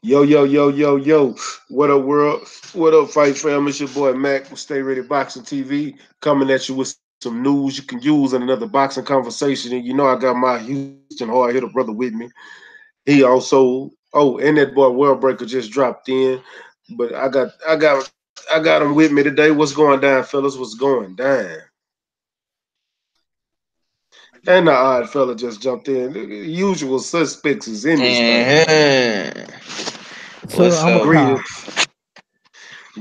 Yo, yo, yo, yo, yo. What up, world? What up, Fight Fam? It's your boy Mac with Stay Ready Boxing TV coming at you with some news you can use in another boxing conversation. And you know I got my Houston hard hitter brother with me. He also, and that boy World Breaker just dropped in. But I got him with me today. What's going down, fellas? What's going down? And the odd fella just jumped in. The usual suspects is in this thing. And Sir, what's I'm a up? cop. Greetings,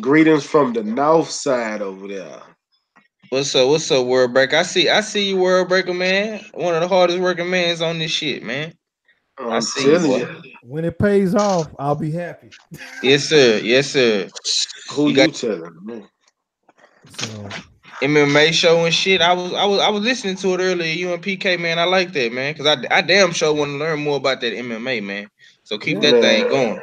greetings from the north side over there. What's up? What's up, World Breaker? I see you, World Breaker, man. One of the hardest working mans on this shit, man. I I'm see you, telling boy. you. When it pays off, I'll be happy. Yes, sir. Yes, sir. Who You got you telling? Man? So MMA show and shit. I was listening to it earlier. You and PK, man. I like that, man. Cause I damn sure want to learn more about that MMA, man. So keep yeah. that thing Man, going.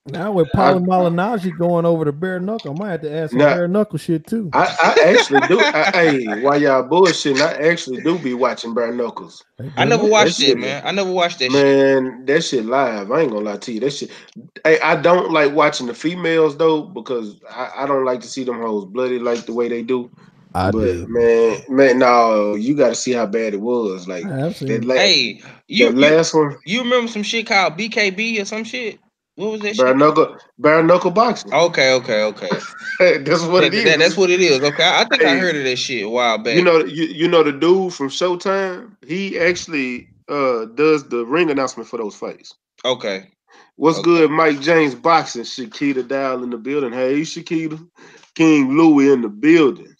Now with I Paulie Malignaggi going over to bare knuckle, I might have to add some now bare knuckle shit too. I actually do. Hey, while y'all bullshitting, I actually do be watching Bare Knuckles. Hey, I bare never knuckle. That watched it, shit, man. I never watched that shit. man, that shit live. I ain't gonna lie to you. That shit. Hey, I don't like watching the females though because I don't like to see them hoes bloody like the way they do. I But do. man, no, you got to see how bad it was. Like I have seen that it. last, Hey, that you last one, you remember some shit called BKB or some shit? What was that bare shit? knuckle, bare knuckle boxing. Okay, okay, okay. That's what it That's is. what it is. Okay, I think I Hey, heard of that shit a while you back. know, you know the dude from Showtime. He actually does the ring announcement for those fights. Okay, What's okay. good, Mike James boxing? Shakita Dow in the building. Hey, Shakita, King Louie in the building.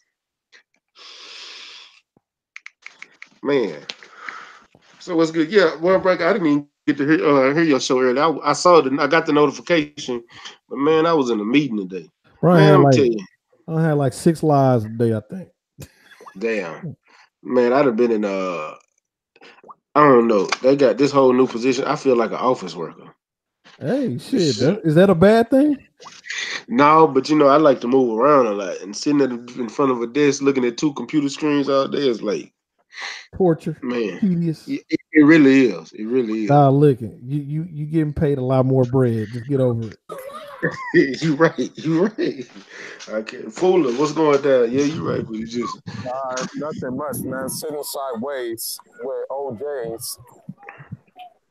Man, so what's good? Yeah, World Breaker. I didn't even get to hear your show earlier. I saw the, I got the notification, but man, I was in a meeting today. Bro, Man, I'm tell you, I had like 6 lives a day, I think. damn, man, I'd have been in I don't know. They got this whole new position. I feel like an office worker. Hey, shit, is that a bad thing? No, but you know, I like to move around a lot, and sitting in front of a desk looking at two computer screens all day is like, Torture, man, tedious. it really is. It really is. Nah, look, you getting paid a lot more bread. Just get over it. You right. You right. I can't fool it. What's going down? Yeah, you right. But you just Nothing much, man. Sitting sideways with OJ's.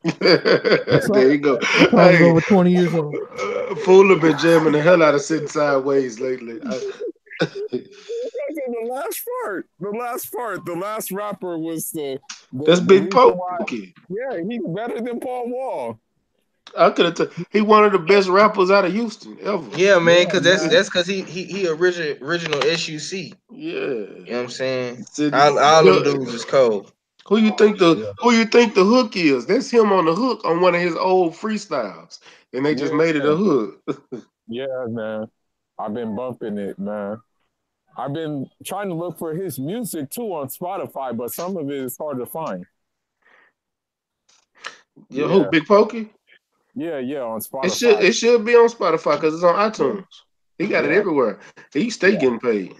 That song, there you go. that song is Hey, over 20 years old. Fool have been jamming the hell out of sitting sideways lately. The last part. The last part. The last rapper was That's the Big reason why. Pokey. Yeah, he's better than Paul Wall. I could have. He one of the best rappers out of Houston ever. Yeah, man, Yeah, cause man. that's cause he original SUC. You know what I'm Yeah. saying? Said, All them yo, dudes is cold. Yeah. who you think the hook is? That's him on the hook on one of his old freestyles, and they just made it Yeah. a hook. Yeah, man. I've been bumping it, man. I've been trying to look for his music too on Spotify, but some of it is hard to find. Yo, who Yeah. Big Pokey? Yeah, on Spotify. It should be on Spotify because it's on Yeah. iTunes. He got it Yeah. everywhere. He stay Yeah. getting paid.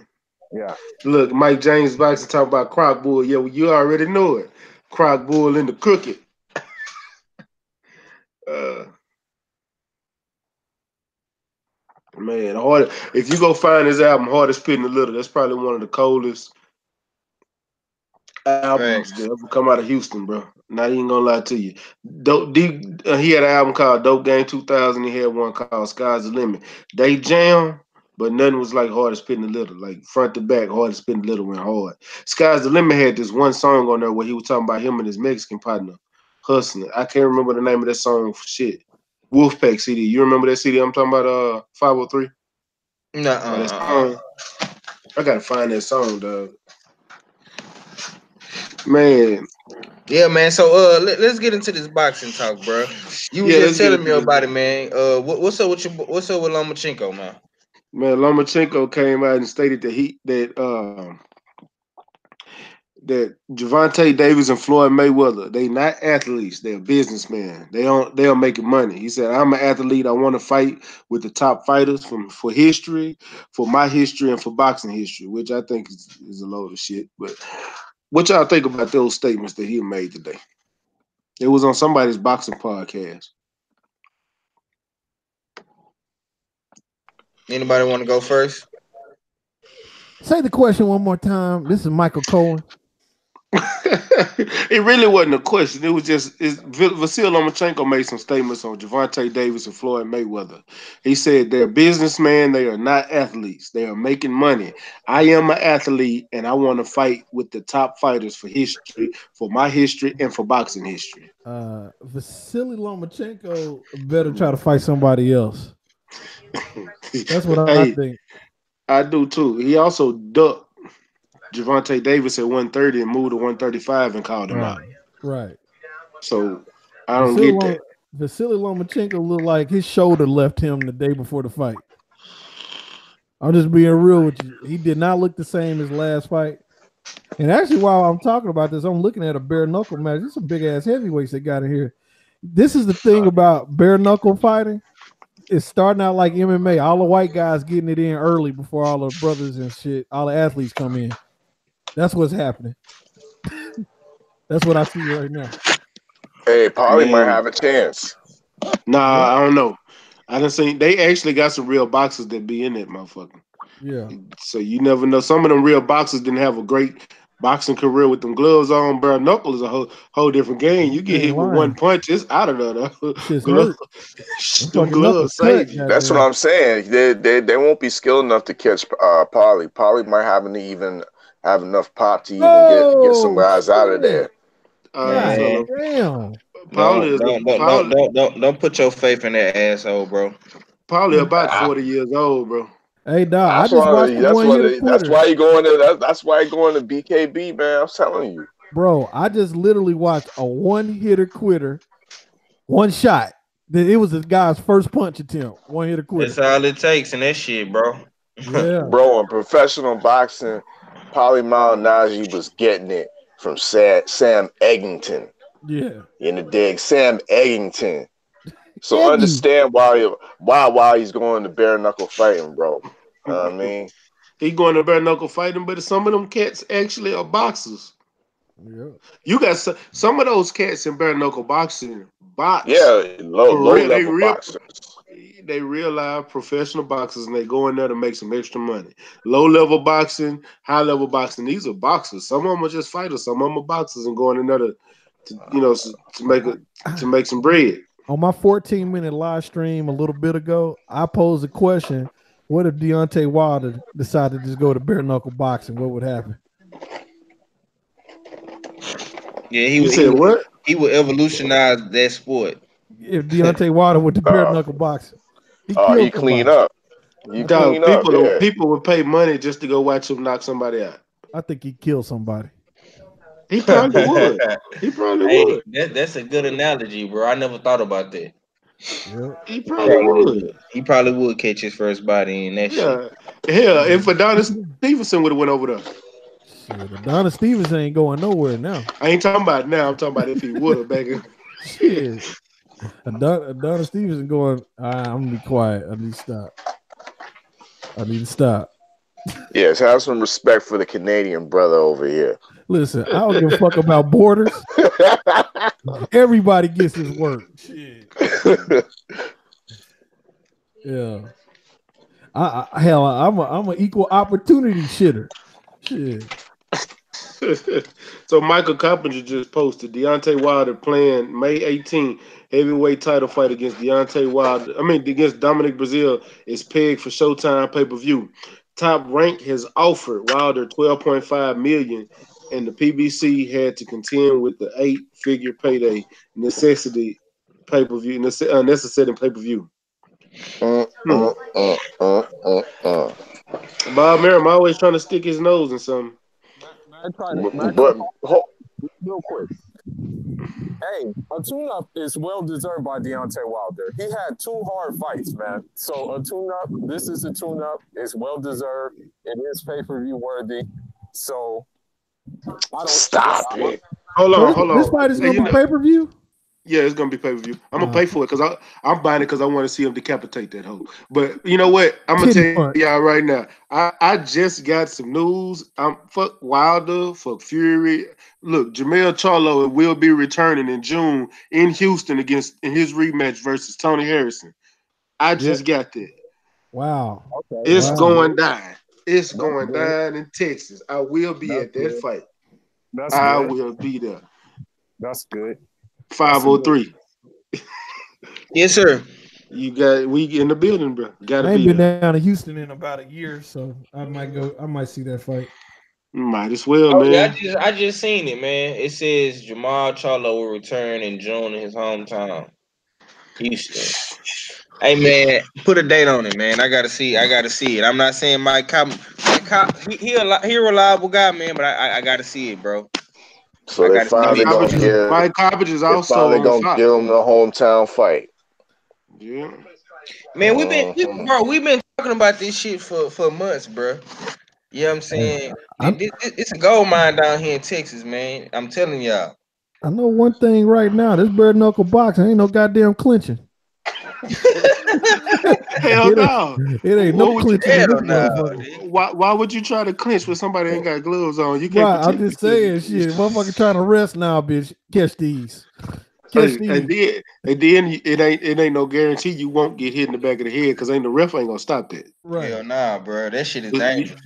Yeah. Look, Mike James Boxing talking about Croc Bull. Yeah, well, you already know it. Croc Bull in the crooked. Uh, man, hard. If you go find his album, Hardest Spitting a Little, that's probably one of the coldest albums that Facts. ever come out of Houston, bro. Not even gonna lie to you. He had an album called Dope Game 2000. He had one called Sky's the Limit. They jam, but nothing was like Hard to Spitting a Little. Like front to back, Hard to Spitting a Little went hard. Sky's the Limit had this one song on there where he was talking about him and his Mexican partner hustling. I can't remember the name of that song for shit. Wolfpack CD. You remember that CD I'm talking about? 503. Nah, Or that song. I gotta find that song, dog. Man, Yeah, man. So let's get into this boxing talk, bro. You was yeah, just let's get telling me into about it, this. man. What's up with what's up with Lomachenko, man? Man, Lomachenko came out and stated that Javante Davis and Floyd Mayweather, they not athletes, they're businessmen. They are making money. He said, I'm an athlete. I want to fight with the top fighters from for history, for my history, and for boxing history, which I think is a load of shit. But what y'all think about those statements that he made today? It was on somebody's boxing podcast. Anybody want to go first? Say the question one more time. This is Michael Cohen. It really wasn't a question. It was just Vasil Lomachenko made some statements on Javante Davis and Floyd Mayweather. He said they're businessmen, they are not athletes. They are making money. I am an athlete and I want to fight with the top fighters for history, for my history, and for boxing history. Vasily Lomachenko better try to fight somebody else. That's what I Hey, think. I do too. He also ducked Javante Davis at 130 and moved to 135 and called him Right. out. Right. So I don't get that. Vasily Lomachenko looked like his shoulder left him the day before the fight. I'm just being real with you. He did not look the same as last fight. And actually, while I'm talking about this, I'm looking at a bare knuckle match. There's some big ass heavyweights that got in here. This is the thing about bare knuckle fighting. It's starting out like MMA. All the white guys getting it in early before all the brothers and shit, all the athletes come in. That's what's happening. That's what I see right now. Hey, Paulie might Man, have a chance. nah, Yeah. I don't know. I done seen they actually got some real boxers that be in that motherfucker. Yeah. So you never know. Some of them real boxers didn't have a great boxing career with them gloves on. Bare knuckle is a whole different game. You You get ain't hit with lying. one punch, it's out of there. Though. Shit's Glove, hurt. Them them fucking knuckles gloves cut. save you. That's what Goddamn. I'm saying. They won't be skilled enough to catch Paulie. Paulie might haven't even have enough pop to even get some Oh guys out of shit. there. God Man, damn. Paul is don't put your faith in that asshole, bro. probably about Ah, 40 years old, bro. Hey dog, I just watched the one hitter That's quitter. why you going to that's why you going to BKB, man. I'm telling you. Bro, I just literally watched a one hitter quitter, one shot. It was this guy's first punch attempt. One hitter quitter. That's all it takes in that shit, bro. Yeah. Bro, in professional boxing, Paulie Malignaggi was getting it from Sam Eggington. Yeah. In the dig, Sam Eggington. So Eggy. understand why he's going to bare knuckle fighting, bro. I mean, He going to bare knuckle fighting, but some of them cats actually are boxers. Yeah. You got some of those cats in bare knuckle boxing box yeah, for low real. level boxers. They real live professional boxers, and they go in there to make some extra money. Low level boxing, high level boxing. These are boxers. Some of them are just fighters. Some of them are boxers and going in there to make some bread. On my 14-minute live stream a little bit ago, I posed a question. What if Deontay Wilder decided to just go to bare knuckle boxing? What would happen? Yeah, You said what? he would evolutionize that sport. If Deontay Wilder went to bare knuckle boxing, he He killed clean somebody. up. You clean up, yeah. People would pay money just to go watch him knock somebody out. I think he killed somebody. He probably would. He probably Hey, would. that's a good analogy, bro. I never thought about that. Yeah. He probably would. He probably would catch his first body in that shit. Yeah. Hell, if Adonis Stevenson would have went over there. Shit, Adonis Stevens ain't going nowhere now. I ain't talking about now. I'm talking about if he would have back in. Shit. Adonis Stevens going, I'm gonna be quiet. I need to stop. Yes, have some respect for the Canadian brother over here. Listen, I don't give a fuck about borders. Everybody gets his work. Shit. Yeah. I'm an equal opportunity shitter. Shit. So Michael Coppinger just posted Deontay Wilder playing May 18th heavyweight title fight against against Dominic Brazil is pegged for Showtime pay-per-view. Top Rank has offered Wilder 12.5 million, and the PBC had to contend with the 8-figure payday necessity pay-per-view necessary pay-per-view. Bob Merrim always trying to stick his nose in something. But real quick. Hey, a tune-up is well deserved by Deontay Wilder. He had 2 hard fights, man. So a tune-up, this is a tune-up. It's well deserved. It is pay-per-view worthy. So I don't stop it. Hold on. This fight is gonna be pay-per-view? Yeah, it's gonna be pay-per-view. I'm gonna pay for it because I'm buying it because I want to see him decapitate that hoe. But you know what? I'm gonna tell y'all right now. I just got some news. Fuck Wilder, fuck Fury. Look, Jermell Charlo will be returning in June in Houston in his rematch versus Tony Harrison. I just got that. Wow. Okay, It's that's Wow. going good. down. It's That's going good. down in Texas. I will be That's at that good. fight. That's I good. will be there. That's good. That's a good. 503. Yes, sir. We in the building, bro. Gotta I ain't be been there. down to Houston in about a year, so I might go. I might see that fight. Might as well, Oh yeah, man. I just seen it, man. It says Jamal Charlo will return in June in his hometown, Houston. Hey man, put a date on it, man. I gotta see. I gotta see it. I'm not saying he a reliable guy, man, but I gotta see it, bro. So I they gotta see Mike finally big gonna Coppage, time. give. Mike Coppage is They also finally on gonna Fox. give him the hometown fight. Yeah. Man, Mhm. we've been talking about this shit for months, bro. You know what I'm Hey, saying? I It's a gold mine down here in Texas, man. I'm telling y'all. I know one thing right now. This bare knuckle boxing ain't no goddamn clinching. Hell it ain't. no. It ain't no What would you? clinching in Hell this no, motherfucker. dude. Why would you try to clinch when somebody ain't got gloves on? You can't Right, I'm protect just yourself. saying, shit. Motherfucker trying to rest now, bitch. Catch these. Catch Hey, these. and then it ain't no guarantee you won't get hit in the back of the head because ain't the ref ain't gonna stop that. Right. Hell nah, bro. That shit is You dangerous.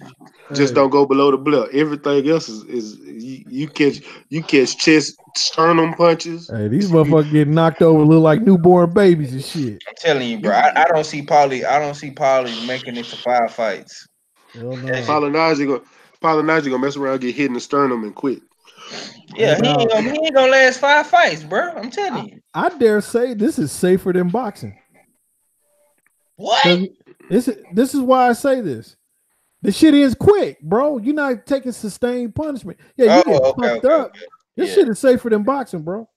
just Hey, don't go below the belt. Everything else is you catch chest sternum punches. hey, these motherfuckers getting knocked over look like newborn babies and shit. I'm telling you, bro. You I don't see Paulie. I don't see Paulie making it to 5 fights. Hell That no. shit. Polynesian gonna mess around, get hit in the sternum and quit. Hey, Yeah, dog. he ain't gonna last 5 fights, bro. I'm telling you. I dare say this is safer than boxing. What? Cause this is why I say this. The shit ends quick, bro. You're not taking sustained punishment. Yeah, Oh, you get okay, fucked okay, up. okay. This Yeah, shit is safer than boxing, bro.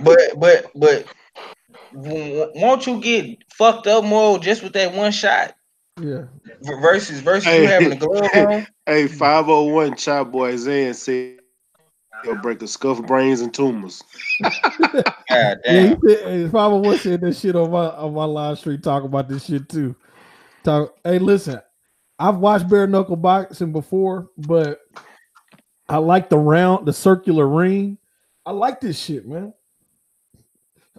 but won't you get fucked up more just with that one shot Yeah. versus you Hey, having the glove hey, on? hey, 501 Chop Boy Zan said he'll break a skull brains and tumors. God Yeah, he damn. said, hey, 501 said this shit on my live stream talking about this shit too. Hey, listen, I've watched bare knuckle boxing before, but I like the circular ring. I like this shit, man.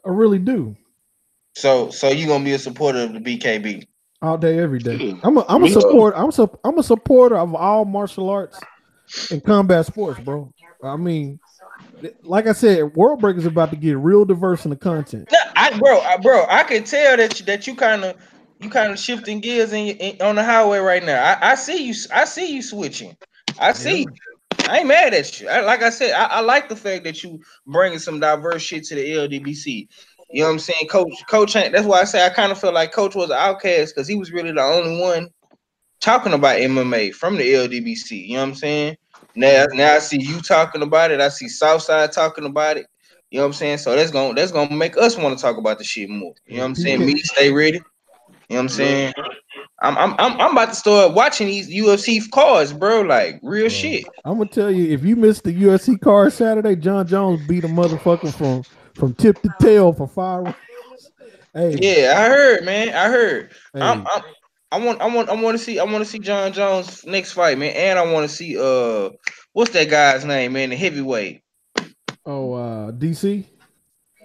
I really do. So you gonna be a supporter of the BKB? All day, every day. Yeah, I'm a me too. supporter. I'm a supporter of all martial arts and combat sports, bro. I mean, like I said, World Break is about to get real diverse in the content. No, bro, I can tell that you kind of shifting gears on the highway right now. I see you. I see you switching. I see. Yeah. You. I ain't mad at you. Like I said, I like the fact that you bringing some diverse shit to the LDBC. You know what I'm saying, Coach ain't. That's why I say I kind of feel like Coach was an outcast because he was really the only one talking about MMA from the LDBC. You know what I'm saying? Now I see you talking about it. I see Southside talking about it. You know what I'm saying? So that's gonna make us want to talk about the shit more. You know what I'm saying? PK. Me, stay ready. You know what I'm Yeah. saying? I'm about to start watching these UFC cards, bro. Like real shit. I'm gonna tell you, if you missed the UFC card Saturday, John Jones beat a motherfucker from tip to tail for 5 rounds. Hey, Yeah, I heard, man. I heard. I'm, hey, I'm I want to see John Jones next fight, man. And I want to see what's that guy's name, man? The heavyweight. oh, DC.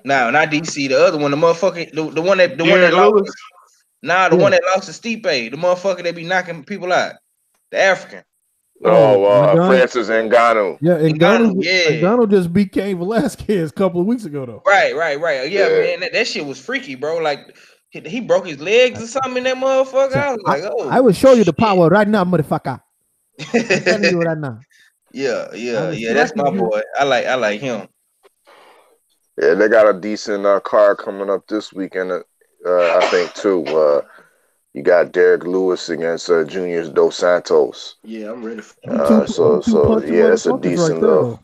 No, not DC. The other one, the motherfucking the one that Derek lost. Lewis. Nah, the Yeah. one that lost to Stipe, the motherfucker that be knocking people out, the African. Oh, Nagano. Francis Ngannou. Yeah, Ngannou, yeah. Ngannou just beat Cain Velasquez a couple of weeks ago, though. Right. Yeah, Yeah. man, that shit was freaky, bro. Like he broke his legs or something in that motherfucker. So I was like, I oh will show you the shit. power right now, motherfucker. I'm telling you right now. I will Yeah. That's my striking you. boy. I like him. Yeah, they got a decent card coming up this weekend. I think too. You got Derek Lewis against Junior Dos Santos. Yeah, I'm ready for Them that. two punching Yeah, it's a motherfuckers right decent there, little.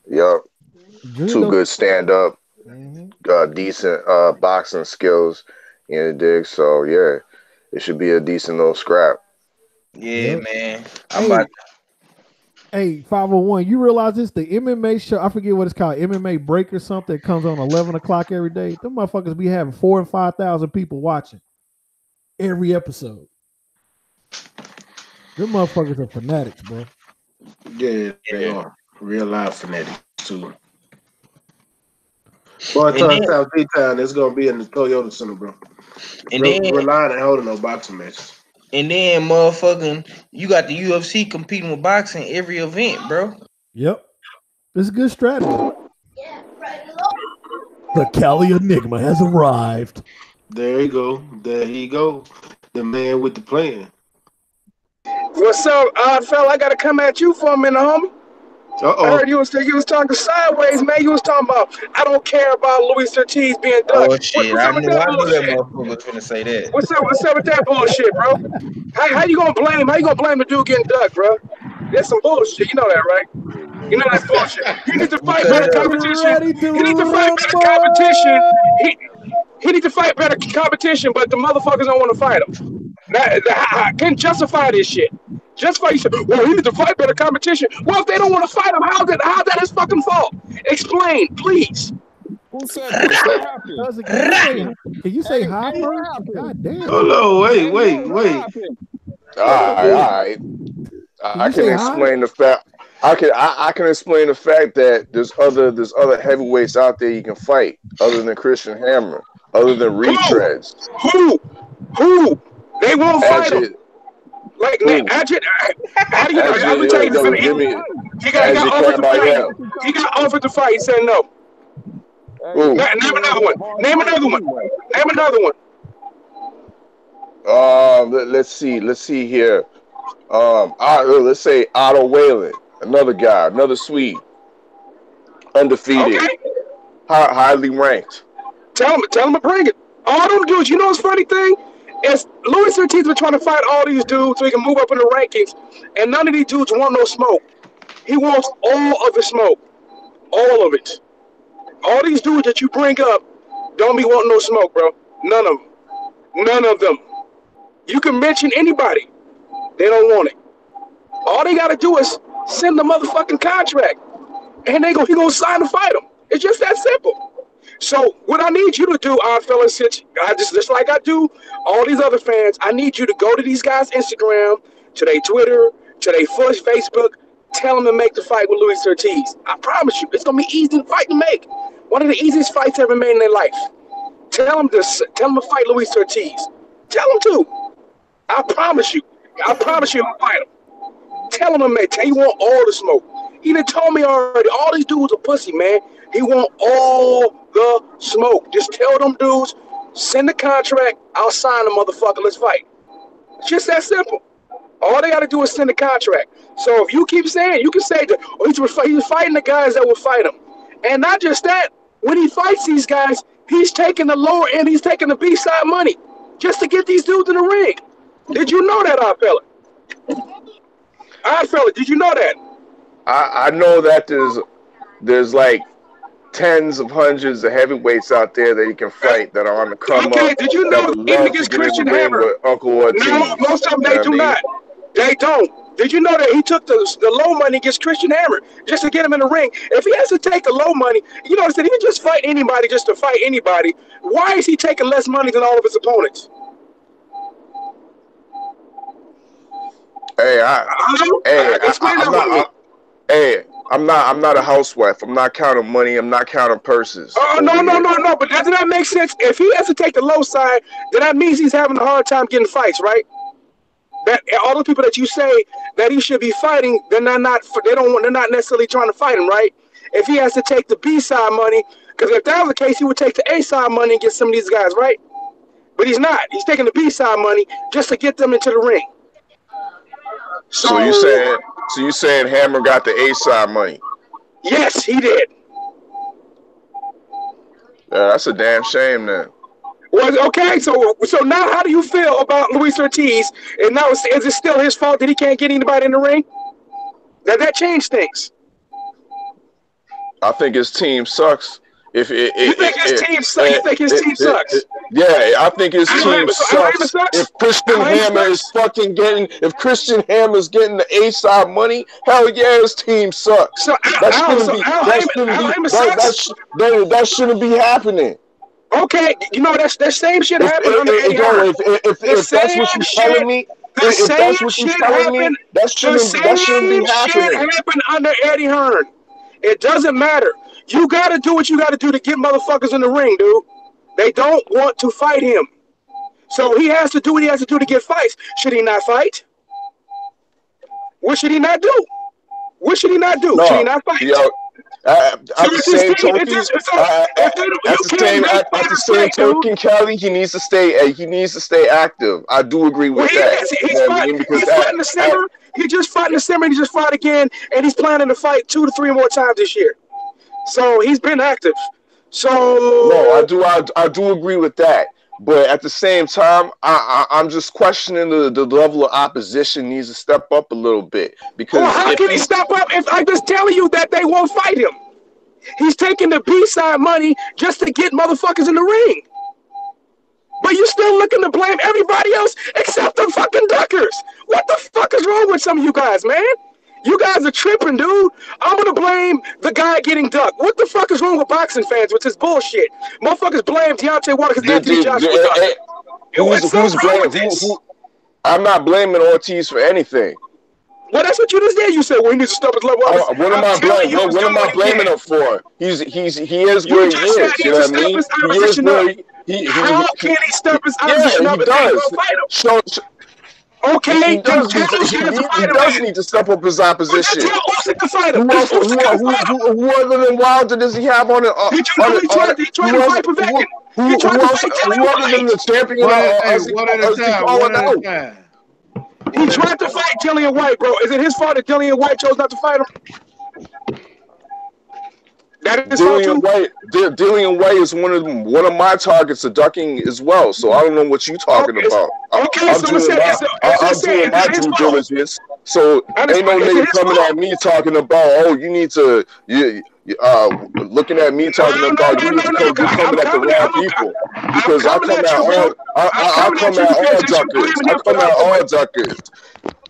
though. Yup, Junior two Dos. good stand up, Mhm. decent boxing skills in the dig. So yeah, it should be a decent little scrap. Yeah, Yep. man. I'm about. Hey, hey, 501. You realize this? The MMA show, I forget what it's called, MMA Break or something. It comes on 11 o'clock every day. Them motherfuckers be having 4,000 and 5,000 people watching every episode. Them motherfuckers are fanatics, bro. Yeah, they Yeah. are real life fanatics too. Boy, And turn then South D Town. It's gonna be in the Toyota Center, bro. And then relying on holding no boxing matches. And then motherfucking, you got the UFC competing with boxing every event, bro. Yep. It's a good strategy. The Cali Enigma has arrived. There you go. There he go. The man with the plan. What's up, fella? I gotta come at you for a minute, homie. I heard you was talking sideways, man. You was talking about I don't care about Luis Ortiz being done. Oh shit! I knew that motherfucker was gonna say that. What's up with that bullshit, bro? How you gonna blame? How you gonna blame the dude getting dug, bro? That's some bullshit. You know that, right? You know that's bullshit. You need to fight better competition. You need to fight better competition. He need to fight better competition, but the motherfuckers don't want to fight him. I can't justify this shit. Justify you said, well, he need to fight better competition. Well, if they don't want to fight him, how's that his fucking fault? Explain, please. Who said this? What happened? Can you say hi, bro? God damn. Hello, wait. All right. I can explain the fact. I can explain the fact that there's other heavyweights out there you can fight other than Christian Hammer, other than retreads. Who? They won't fight him. Like Ajit, how do you know? I'm tell you, he got offered to fight. He got offered to fight. He said no. Name another one. Name another one. Let's see here. Let's say Otto Whalen, another guy, another Swede, undefeated, okay. Highly ranked. Tell him to bring it. All them dudes. You know what's funny thing? Is Luis Ortiz been trying to fight all these dudes so he can move up in the rankings, and none of these dudes want no smoke. He wants all of the smoke. All of it. All these dudes that you bring up don't be wanting no smoke, bro. None of them. None of them. You can mention anybody. They don't want it. All they got to do is send the motherfucking contract, and he gonna sign to fight them. It's just that simple. So what I need you to do, fellas, since I just like I do all these other fans, I need you to go to these guys' Instagram, to their Twitter, to their Facebook, tell them to make the fight with Luis Ortiz. I promise you, it's gonna be easy to fight to make. One of the easiest fights ever made in their life. Tell them to fight Luis Ortiz. Tell them to. I promise you he'll fight him. Tell him to make. He want all the smoke. He done told me already. All these dudes are pussy, man. He want all the smoke. Just tell them dudes, send the contract. I'll sign the motherfucker. Let's fight. It's just that simple. All they got to do is send the contract. So if you keep saying, you can say that he was fighting the guys that will fight him. And not just that, when he fights these guys, he's taking the lower end. He's taking the B-side money just to get these dudes in the ring. Did you know that, fella? Did you know that? I know that there's like tens of hundreds of heavyweights out there that you can fight that are on the come up. Okay, did you know even against Christian Hammer? Uncle Ortiz. No, most of them they do not. They don't. Did you know that he took the low money against Christian Hammer just to get him in the ring? If he has to take the low money, you know, instead he can just fight anybody just to fight anybody. Why is he taking less money than all of his opponents? I'm not a housewife. I'm not counting money. I'm not counting purses. Oh, no. But doesn't that make sense? If he has to take the low side, then that means he's having a hard time getting fights, right? That all the people that you say that he should be fighting, they're not necessarily trying to fight him, right? If he has to take the B side money, because if that was the case, he would take the A side money and get some of these guys, right? But he's not. He's taking the B side money just to get them into the ring. So you saying Hammer got the A side money? Yes, he did. Yeah, that's a damn shame then. Well, okay, so now how do you feel about Luis Ortiz? And now is it still his fault that he can't get anybody in the ring? That changed things. I think his team sucks. You think his team sucks? Yeah, I think his team sucks. If Christian Hammer's getting the A side money, hell yeah, his team sucks. That shouldn't be happening. Okay, you know that same shit happened under Eddie Hearn. If that's what you're telling me, that shouldn't be happening. Shit happened under Eddie Hearn. It doesn't matter. You got to do what you got to do to get motherfuckers in the ring, dude. They don't want to fight him. So he has to do what he has to do to get fights. Should he not fight? What should he not do? What should he not do? Should he No, not fight? yo, at the same token, at the same token, Kelly, he needs to stay active. I do agree with that. He's fighting December. He just fought in December, and he just fought again, and he's planning to fight 2 to 3 more times this year. So he's been active. So no, I do agree with that. But at the same time, I'm just questioning the level of opposition needs to step up a little bit. Because how can he step up if I'm just telling you that they won't fight him? He's taking the B-side money just to get motherfuckers in the ring. But you still looking to blame everybody else except the fucking duckers. What the fuck is wrong with some of you guys, man? You guys are tripping, dude. I'm going to blame the guy getting ducked. What the fuck is wrong with boxing fans with this bullshit? Motherfuckers blame Deontay Wilder because Anthony Joshua who's blaming? I'm not blaming Ortiz for anything. Well, that's what you just did. You said, well, he needs to step his level up. What am I blaming him for? He is where he is. You know what I mean? He is where how can he step his opposition up? He does. Okay, he does need to step up his opposition. Who other than Wilder does he have on it? He tried to fight Povetkin. Who other than the champion? One at a time. He tried to fight Dillian White, bro. Is it his fault that Dillian White chose not to fight him? That is Dillian White is one of my targets of ducking as well. So I don't know what you're talking about. I'm doing my due diligence. So ain't no nigga coming at me talking about, you need to looking at me talking about you need to come coming at the wrong people. Because I come at all duckers. I come at all duckers.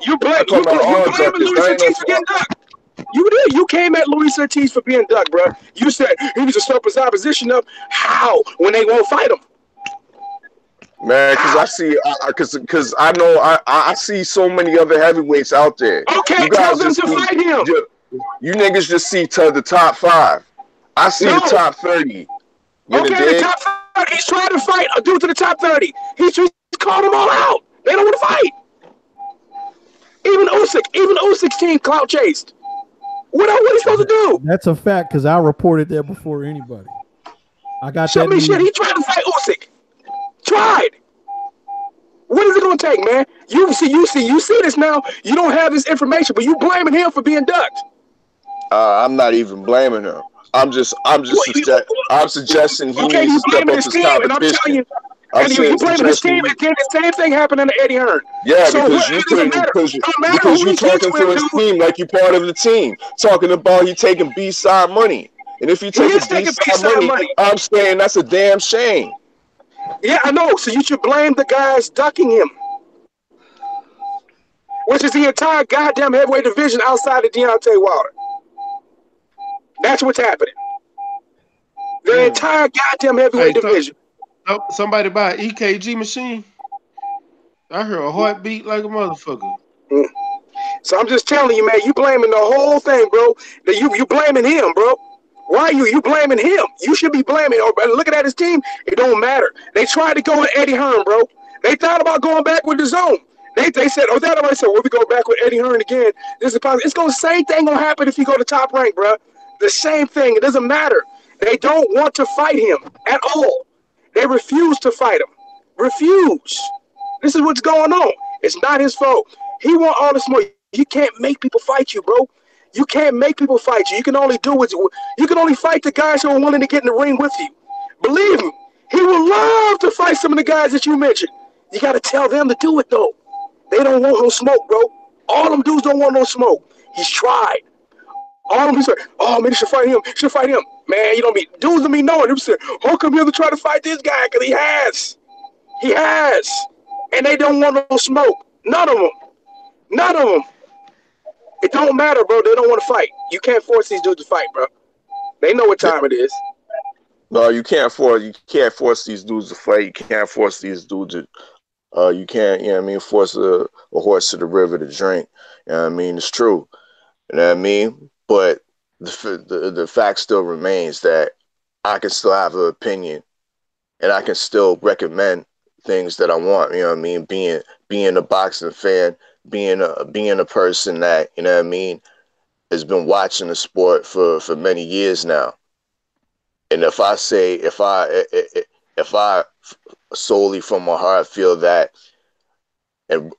You blame Luis Ortiz for getting ducked. You did. You came at Luis Ortiz for being ducked, bro. You said he needs to step his opposition up. How? When they won't fight him? Man, because I know I see so many other heavyweights out there. Okay, tell them to fight him. You niggas just see to the top 5. I see the top 30. Okay, the top 30. He's trying to fight a dude to the top 30. He's just called them all out. They don't want to fight. Even Usyk's team clout chased. What are he supposed to do? That's a fact because I reported that before anybody. I got Show me shit. He tried to fight Usyk. Tried. What is it gonna take, man? You see this now. You don't have this information, but you blaming him for being ducked. I'm not even blaming him. I'm suggesting he needs to step up his competition. You blaming his team, and then the same thing happened to Eddie Hearn. Yeah, because you're talking to his team like you're part of the team. Talking about he taking B-side money. And if you take B-side money, I'm saying that's a damn shame. Yeah, I know. So you should blame the guys ducking him. Which is the entire goddamn heavyweight division outside of Deontay Wilder. That's what's happening. The entire goddamn heavyweight division. Somebody buy an EKG machine. I heard a heartbeat like a motherfucker. So I'm just telling you, man, you blaming the whole thing, bro. You blaming him, bro. Why are you blaming him? You should be blaming. Looking at his team, it don't matter. They tried to go with Eddie Hearn, bro. They thought about going back with the zone. They said, well, we go back with Eddie Hearn again. This is possible. It's the same thing gonna happen if you go to Top Rank, bro. The same thing. It doesn't matter. They don't want to fight him at all. They refuse to fight him. Refuse. This is what's going on. It's not his fault. He want all the smoke. You can't make people fight you, bro. You can't make people fight you. You can only fight the guys who are willing to get in the ring with you. Believe me, he would love to fight some of the guys that you mentioned. You got to tell them to do it, though. They don't want no smoke, bro. All them dudes don't want no smoke. He's tried. All them dudes say, man, you should fight him. You should fight him. Man, dudes don't be knowing. They say, how come you ever try to fight this guy? Because he has. He has. And they don't want no smoke. None of them. It don't matter, bro. They don't want to fight. You can't force these dudes to fight, bro. They know what time it is. No, you can't force these dudes to fight. You can't force these dudes to you can't, force a horse to the river to drink. You know what I mean? It's true. You know what I mean? But the fact still remains that I can still have an opinion and I can still recommend things that I want. You know what I mean? Being a boxing fan, being a person that, you know what I mean, has been watching the sport for many years now. And if I say if I solely from my heart feel that and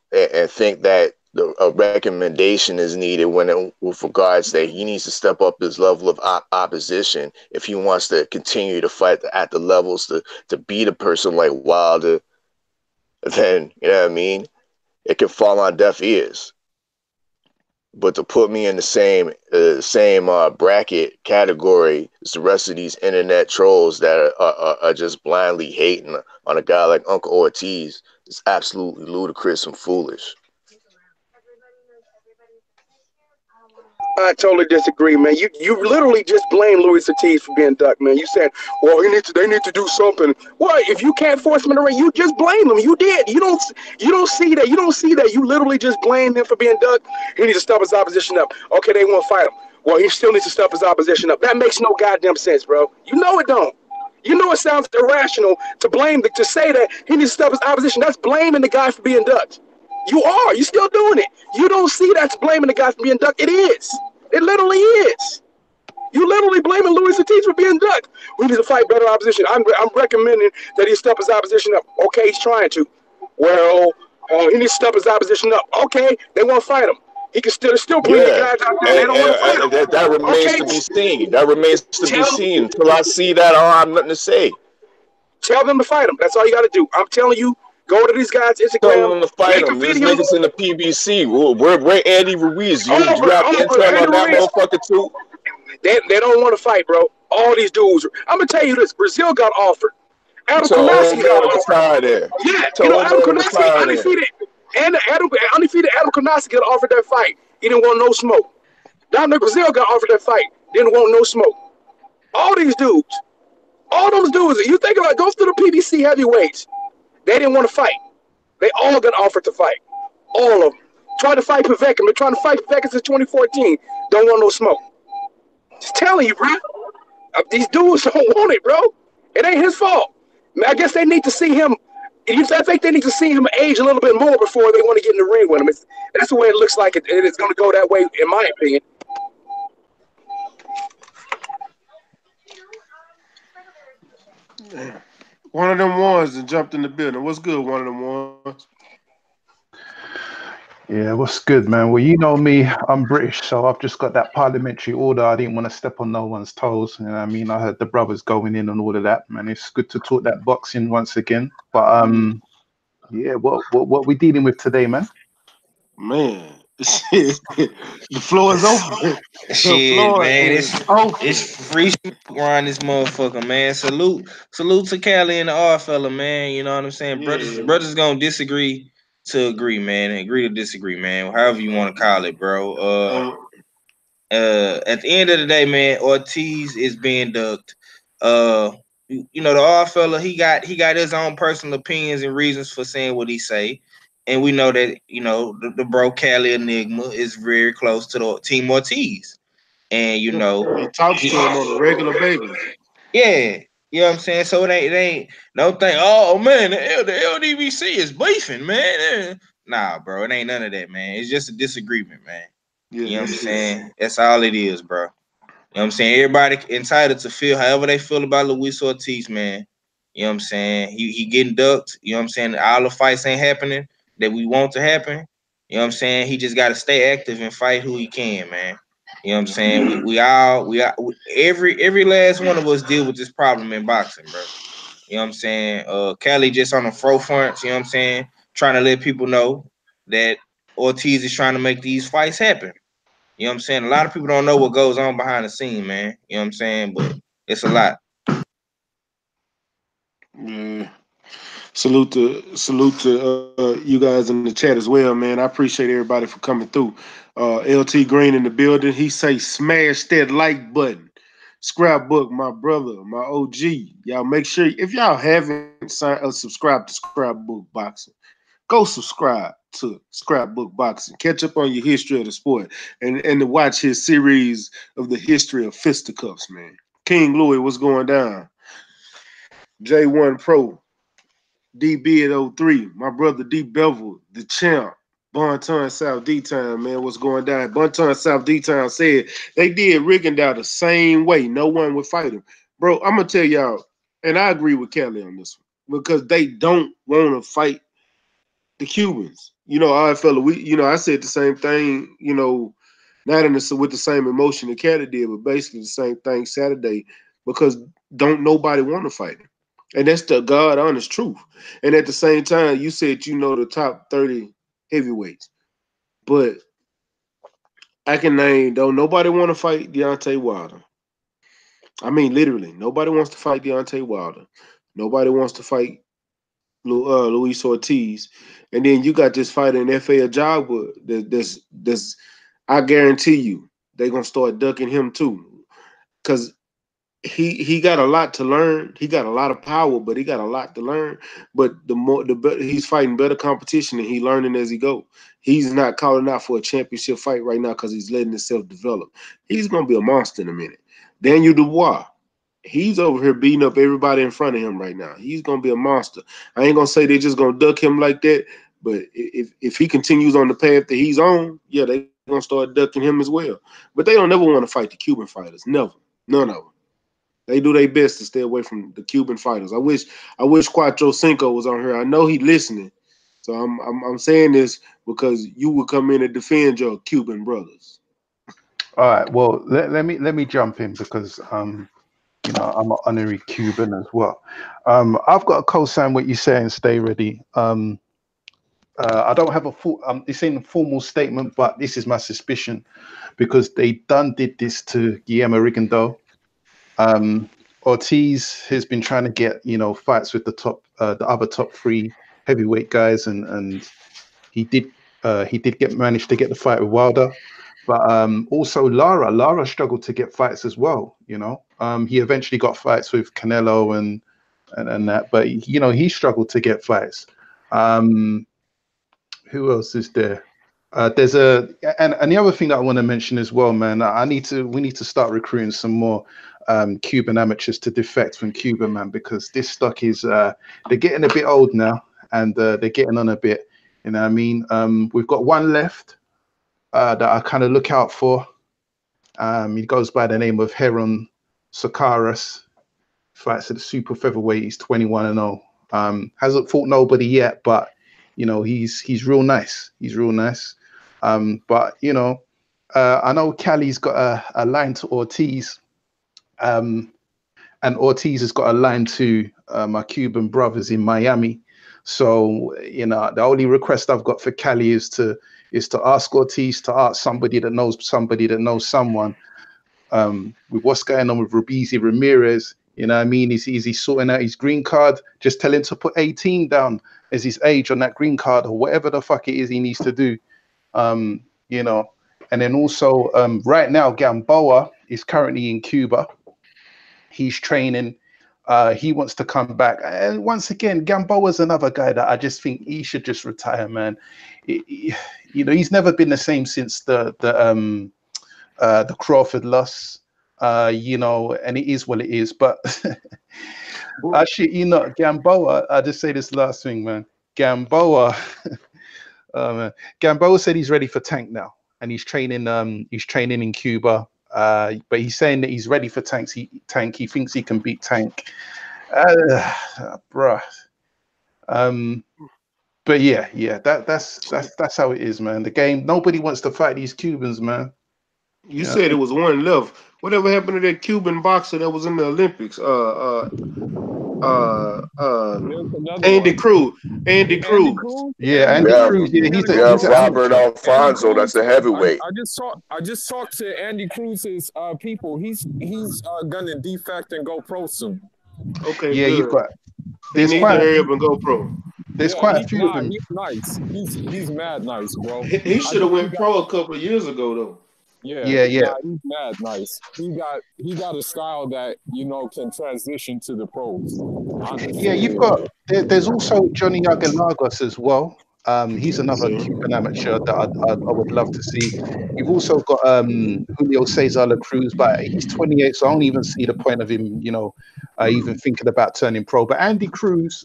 think that a recommendation is needed with regards that he needs to step up his level of opposition if he wants to continue to fight at the levels to beat a person like Wilder, then, you know what I mean, it can fall on deaf ears. But to put me in the same bracket category as the rest of these internet trolls that are just blindly hating on a guy like Uncle Ortiz is absolutely ludicrous and foolish. I totally disagree, man. You literally just blame Luis Ortiz for being ducked, man. You said, well, they need to do something. Well, if you can't force him in the ring, you just blame them. You did. You don't see that. You don't see that. You literally just blame him for being ducked. He needs to step his opposition up. Okay, they won't fight him. Well, he still needs to step his opposition up. That makes no goddamn sense, bro. You know it don't. You know it sounds irrational to blame to say that he needs to step his opposition. That's blaming the guy for being ducked. You are. You're still doing it. You don't see that's blaming the guy for being ducked. It is. It literally is. You literally blaming Luis Ortiz for being ducked. We need to fight better opposition. I'm recommending that he step his opposition up. Okay, he's trying to. Well, he needs to step his opposition up. Okay, they won't fight him. He can still plenty of Yeah, guys out there. They don't want to fight him. that remains Okay, to be seen. That remains to be tell seen. Until I see that, I have nothing to say. them to fight him. That's all you got to do. I'm telling you, go to these guys' Tell Instagram, them to fight make a him. There's video. niggas in the PBC. We're Andy Ruiz. You have intel Andy on that Ruiz. motherfucker too? They don't want to fight, bro. All these dudes. I'm gonna tell you this. Brazil got offered. Adam So Kownacki got homeboy to offered. retire there. Yeah, So you know Adam homeboy to Kownacki retire there. undefeated, and undefeated Adam Kownacki got offered that fight. He didn't want no smoke. Dominic Brazil got offered that fight. Didn't want no smoke. All these dudes, all those dudes. You think about it, go through the PBC heavyweights. They didn't want to fight. They all got offered to fight. All of them. Tried to fight Povetkin. Been trying to fight Povetkin since 2014. Don't want no smoke. Just telling you, bro. These dudes don't want it, bro. It ain't his fault. I guess they need to see him. I think they need to see him age a little bit more before they want to get in the ring with him. That's the way it looks like it's going to go that way, in my opinion. One of them ones that jumped in the building. What's good, one of them ones? Yeah, what's good, man? Well, you know me, I'm British, so I've just got that parliamentary order. I didn't want to step on no one's toes. You know what I mean? I heard the brothers going in and all of that, man. It's good to talk that boxing once again. But yeah, what we dealing with today, man? Man, the floor is open. Shit, man, it's free around this motherfucker, man. Salute to Cali and the R fella, man. You know what I'm saying? Yeah. Brothers gonna disagree to agree, man. Agree to disagree, man. However you want to call it, bro. At the end of the day, man, Ortiz is being ducked. You know, the R fella, he got his own personal opinions and reasons for saying what he say. And we know that, you know, the bro Cali Enigma is very close to the Team Ortiz. And you know, he talks to him on a regular basis. Yeah, you know what I'm saying. So it ain't. Don't think, oh man, the LDBC is beefing, man. Nah, bro, it ain't none of that, man. It's just a disagreement, man. Yeah, you know what I'm saying. That's all it is, bro. You know what I'm saying. Everybody entitled to feel however they feel about Luis Ortiz, man. You know what I'm saying. He getting ducked. You know what I'm saying. All the fights ain't happening that we want to happen. You know what I'm saying. He just got to stay active and fight who he can, man. You know what I'm saying? We every last one of us deal with this problem in boxing, bro. You know what I'm saying? Cali just on the forefront, you know what I'm saying? Trying to let people know that Ortiz is trying to make these fights happen. You know what I'm saying? A lot of people don't know what goes on behind the scene, man. You know what I'm saying? But it's a lot. Yeah. Salute to you guys in the chat as well, man. I appreciate everybody for coming through. LT Green in the building. He say smash that like button. Scrapbook, my brother, my OG. Y'all make sure if y'all haven't subscribed to Scrapbook Boxing, go subscribe to Scrapbook Boxing. Catch up on your history of the sport and to watch his series of the history of fisticuffs, man. King Louis, what's going down? J1 Pro. DB at 03. My brother D Bevel, the champ. Bonton South D Town, man, what's going down? Bonton South D Town said they did Rigondeaux the same way. No one would fight him. Bro, I'm gonna tell y'all, and I agree with Kelly on this one, because they don't want to fight the Cubans. Our fella, I said the same thing, not with the same emotion that Kelly did, but basically the same thing Saturday, because don't nobody want to fight him. And that's the God honest truth. And at the same time, you said the top 30 heavyweights. But I can name, don't nobody want to fight Deontay Wilder. I mean, literally, nobody wants to fight Deontay Wilder. Nobody wants to fight Luis Ortiz. And then you got this fighter in F.A. Ajagba that's I guarantee you they're gonna start ducking him too. Cause he got a lot to learn. He got a lot of power, but he got a lot to learn. But the better he's fighting better competition and he learning as he go. He's not calling out for a championship fight right now because he's letting himself develop. He's gonna be a monster in a minute. Daniel Dubois, he's over here beating up everybody in front of him right now. He's gonna be a monster. I ain't gonna say they're just gonna duck him like that, but if he continues on the path that he's on, yeah, they're gonna start ducking him as well. But they don't never want to fight the Cuban fighters. Never. None of them. They do their best to stay away from the Cuban fighters. I wish Cuatro Cinco was on here. I know he's listening. So I'm saying this because you would come in and defend your Cuban brothers. All right. Well, let me jump in because I'm an honorary Cuban as well. I've got to co-sign what you're saying. Stay ready. I don't have a full. This ain't a formal statement, but this is my suspicion because they did this to Guillermo Rigondeaux. Ortiz has been trying to get fights with the other top 3 heavyweight guys, and he did manage to get the fight with Wilder, but also Lara struggled to get fights as well. He eventually got fights with Canelo and that, but he struggled to get fights. Who else is there? There's and the other thing that I want to mention as well, man. We need to start recruiting some more Cuban amateurs to defect from Cuba, man, because this stock is they're getting a bit old now, and they're getting on a bit. You know what I mean? We've got one left that I kind of look out for. He goes by the name of Heron Socaras. Fights at the super featherweight. He's 21-0. Hasn't fought nobody yet, but he's real nice. He's real nice. But I know Cali's got a line to Ortiz, and Ortiz has got a line to my Cuban brothers in Miami. So the only request I've got for Cali is to ask Ortiz to ask somebody that knows someone with what's going on with Rubizi Ramirez. You know what I mean? Is he sorting out his green card? Just tell him to put 18 down as his age on that green card or whatever the fuck it is he needs to do. And then also right now Gamboa is currently in Cuba. He's training. He wants to come back. And once again, Gamboa's another guy that I just think he should just retire, man. He's never been the same since the Crawford loss. And it is what it is. But actually, Gamboa, I'll just say this last thing, man. Gamboa, Gamboa said he's ready for Tank now, and he's training in Cuba. But he's saying that he's ready for Tank. He thinks he can beat Tank, bruh. But yeah, that's how it is, man. The game. Nobody wants to fight these Cubans, man. You said it was one left. Whatever happened to that Cuban boxer that was in the Olympics? Andy Cruz. Andy Cruz. Yeah, Andy Cruz. Yeah, he's Robert Alfonso. That's the heavyweight. I just talked to Andy Cruz's people. He's gonna defect and go pro soon. Okay. Yeah, good. you've got. He needs to hurry up and go pro. There's quite a few of them. He's nice. He's mad nice, bro. He should have went pro a couple of years ago, though. Yeah. He's mad nice. He got a style that can transition to the pros. Honestly. Yeah, you've got. There's also Johnny Aguilagos as well. He's another Cuban amateur that I would love to see. You've also got Julio Cesar La Cruz, but he's 28, so I don't even see the point of him, even thinking about turning pro. But Andy Cruz,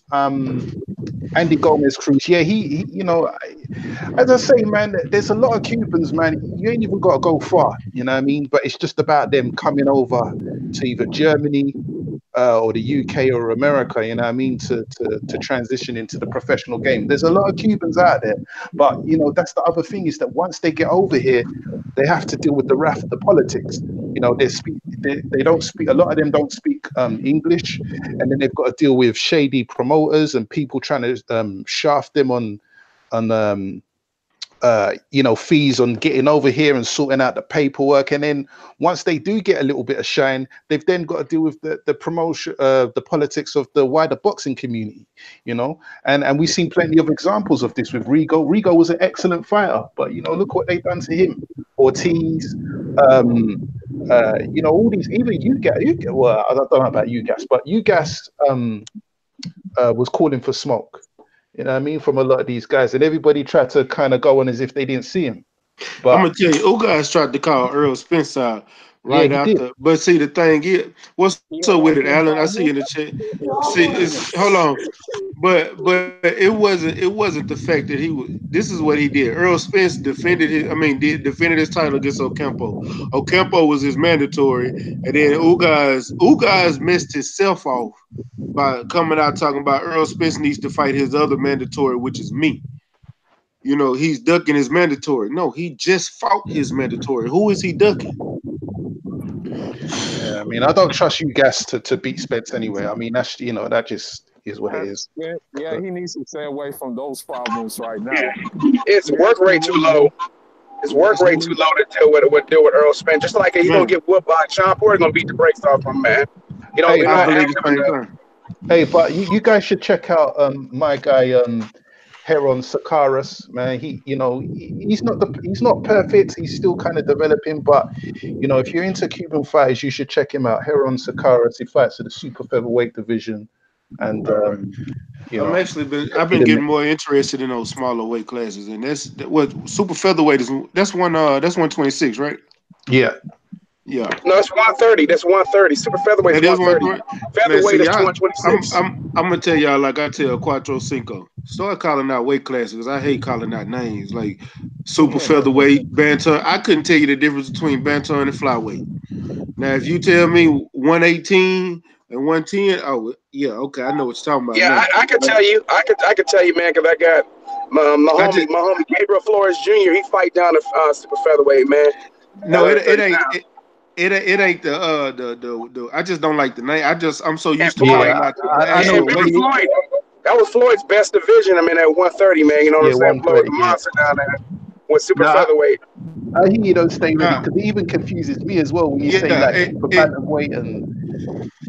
Andy Gomez Cruz. Yeah, he you know, as I say, man, there's a lot of Cubans, man. You ain't even got to go far, you know what I mean? But it's just about them coming over to either Germany or the UK or America, you know what I mean, to transition into the professional game. There's a lot of Cubans out there, but you know, that's the other thing is that once they get over here, they have to deal with the wrath of the politics. You know, they don't speak. A lot of them don't speak English, and then they've got to deal with shady promoters and people trying to shaft them on you know, fees on getting over here and sorting out the paperwork. And then once they do get a little bit of shine, they've then got to deal with the promotion, the politics of the wider boxing community, you know. And we've seen plenty of examples of this with Rigo. Rigo was an excellent fighter, but you know, look what they've done to him. Ortiz, you know, all these, even UGAS, well, I don't know about UGAS, but UGAS was calling for smoke. You know what I mean? From a lot of these guys. And everybody tried to kind of go on as if they didn't see him. But I'm gonna tell you, Ugas tried to call Earl Spence out yeah, right he did. after. But see, the thing is, what's Yeah, up with that's it, been Alan? I five see you in the minutes. chat. See, hold on. But it wasn't the fact that he was. This is what he did. Earl Spence defended defended his title against Ocampo. Ocampo was his mandatory, and then Ugas messed himself off by coming out talking about Earl Spence needs to fight his other mandatory, which is me. You know, he's ducking his mandatory. No, he just fought his mandatory. Who is he ducking? Yeah, I mean, I don't trust UGAS to beat Spence anyway. I mean, that's, you know, that just is what it is. Yeah, he needs to stay away from those problems right now. His work rate too low. His work rate too low to deal with Earl Spence. Just like he's gonna Man, get whooped by Sean Porter, gonna beat the brakes off him, man. You know, Hey, we're I not believe the active same enough. thing. hey, but you guys should check out my guy Heron Sakaras, man. He, you know, he's not perfect. He's still kind of developing, but you know, if you're into Cuban fights, you should check him out. Heron Sakaras. He fights at the super featherweight division, and All right. you know, I've been hit him. getting more interested in those smaller weight classes, and what super featherweight is. That's 126, right? Yeah, Yeah, No, it's 130. That's 130. Super featherweight is that is 130. 130. Man, Featherweight see, is y'all, I'm 226. I'm gonna tell y'all like I tell Cuatro Cinco. Start calling out weight classes because I hate calling out names like super featherweight, bantam. I couldn't tell you the difference between bantam and flyweight. Now, if you tell me 118 and 110, oh yeah, okay, I know what you're talking about Yeah, now. I could tell you. I could tell you, man, because I got I just my homie Gabriel Flores Jr. He fight down the super featherweight, man. At no, it 130 ain't pounds. it ain't the I just don't like the name. I'm so And used to Floyd. calling yeah, out the I know And actual what you remember weight. mean. Floyd? That was Floyd's best division. I mean, at 130, man. You know what I'm Yeah, saying? Floyd was 130. a Yeah. monster down there with super No, featherweight. I hear you don't stay ready Nah, because it even confuses me as well when you say yeah, like super bantamweight and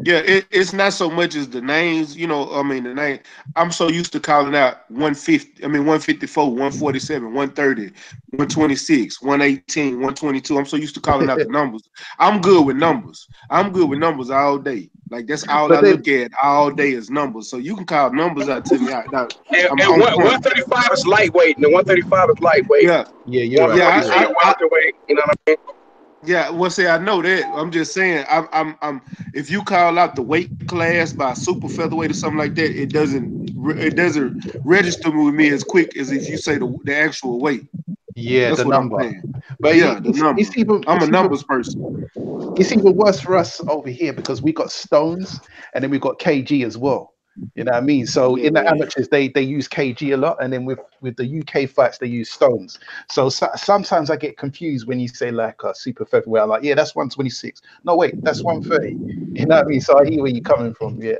it's not so much as the names, you know. I mean, the name. I'm so used to calling out 150. I mean, 154, 147, 130, 126, 118, 122. I'm so used to calling out the numbers. I'm good with numbers. I'm good with numbers all day. Like that's all I but then look at all day is numbers. So you can call numbers out to me. I'm And on point. 135 is lightweight, and the 135 is lightweight. Yeah, yeah, you're right. yeah. You're 142 right. is welterweight. You know what I mean? Yeah, well, see, I know that. I'm just saying, I'm. If you call out the weight class by super featherweight or something like that, it doesn't register with me as quick as if you say the actual weight. Yeah, That's the what I'm number. saying. But Yeah, the number. I'm a it's even numbers person. it's even worse for us over here because we got Stones and then we got KG as well. You know what I mean? So in the Yeah, amateurs, they use KG a lot, and then with the UK fights, they use Stones. So, sometimes I get confused when you say like super featherweight. I'm like, yeah, that's 126. No, wait, that's 130. You know what I mean? So I hear where you're coming from. Yeah.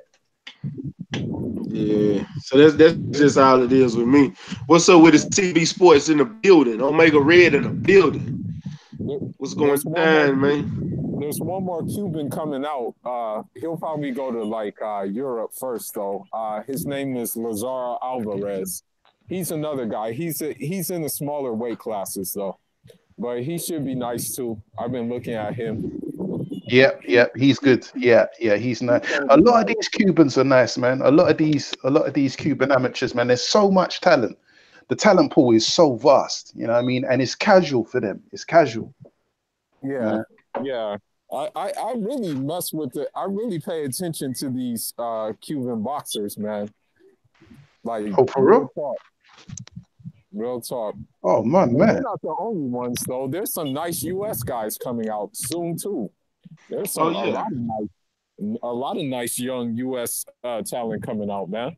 yeah. So that's just all it is with me. What's up with this TB Sports in the building? Omega Red in the building. What's going There's one more. on, man? There's one more Cuban coming out. He'll probably go to like Europe first, though. His name is Lazaro Alvarez. He's another guy. He's in the smaller weight classes though, but he should be nice too. I've been looking at him. Yeah, he's good. Yeah, he's nice. He's gonna A be lot of nice. these Cubans are nice, man. A lot of these Cuban amateurs, man. There's so much talent. The talent pool is so vast, you know what I mean? And it's casual for them. It's casual. Yeah, yeah. I really mess with it. I really pay attention to these Cuban boxers, man. Like, Oh, for real? Real talk. Oh, man. They're not the only ones, though. There's some nice U.S. guys coming out soon, too. There's a lot of nice young U.S. Talent coming out, man.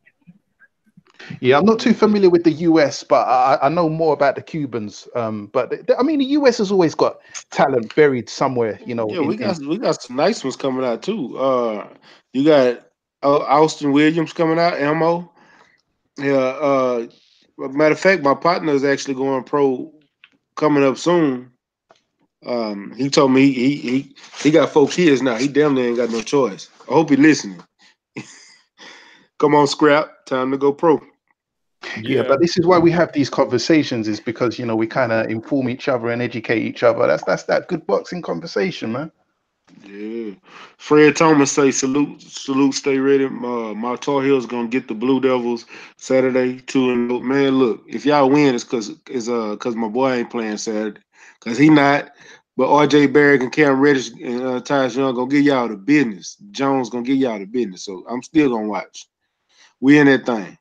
Yeah, I'm not too familiar with the US, but I know more about the Cubans. But I mean, the US has always got talent buried somewhere, you know. Yeah, we got some nice ones coming out too. You got Austin Williams coming out, Mo. Yeah. Matter of fact, my partner is actually going pro coming up soon. He told me he got 4 kids now. He damn near ain't got no choice. I hope he listening. Come on, Scrap. Time to go pro. Yeah, but this is why we have these conversations, is because, you know, we kind of inform each other and educate each other. That's that good boxing conversation, man. Yeah. Fred Thomas say salute, stay ready. My Tar Heels gonna get the Blue Devils Saturday 2-0. Man, look, if y'all win, it's cause my boy ain't playing Saturday, cause he not. But R.J. Barrett and Cam Reddish and Tyus Young gonna give y'all the business. Jones gonna give y'all the business. So I'm still gonna watch. We in that thing.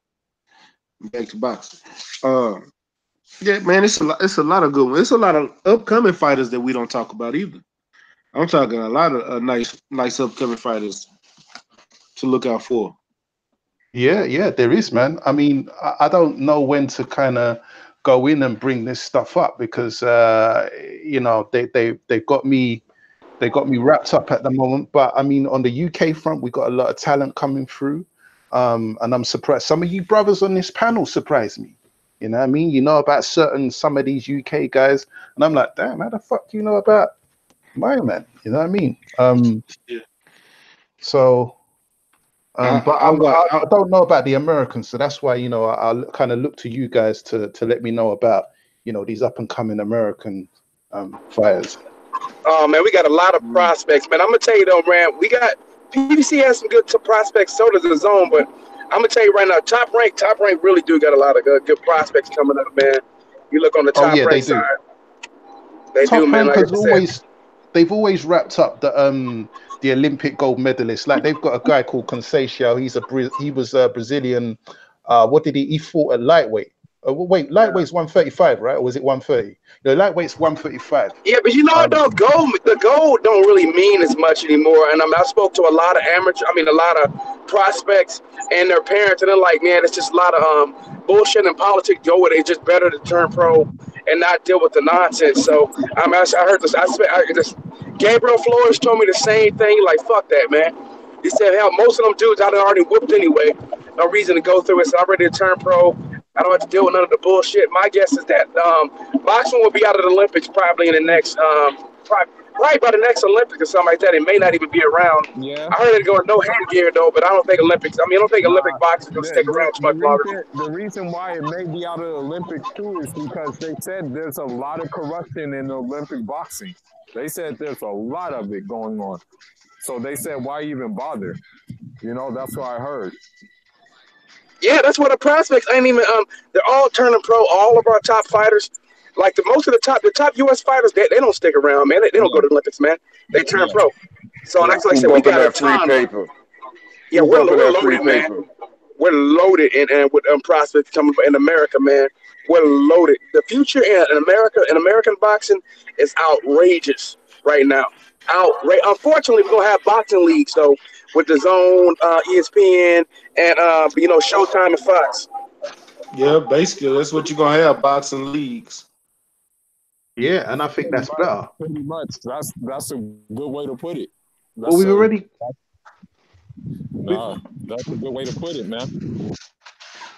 Back to boxing. Yeah, man, it's a lot of good ones. It's a lot of upcoming fighters that we don't talk about either. I'm talking a lot of nice upcoming fighters to look out for. Yeah, there is, man. I mean, I don't know when to kind of go in and bring this stuff up because you know, they got me wrapped up at the moment. But I mean, on the UK front, we got a lot of talent coming through, and I'm surprised. Some of you brothers on this panel surprised me. You know what I mean? You know about some of these UK guys, and I'm like, damn, how the fuck do you know about my man? You know what I mean? Yeah. So. But I don't know about the Americans, so that's why, you know, I'll kind of look to you guys to let me know about, you know, these up and coming American fighters. Oh man, we got a lot of prospects, man. I'm gonna tell you though, man, we got PBC has some good prospects. So does the Zone, but I'm gonna tell you right now, top rank really do got a lot of good prospects coming up, man. You look on the top rank side, they top do, man. Rank Like has they've always wrapped up the Olympic gold medalists. Like they've got a guy called Konversations. He was a Brazilian. What did he fought at lightweight? Lightweight's 135, right? Or was it 130? No, lightweight's 135. Yeah, but you know what though, the gold don't really mean as much anymore. And I spoke to a lot of a lot of prospects and their parents, and they're like, man, it's just a lot of bullshit and politics. Go with it. It's just better to turn pro and not deal with the nonsense. So I heard this. Gabriel Flores told me the same thing. Like, fuck that, man. He said, hell, most of them dudes I done already whooped anyway. No reason to go through it. So I'm ready to turn pro. I don't have to deal with none of the bullshit. My guess is that boxing will be out of the Olympics probably in the next, probably by the next Olympics or something like that. It may not even be around. Yeah. I heard it going no headgear though, but I don't think Olympics. I don't think Olympic boxing will stick around too much longer. The reason why it may be out of the Olympics too is because they said there's a lot of corruption in Olympic boxing. They said there's a lot of it going on. So they said, why even bother? You know, that's what I heard. Yeah, that's what the prospects ain't even. They're all turning pro. All of our top fighters, like most of the top U.S. fighters, they don't stick around, man. They don't go to the Olympics, man. They turn pro. So that's like I said, we got a ton. Paper. Yeah, we're loaded, man. We're loaded and with prospects coming in America, man. We're loaded. The future in American boxing is outrageous right now. Unfortunately, we're gonna have boxing leagues though, with the Zone, ESPN, and Showtime and Fox. Yeah, basically that's what you're gonna have, boxing leagues. Yeah, and I think that's better. Pretty much. That's a good way to put it. Well, we've already. That's a good way to put it, man.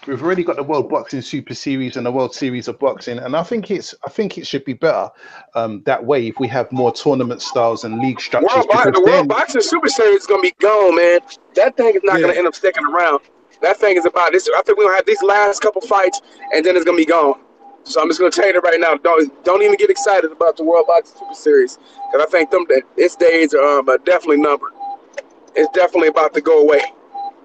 We've already got the World Boxing Super Series and the World Series of Boxing, and I think it should be better that way if we have more tournament styles and league structures. The World Boxing Super Series is gonna be gone, man. That thing is not gonna end up sticking around. That thing is about this. I think we're gonna have these last couple fights, and then it's gonna be gone. So I'm just gonna tell you that right now. Don't even get excited about the World Boxing Super Series, because I think its days are definitely numbered. It's definitely about to go away.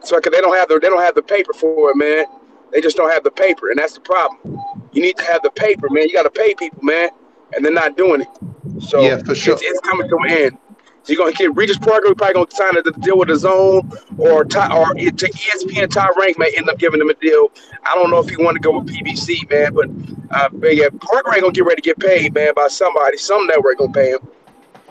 So because they don't have the paper for it, man. They just don't have the paper, and that's the problem. You need to have the paper, man. You got to pay people, man, and they're not doing it. So yeah, for sure. It's coming to an end. So you're gonna get Regis Progress, probably gonna sign a deal with the Zone or to ESPN. Top Rank may end up giving him a deal. I don't know if he want to go with PBC, man, but yeah, Parker ain't gonna get ready to get paid, man, by somebody. Some network gonna pay him. You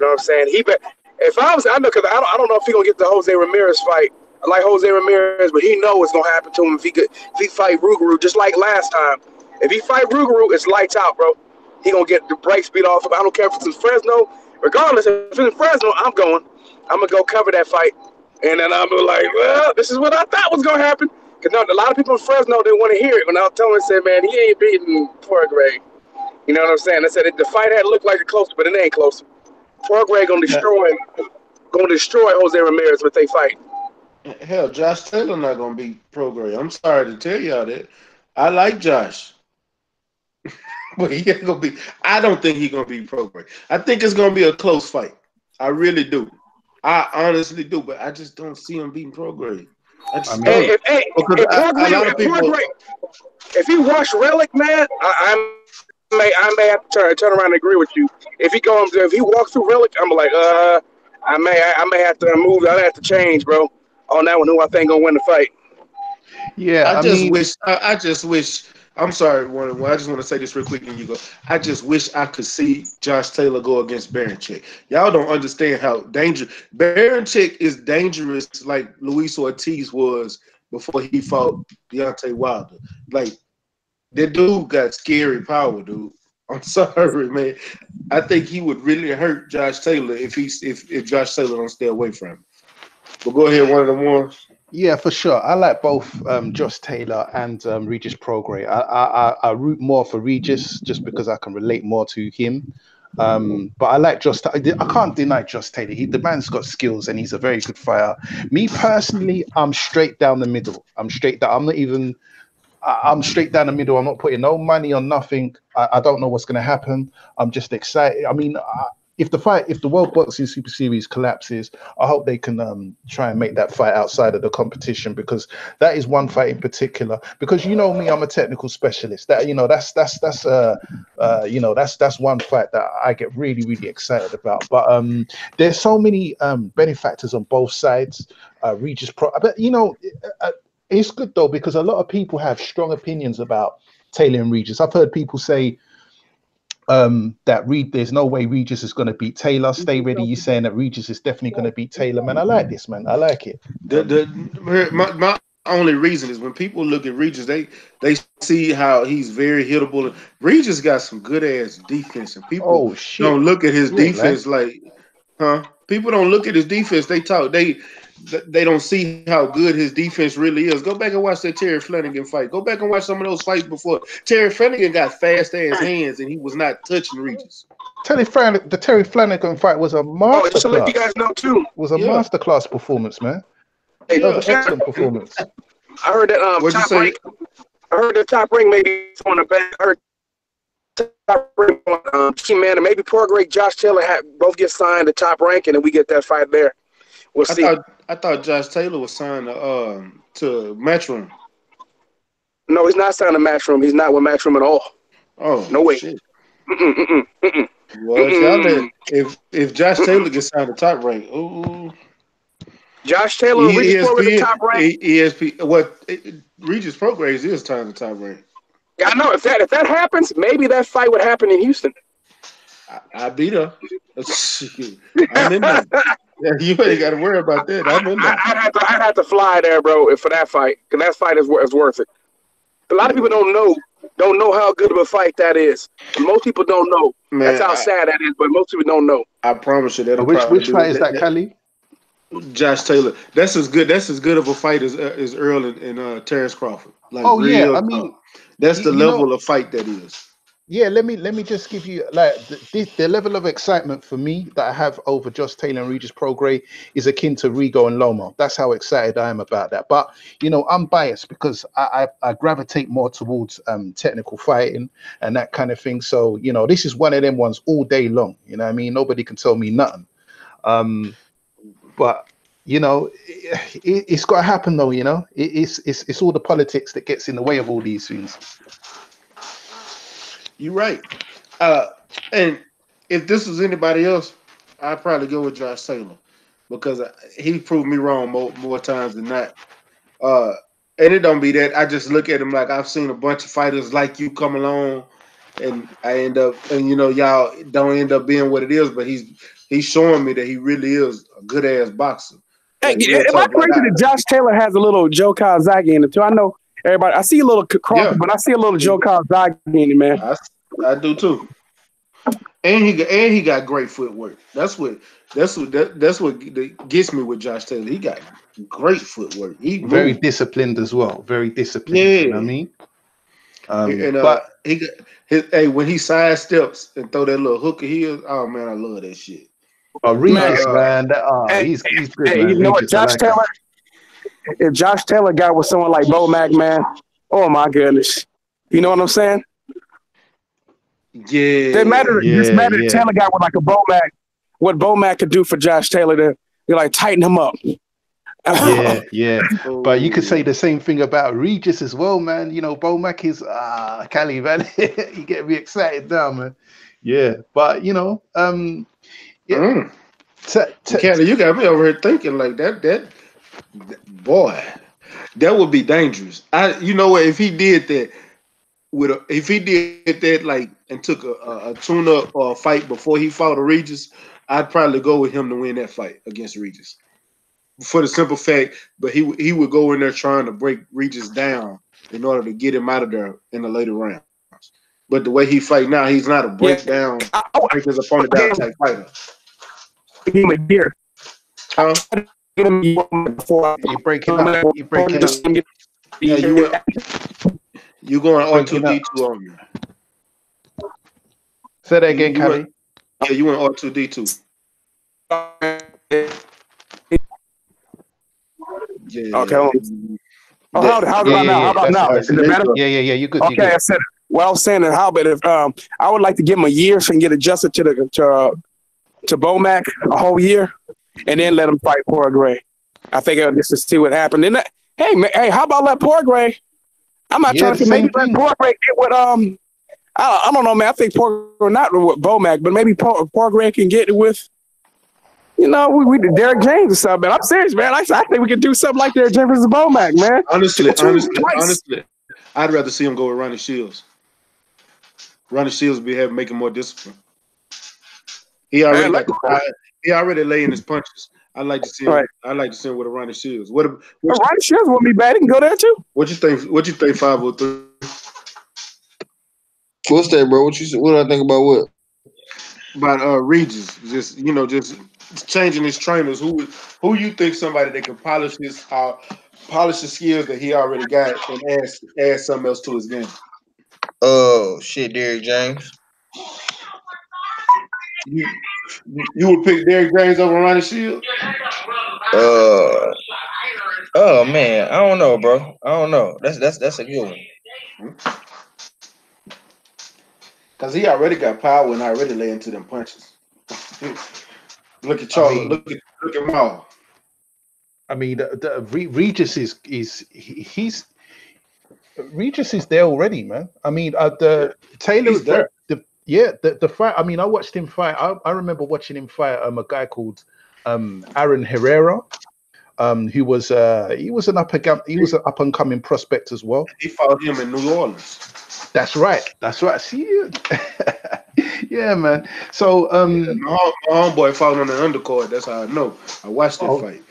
know what I'm saying? If I know, because I don't know if he gonna get the Jose Ramirez fight. I like Jose Ramirez, but he know what's gonna happen to him if he fight Rougarou, just like last time. If he fight Rougarou, it's lights out, bro. He gonna get the brakes beat off him. I don't care if it's in Fresno. Regardless, if it's in Fresno, I'm going. I'm gonna go cover that fight, and then I'm like, well, this is what I thought was gonna happen. Because a lot of people in Fresno didn't want to hear it when I was telling them, said, man, he ain't beating Poirier. You know what I'm saying? I said the fight had looked like it close, but it ain't close. Poirier gonna destroy Jose Ramirez if they fight. Hell, Josh Taylor not gonna beat Prograis. I'm sorry to tell y'all that. I like Josh. But he ain't gonna be. I don't think he's gonna be Prograis. I think it's gonna be a close fight. I really do. I honestly do, but I just don't see him beating Prograis. I just don't. If he watch Relic, man, I may have to turn around and agree with you. If he walks through Relic, I'm like, I may have to move. I have to change, bro, on that one. Who I think gonna win the fight? Yeah, I just wish. I'm sorry, I just want to say this real quick, and you go. I just wish I could see Josh Taylor go against Baranchyk. Y'all don't understand how dangerous Baranchyk is. Dangerous like Luis Ortiz was before he fought Deontay Wilder. Like that dude got scary power, dude. I'm sorry, man. I think he would really hurt Josh Taylor if Josh Taylor don't stay away from him. But go ahead, one of them ones. Yeah, for sure. I like both Josh Taylor and Regis Prograis. I root more for Regis just because I can relate more to him. But I like Josh. I can't deny Josh Taylor. The man's got skills and he's a very good fighter. Me personally, I'm straight down the middle. I'm straight down the middle. I'm not putting no money on nothing. I don't know what's going to happen. I'm just excited. I mean, if the World Boxing Super Series collapses, I hope they can try and make that fight outside of the competition, because that is one fight in particular. Because you know me, I'm a technical specialist. That's one fight that I get really, really excited about. But there's so many benefactors on both sides. But it's good though, because a lot of people have strong opinions about Taylor and Regis. I've heard people say there's no way Regis is going to beat Taylor. Stay ready. You saying that Regis is definitely going to beat Taylor, man. I like this, man. I like it. My only reason is when people look at Regis, they see how he's very hittable. Regis got some good ass defense, and people don't look at his defense like, People don't look at his defense. They don't see how good his defense really is. Go back and watch that Terry Flanagan fight. Go back and watch some of those fights before. Terry Flanagan got fast ass hands and he was not touching Regis. The Terry Flanagan fight was a masterclass. Just to let you guys know too. Was a masterclass performance, man. That was an excellent performance. I heard that I heard the Top Ring maybe on the back. I heard Top Ring man, and maybe Prograis, Josh Taylor both get signed to Top Rank, and then we get that fight there. We'll see. I thought Josh Taylor was signed to Matchroom. No, he's not signed to Matchroom. He's not with Matchroom at all. Oh, no way. Shit. Well, if Josh Taylor gets signed to Top Rank, ooh. Josh Taylor, Regis Prograis to Top Rank. Regis Prograis is signed to Top Rank. Yeah, I know. If that happens, maybe that fight would happen in Houston. I beat her. I'm in there. Yeah, you ain't got to worry about that. I'm in there. I'd have to fly there, bro, for that fight, because that fight is worth it. A lot of people don't know how good of a fight that is. Most people don't know. Man, that's how sad that is, but most people don't know. I promise you that. Which fight is that, Kelly? Josh Taylor. That's as good of a fight as Earl and Terrence Crawford. Like, I mean, that's the level of fight that is. Yeah, let me just give you like the level of excitement for me that I have over Josh Taylor and Regis Prograis is akin to Rigo and Loma. That's how excited I am about that. But I'm biased because I gravitate more towards technical fighting and that kind of thing. So this is one of them ones all day long. You know what I mean? Nobody can tell me nothing. But it's got to happen though. It's all the politics that gets in the way of all these things. You're right. And if this was anybody else, I'd probably go with Josh Taylor because he proved me wrong more times than not. Uh, and it don't be that. I just look at him like I've seen a bunch of fighters like you come along, and I end up, and y'all don't end up being what it is. But he's showing me that he really is a good ass boxer. Hey, Like, real am I talk, like crazy that Josh Taylor has a little Joe Kawasaki in it too? I know everybody. I see a little Crawford, Yeah. but I see a little Joe Kawasaki in it, man. I do too. And he got great footwork. That's what gets me with Josh Taylor. He got great footwork. He Very moved. disciplined as well. Very disciplined. Yeah. You know what I mean? And but he got when he sidesteps and throw that little hook of his, oh man, I love that shit. Regis, man, he's good, man. You know what, Regis, Josh Taylor? If Josh Taylor got with someone like Bo Mack, man, oh my goodness, you know what I'm saying? Yeah, Taylor got with like a Bo Mack. What Bo Mack could do for Josh Taylor to like tighten him up. Yeah. But you could say the same thing about Regis as well, man. You know, Bo Mack is Cali, man. You get me excited now, man. Yeah, but Kelly, you got me over here thinking like that boy, that would be dangerous. You know what? If he did that like and took a tune-up or a fight before he fought a Regis, I'd probably go with him to win that fight against Regis. For the simple fact, but he would go in there trying to break Regis down in order to get him out of there in the later rounds. But the way he fight now, he's not a breakdown, break his opponent down type fighter. Give him a year. Huh? You breaking up. Yeah, you going R2D2 on me. Say that again, Kelly. Yeah, you went R2D2. Yeah. Okay. How's about now? How about now? Is it better? Yeah. You good? Okay, I said. Well, I was saying that how about if I would like to give him a year so he can get adjusted to Bo Mack a whole year, and then let him fight Poirier. I think just to see what happened. And hey, how about let Poirier? I'm not trying to maybe let Poirier get what I don't know, man. I think Poirier not with Bo Mack, but maybe Poirier can get it with. We did Derek James or something. I'm serious, man. I think we can do something like Derek James versus Bo Mack, man. Honestly, I'd rather see him go with Ronnie Shields. Ronnie Shields making more discipline. He already laying his punches. I'd like to see him. Right. I'd like to see him with a Ronnie Shields. Ronnie Shields wouldn't be bad. He can go there too. What you think? 503. What's that, bro? What do I think about what? About Regis, just changing his trainers. Who you think somebody that can polish the skills that he already got and add something else to his game? Oh shit, Derek James. You would pick Derek James over Ronnie Shields? Oh man, I don't know, bro. I don't know. That's a good one. Cause he already got power and already lay into them punches. Look at Charlie. Look at Maul. I mean, Regis Regis is there already, man. I mean, the Taylor's there. The fight. I mean, I watched him fight. I remember watching him fight a guy called Aaron Herrera. He was an up and coming prospect as well. He fought him in New Orleans. That's right. See, yeah, man. So my homeboy fought on the undercard. That's how I know. I watched that fight.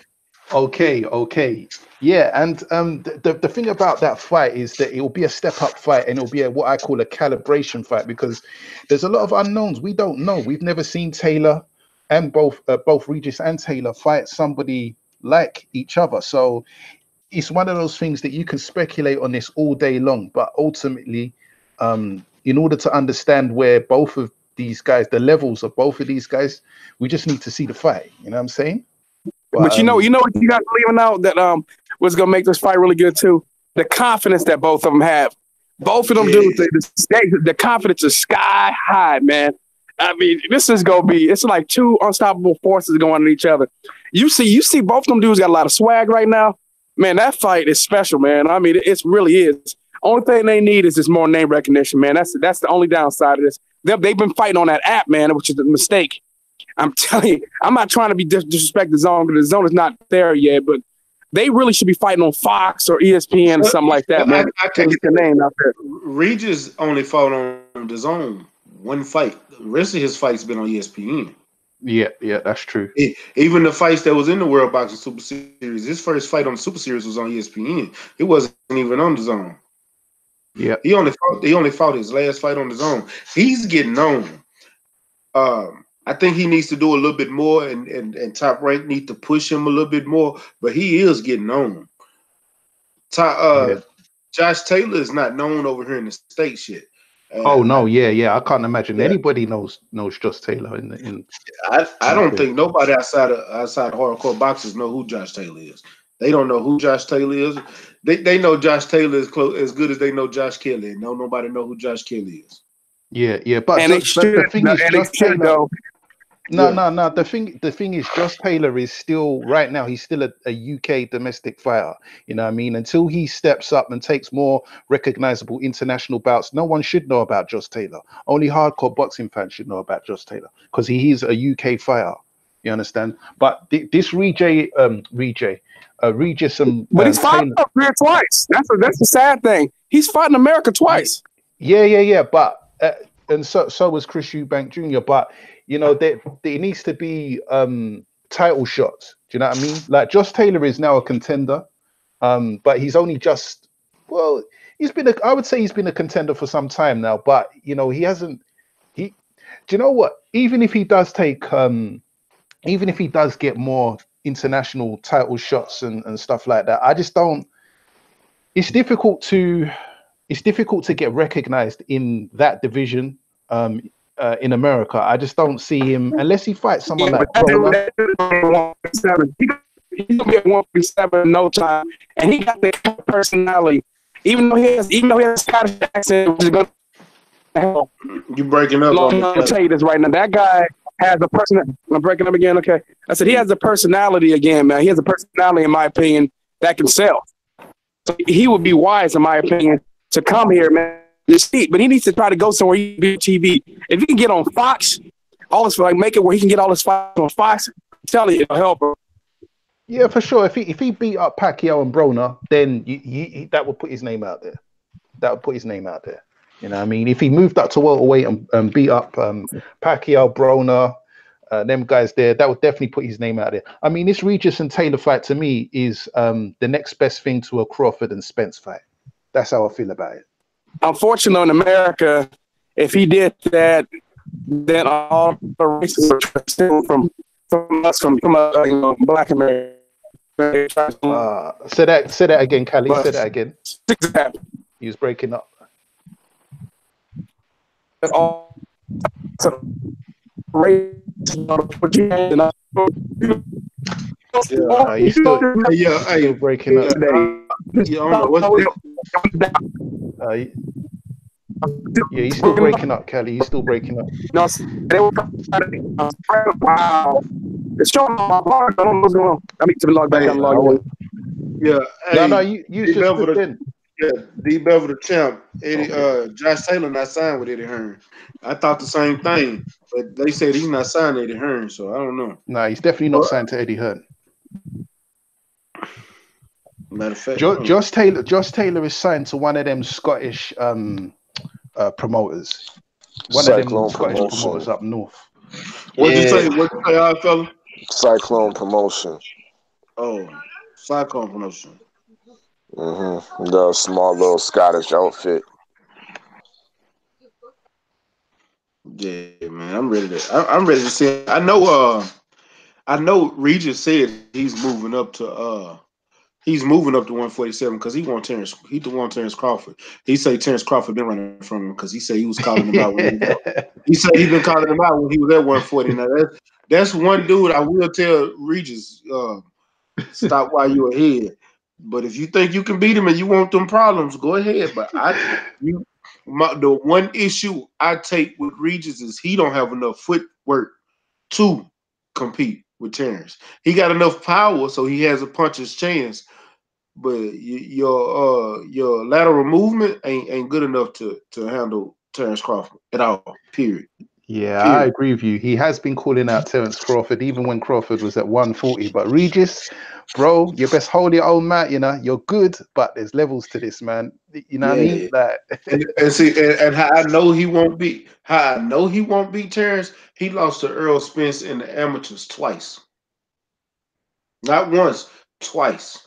Okay. Yeah, and the thing about that fight is that it will be a step up fight, and it'll be what I call a calibration fight, because there's a lot of unknowns. We don't know. We've never seen Taylor and both Regis and Taylor fight somebody like each other. So it's one of those things that you can speculate on this all day long, but ultimately, in order to understand where both of these guys, the levels of both of these guys, we just need to see the fight. You know what I'm saying? But you know what you guys are leaving out that was gonna make this fight really good too. The confidence that both of them have. Both of them dudes, the confidence is sky high, man. I mean, this is gonna be. It's like two unstoppable forces going at each other. You see, both of them dudes got a lot of swag right now. Man, that fight is special, man. I mean, it really is. Only thing they need is just more name recognition, man. That's the only downside of this. They've been fighting on that app, man, which is a mistake. I'm telling you, I'm not trying to be disrespect the zone, but the zone is not there yet. But they really should be fighting on Fox or ESPN or something like that, man. I Get the name out there. Regis only fought on the zone one fight. The rest of his fights been on ESPN. Yeah, that's true. Even the fights that was in the World Boxing Super Series, his first fight on the Super Series was on ESPN. It wasn't even on the zone. Yeah, he only fought his last fight on the zone. He's getting known. I think he needs to do a little bit more, and Top Rank need to push him a little bit more. But he is getting known. Josh Taylor is not known over here in the States yet. Oh no, yeah. I can't imagine anybody knows Josh Taylor in. I don't think nobody outside hardcore boxers know who Josh Taylor is. They don't know who Josh Taylor is. They know Josh Taylor is as good as they know Josh Kelly. No, nobody know who Josh Kelly is. Yeah. But the thing is, Josh Taylor. No. The thing is, Josh Taylor is still right now. He's still a UK domestic fighter. You know what I mean? Until he steps up and takes more recognizable international bouts, no one should know about Josh Taylor. Only hardcore boxing fans should know about Josh Taylor because he is a UK fighter. You understand? But this Regis and but he's fighting up here twice. That's the sad thing. He's fighting America twice. Yeah. But and so was Chris Eubank Jr. But you know, there needs to be title shots. Do you know what I mean? Like Josh Taylor is now a contender, but he's only just I would say he's been a contender for some time now. But you know, he hasn't. Do you know what? Even if he does get more international title shots and stuff like that, I just don't. It's difficult to get recognized in that division. In America, I just don't see him unless he fights someone like Broner. He's gonna get 147 in no time, and he got the personality. Even though he has Scottish accent, which is gonna help. You breaking up? I'll tell you this right now. That guy has a personality. I'm breaking up again. Okay, I said he has a personality again, man. He has a personality, in my opinion, that can sell. So he would be wise, in my opinion, to come here, man. But he needs to try to go somewhere he can be on TV. If he can get on Fox, make it where he can get all his fights on Fox, I'm telling you, it'll help him. Yeah, for sure. If he beat up Pacquiao and Broner, then that would put his name out there. You know what I mean? If he moved up to welterweight and beat up Pacquiao, Broner, them guys there, that would definitely put his name out there. I mean, this Regis and Taylor fight to me is the next best thing to a Crawford and Spence fight. That's how I feel about it. Unfortunately, in America, if he did that, then all the races are stealing from Black America. Say that again, Callie. Say that again. He was breaking up. He's still breaking up. He's still breaking up, Kelly. He's still breaking up. Wow. It's showing my heart. I don't know what's going on. I need to log back and log in. Yeah. Hey, no, you just D Bevel the champ. Josh Taylor not signed with Eddie Hearn. I thought the same thing, but they said he's not signed to Eddie Hearn, so I don't know. No, he's definitely not signed to Eddie Hearn. Matter of fact, Josh Taylor is signed to one of them Scottish promoters. One of them Scottish promoters up north. What'd you say, fella? Cyclone Promotion. Oh, Cyclone Promotion. The small little Scottish outfit. Yeah, man, I'm ready to see it. I know Regis said he's moving up to 147 because he want Terrence Crawford. He say Terrence Crawford been running from him because he said he was calling him out he said he been calling him out when he was at 140. Now that's one dude I will tell Regis, stop while you're ahead. But if you think you can beat him and you want them problems, go ahead. But the one issue I take with Regis is he don't have enough footwork to compete with Terrence. He got enough power so he has a puncher's chance, but your lateral movement ain't good enough to handle Terrence Crawford at all. Period. Yeah, I Period. agree with you. He has been calling out Terence Crawford, even when Crawford was at 140. But Regis, bro, you best hold your own mat. You know, you're good, but there's levels to this, man. You know what I mean? Yeah. Like, And see, and how I know he won't beat Terrence. He lost to Earl Spence in the amateurs twice, not once, twice.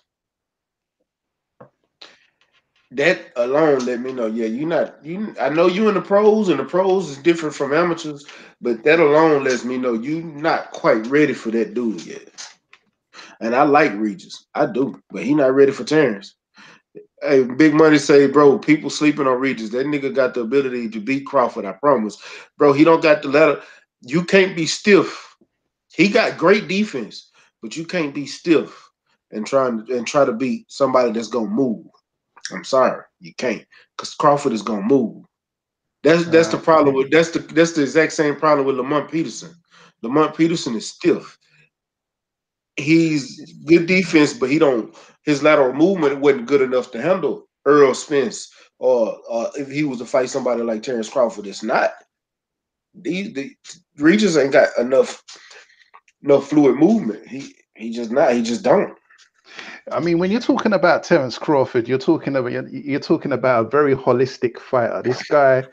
That alone let me know. Yeah, you're not. You, I know you in the pros, and the pros is different from amateurs, but that alone lets me know you not quite ready for that dude yet. And I like Regis, I do, but he not ready for Terrence. Hey, Big Money say, bro, people sleeping on Regis. That nigga got the ability to beat Crawford. I promise, bro. He don't got the letter. You can't be stiff. He got great defense, but you can't be stiff and try to beat somebody that's gonna move. I'm sorry, you can't, because Crawford is gonna move. That's the problem with that's the exact same problem with Lamont Peterson. Lamont Peterson is stiff. He's good defense, but he don't. His lateral movement wasn't good enough to handle Earl Spence, or if he was to fight somebody like Terrence Crawford, it's not. The Regis ain't got enough no fluid movement. He just not. He just don't. I mean, when you're talking about Terence Crawford, you're talking about a very holistic fighter. This guy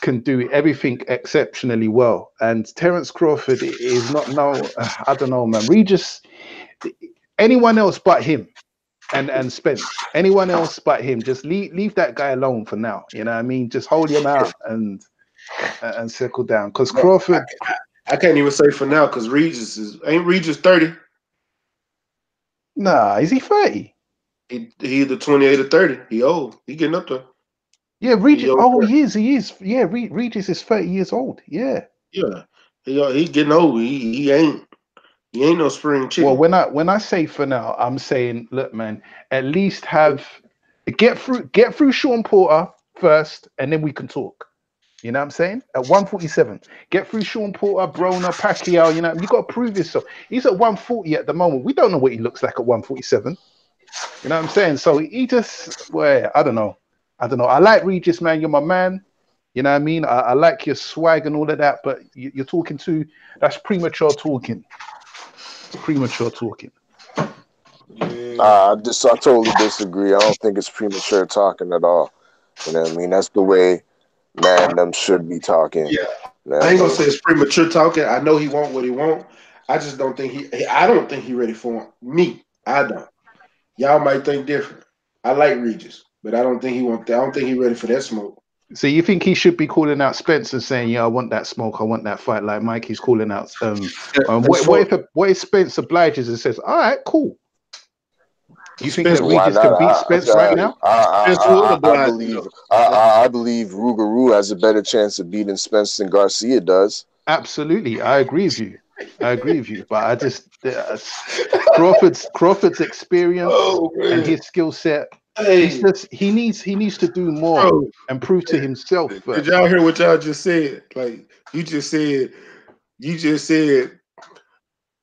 can do everything exceptionally well, and Terence Crawford is not no. I don't know, man. Regis, anyone else but him, and Spence, anyone else but him, just leave that guy alone for now. You know what I mean? Just hold him out and settle down. Because Bro, Crawford, I can't even say for now because ain't Regis 30. nah, is he 30? He either 28 or 30. He old. He getting up there. Yeah, He Regis. old. Oh, he is. Yeah, Regis is 30 years old. Yeah. Yeah. He getting old. He ain't no spring Well, chicken. when I say for now, I'm saying, look, man, at least get through Sean Porter first, and then we can talk. You know what I'm saying? At 147, get through Sean Porter, Broner, Pacquiao. You know, you got to prove yourself. He's at 140 at the moment. We don't know what he looks like at 147. You know what I'm saying? So he just, well, I don't know. I like Regis, man. You're my man. You know what I mean? I like your swag and all of that, but you're talking that's premature talking. It's premature talking. Yeah. I totally disagree. I don't think it's premature talking at all. You know what I mean? That's the way man them should be talking. Yeah. You know what I I ain't gonna mean? say it's premature talking. I know he want what he want. I just don't think I don't think he ready for him. Me. I don't. Y'all might think different. I like Regis, but I don't think he want that. I don't think he ready for that smoke. So you think he should be calling out Spence and saying, "Yeah, I want that smoke. I want that fight," like Mikey's calling out. As far What if Spence obliges and says, "All right, cool." You think that Spence, Why Regis not? can beat Spence right now? Spence would I oblige me believe though. I believe Rougarou has a better chance of beating Spence than Garcia does. Absolutely, I agree with you. But I just Crawford's experience Oh and man. his skill set. Hey, He needs to do more bro. and prove to himself Did first. y'all hear what y'all just said? Like you just said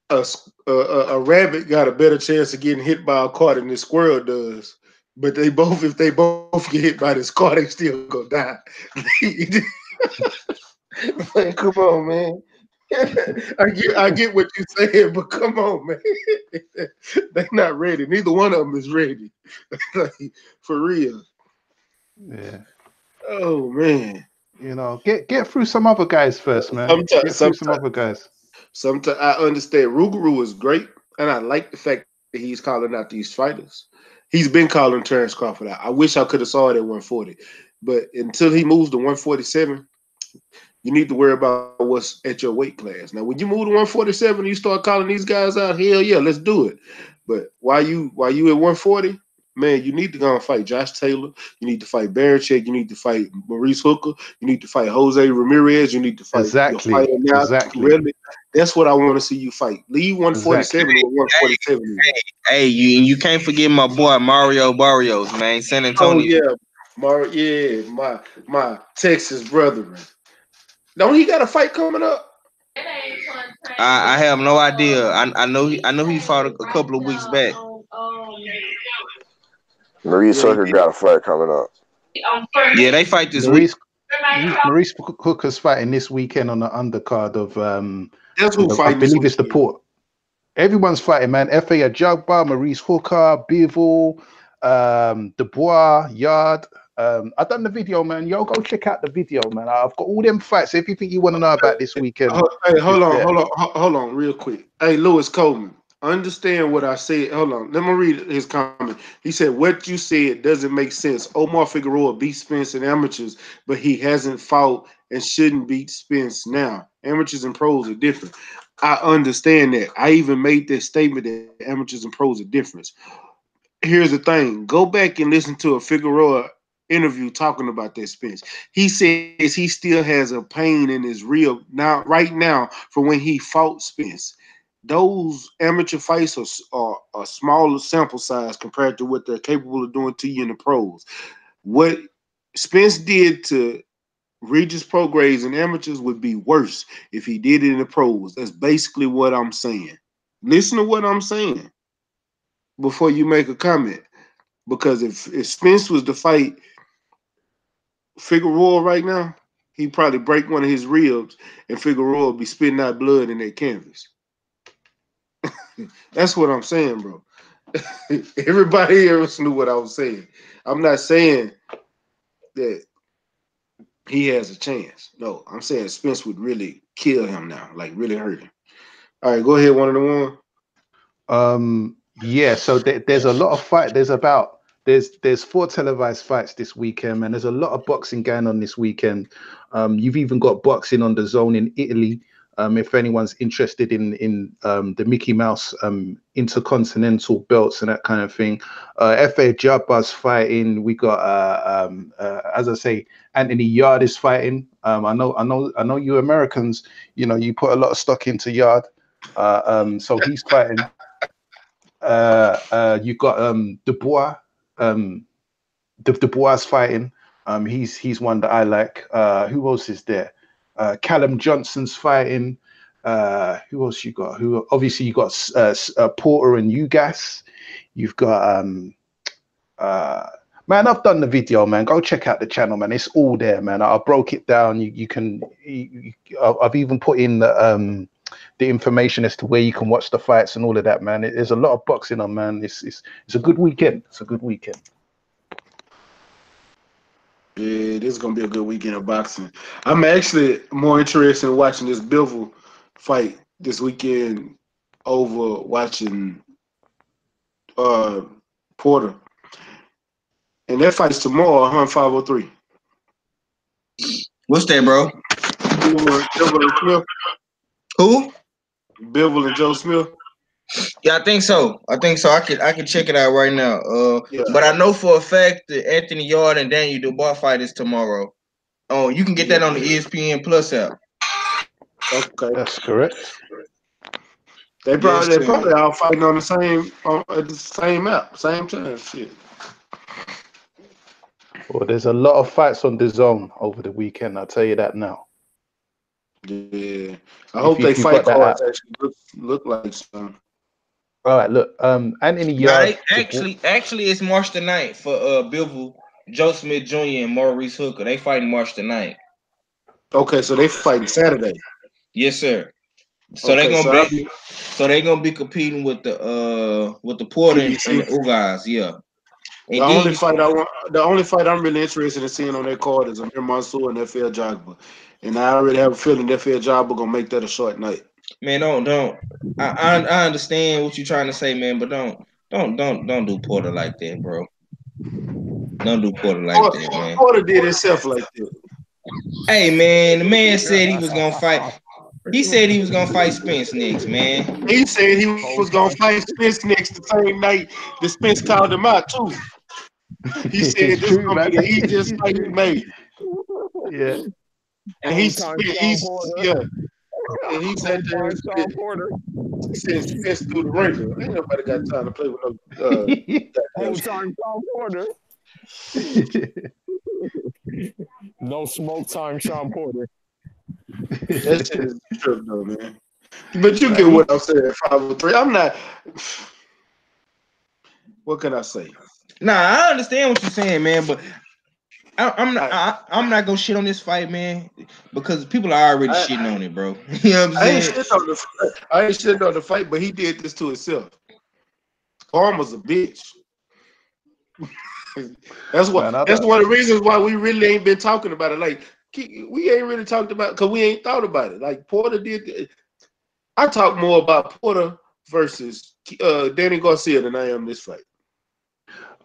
a rabbit got a better chance of getting hit by a car than this squirrel does. But if they both get hit by this car, they still gonna die. Like, come on, man. I get what you're saying, but come on, man. They not ready. Neither one of them is ready. Like, for real. Yeah. Oh man. You know, get through some other guys first, man. Sometimes, Get through some sometimes, other guys. sometimes I understand. Rougarou is great, and I like the fact that he's calling out these fighters. He's been calling Terrence Crawford out. I wish I could have saw it at 140, but until he moves to 147, you need to worry about what's at your weight class. Now, when you move to 147, you start calling these guys out. Hell yeah, let's do it. But while you at 140, man, you need to go and fight Josh Taylor. You need to fight Barichek. You need to fight Maurice Hooker. You need to fight Jose Ramirez. You need to fight your fighter now. Exactly. Really, that's what I want to see you fight. Leave 147 with 147. Hey, you can't forget my boy Mario Barrios, man, San Oh Antonio. yeah, my Texas brethren. Don't he got a fight coming up? I have no idea. I know he fought a couple of weeks back. Maurice Yeah, he Hooker did. got a fight coming up. Yeah, they fight this week. Maurice Maurice Hooker's fighting this weekend on the undercard of That's who I fighting believe this it's the weekend. Port. Everyone's fighting, man. F.A. Ajagba, Maurice Hooker, Bivol, Dubois, Yard. I done the video, man. Yo, go check out the video, man. I've got all them fights. Everything you want to know about this weekend. Hey, hold on, real quick. Hey, Lewis Coleman, understand what I said. Hold on, let me read his comment. He said, "What you said doesn't make sense. Omar Figueroa beat Spence in amateurs, but he hasn't fought and shouldn't beat Spence now. Amateurs and pros are different. I understand that. I even made that statement that amateurs and pros are different. Here's the thing. Go back and listen to a Figueroa interview talking about that Spence. He says he still has a pain in his rib now, right now, from when he fought Spence. Those amateur fights are a smaller sample size compared to what they're capable of doing to you in the pros. What Spence did to Regis Progrades and amateurs would be worse if he did it in the pros. That's basically what I'm saying. Listen to what I'm saying before you make a comment. Because if Spence was to fight Figueroa right now, he'd probably break one of his ribs and Figueroa would be spitting out blood in that canvas. That's what I'm saying, bro. Everybody else knew what I was saying. I'm not saying that he has a chance. No, I'm saying Spence would really kill him now, like really hurt him. All right, go ahead, one of the one. Yeah, so there's a lot of fight. There's 4 televised fights this weekend, and there's a lot of boxing going on this weekend. You've even got boxing on the zone in Italy. If anyone's interested in the Mickey Mouse intercontinental belts and that kind of thing, F.A. Jabba's fighting. We got as I say, Anthony Yard is fighting. I know you Americans, you put a lot of stock into Yard. So he's fighting. You got Dubois. Dubois fighting. He's one that I like. Who else is there? Callum Johnson's fighting. Who else you got? Who obviously you got Porter and Ugas. You've got man, I've done the video, man. Go check out the channel, man. It's all there, man. I broke it down. I've even put in the information as to where you can watch the fights and all of that, man. There's a lot of boxing on, man. It's a good weekend. It's a good weekend. Yeah, this is gonna be a good weekend of boxing. I'm actually more interested in watching this Bivol fight this weekend over watching Porter. And that fight's tomorrow, 503. What's that, bro? Bivol and Smith. Who? Bivol and Joe Smith. Yeah, I think so. I can check it out right now. Yeah. But I know for a fact that Anthony Yard and Daniel Dubois fight is tomorrow. Oh, you can get that on the ESPN Plus app. Okay, that's correct. They probably all fighting on the same app, same time. Shit. Well, there's a lot of fights on the zone over the weekend. I'll tell you that now. Yeah, I hope they fight cards actually look like something. All right, look, Anthony Yard. Actually, it's March the 9th for Bivol, Joe Smith Jr. and Maurice Hooker. They fighting March the 9th. Okay, so they fighting Saturday. Yes, sir. So they're gonna be competing with the Porter and the Ugas, yeah. The only fight I'm really interested in seeing on that card is Amir Mansour and F.A. Jagba. And I already have a feeling F.A. Jagba gonna make that a short night. Man, don't. I understand what you're trying to say, man, but don't do Porter like that, bro. Don't do Porter like that, man. Porter did himself like that. Hey, man, the man said he was gonna fight. He said he was gonna fight Spence next, man. He said he was gonna fight Spence next the same night that Spence called him out too. He said this is gonna be the easiest fight he made. Yeah. And he said Spence through the ringer. Ain't nobody got time to play with no whole time Sean Porter. No smoke time, Sean Porter. That shit is true though, man. But you get what I'm saying, 503. I'm not. What can I say? Nah, I understand what you're saying, man, but I'm not gonna shit on this fight, man, because people are already shitting on it, bro. You know what I'm saying? I ain't shitting on the fight, but he did this to himself. Karma's a bitch. That's one of the reasons why we really ain't been talking about it. Like we ain't really talked about because we ain't thought about it. Like Porter did. I talk more about Porter versus Danny Garcia than I am this fight.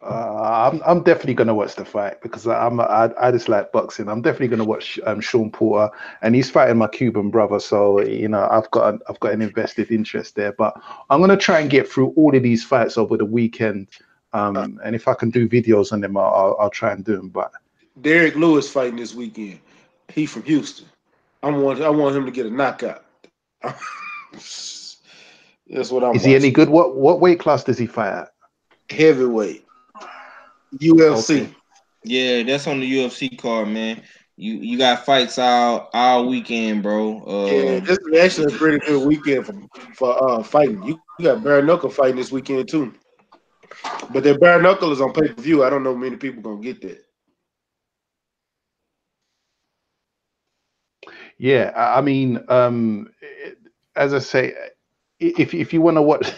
I'm definitely gonna watch the fight because I just like boxing. I'm definitely gonna watch Sean Porter, and he's fighting my Cuban brother, so you know I've got an invested interest there. But I'm gonna try and get through all of these fights over the weekend, and if I can do videos on them, I'll try and do them. But Derek Lewis fighting this weekend. He from Houston. I want him to get a knockout. That's what I'm. Is he any good? What weight class does he fight at? Heavyweight. UFC. Okay. Yeah, that's on the UFC card, man. You got fights all weekend, bro. Yeah, this is actually a pretty good weekend for fighting. You got bare knuckle fighting this weekend too. But their bare knuckle is on pay-per-view. I don't know many people gonna get that. Yeah, I mean, as I say, if you want to watch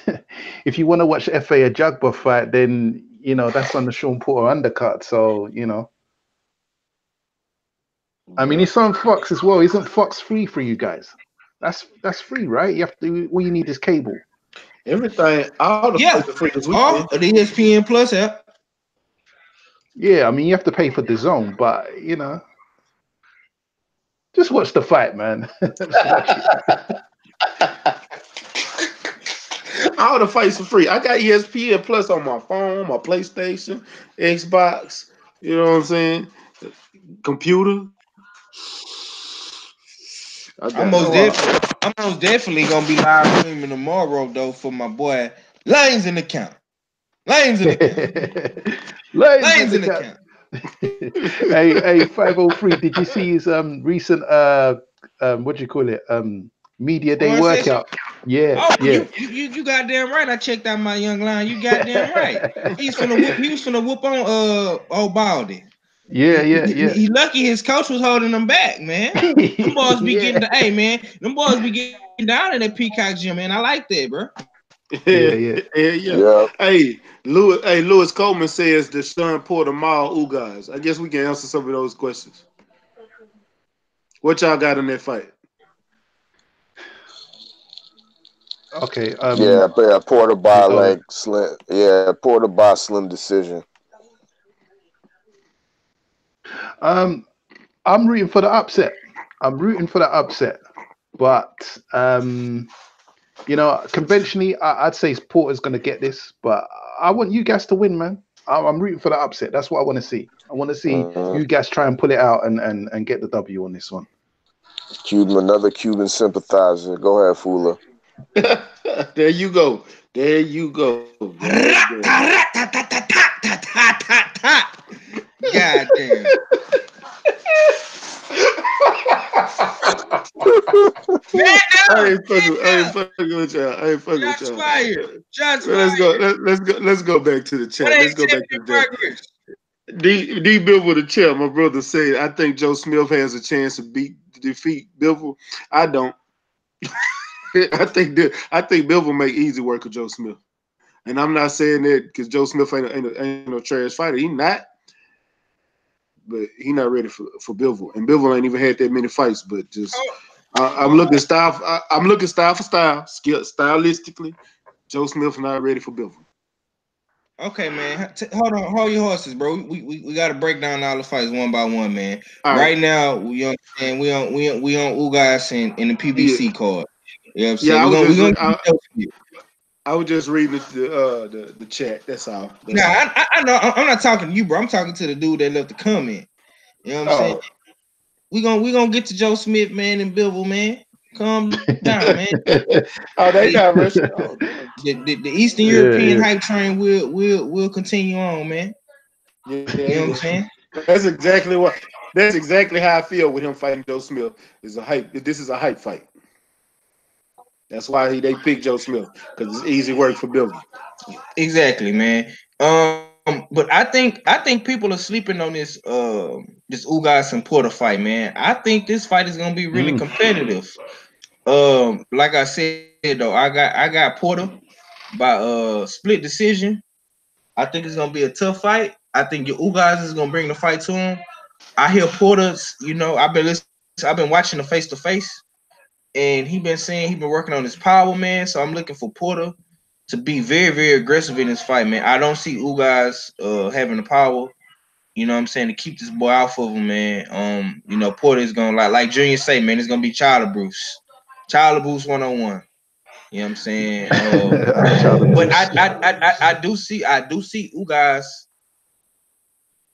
if you want to watch FA Ajagba fight, then you know that's on the Sean Porter undercut. So you know, I mean, it's on Fox as well. Isn't Fox free for you guys? That's free, right? You have to. All you need is cable. Everything, all the fights are free this weekend. The ESPN Plus app. Yeah, I mean, you have to pay for the zone, but you know, just watch the fight, man. Just watch it. All the fights are free. I got ESPN Plus on my phone, my PlayStation, Xbox. You know what I'm saying? Computer. I'm most definitely gonna be live streaming tomorrow though for my boy Lanes in the count. Lanes in the count. Lanes in the count. Hey, 503. Did you see his recent what do you call it? Media day workout? Yeah. Oh, yeah. You goddamn right. I checked out my young line. You goddamn right. He was finna whoop on old Baldy. Yeah. He lucky his coach was holding him back, man. Them boys be getting them boys be getting down in that Peacock gym, man. I like that, bro. Yeah. Hey, Lewis Coleman says the Sean Porter Mall Ugas. I guess we can answer some of those questions. What y'all got in that fight? Okay. Porter by slim. Yeah, Porter by slim decision. I'm rooting for the upset. But you know, conventionally, I'd say Porter's going to get this, but I want you guys to win, man. I'm rooting for the upset. That's what I want to see. I want to see you guys try and pull it out and get the W on this one. Another Cuban sympathizer. Go ahead, Fula. There you go. God damn. I ain't fucking with y'all. Shots fired. Let's go back to the chat. Let's go back to the chat. D Bivol the chair. My brother said, I think Joe Smith has a chance to defeat Bivol. I don't. I think Bivol make easy work of Joe Smith, and I'm not saying that because Joe Smith ain't no trash fighter. He not, but he not ready for Bivol, and Bivol ain't even had that many fights. But just I'm looking style. I'm looking style for style, stylistically. Joe Smith not ready for Bivol. Okay, man. Hold your horses, bro. We got to break down all the fights one by one, man. All right now, we on Ugas in the PBC card. You know what I'm saying? I was just reading the chat. That's all. I know. I'm not talking to you, bro. I'm talking to the dude that left the comment. You know what I'm saying? We gonna get to Joe Smith, man, and Bivol, man. Calm down, man. They not rushing. The Eastern European hype train will continue on, man. You know what I'm saying? That's exactly how I feel with him fighting Joe Smith. Is a hype. This is a hype fight. That's why they picked Joe Smith because it's easy work for Bivol. Exactly, man. But I think people are sleeping on this this Ugas and Porter fight, man. I think this fight is gonna be really competitive. Like I said though, I got Porter by split decision. I think it's gonna be a tough fight. I think your Ugas is gonna bring the fight to him. I hear Porter's, I've been watching the face to face, and he been working on his power, man. So I'm looking for Porter to be very, very aggressive in this fight, man. I don't see Ugas having the power, you know what I'm saying, to keep this boy off of him, man. Porter is gonna like Junior say, man, it's gonna be Child Bruce. Child Bruce 101. You know what I'm saying? But I do see Ugas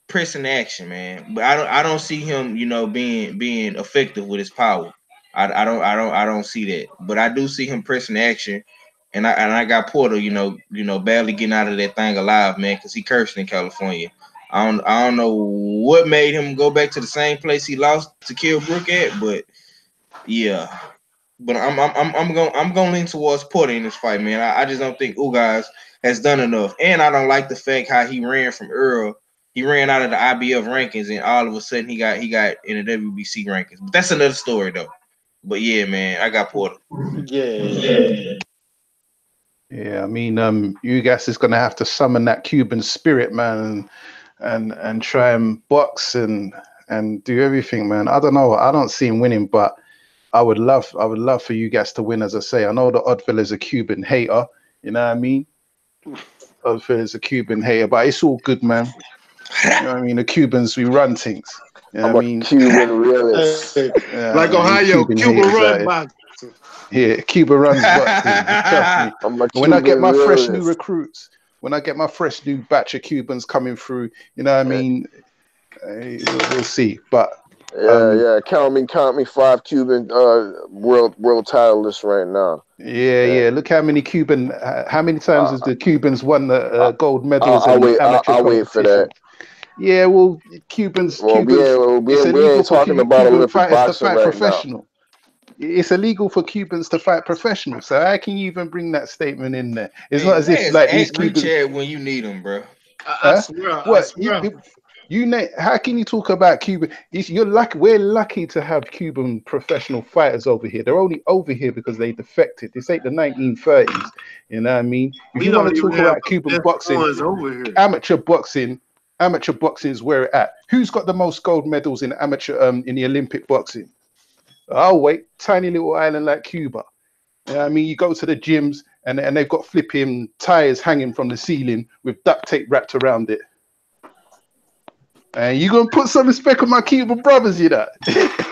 pressing action, man. But I don't see him, being effective with his power. I don't see that. But I do see him pressing action. And I got Porter, badly getting out of that thing alive, man, because he cursed in California. I don't know what made him go back to the same place he lost to Kill Brook at, but yeah. But I'm gonna lean towards Porter in this fight, man. I just don't think Ugas has done enough, and I don't like the fact how he ran from Earl. He ran out of the IBF rankings, and all of a sudden he got in the WBC rankings. But that's another story, though. But yeah, man, I got Porter. Yeah. Yeah, I mean, Ugas is gonna have to summon that Cuban spirit, man, and try and box and do everything, man. I don't know. I don't see him winning, but I would love for you guys to win. As I say, I know the Oddville is a Cuban hater. You know what I mean? Oddville is a Cuban hater, but it's all good, man. You know what I mean? The Cubans, we run things. You know what I mean? Cuban realist. Like Ohio, Cuban run boxing. Yeah, Cuba runs boxing. Trust me. When I get my fresh new recruits, when I get my fresh new batch of Cubans coming through, you know what I mean? We'll see, but. Count me 5 Cuban world titleists right now. Yeah. Look how many times has the Cubans won the gold medals? I'll wait for that. Yeah, well, Cubans. We ain't talking about Olympic boxing right professional. It's illegal for Cubans to fight professional. So how can you even bring that statement in there? It's not as if like these Cubans when you need them, bro. I swear. How can you talk about Cuban? You're lucky. We're lucky to have Cuban professional fighters over here. They're only over here because they defected. This ain't the 1930s. You know what I mean? If you want to talk about Cuban boxing, amateur boxing is where it's at. Who's got the most gold medals in amateur in the Olympic boxing? Oh wait, tiny little island like Cuba. You know what I mean? You go to the gyms and they've got flipping tires hanging from the ceiling with duct tape wrapped around it. And you gonna put some respect on my Cuban brothers, you know?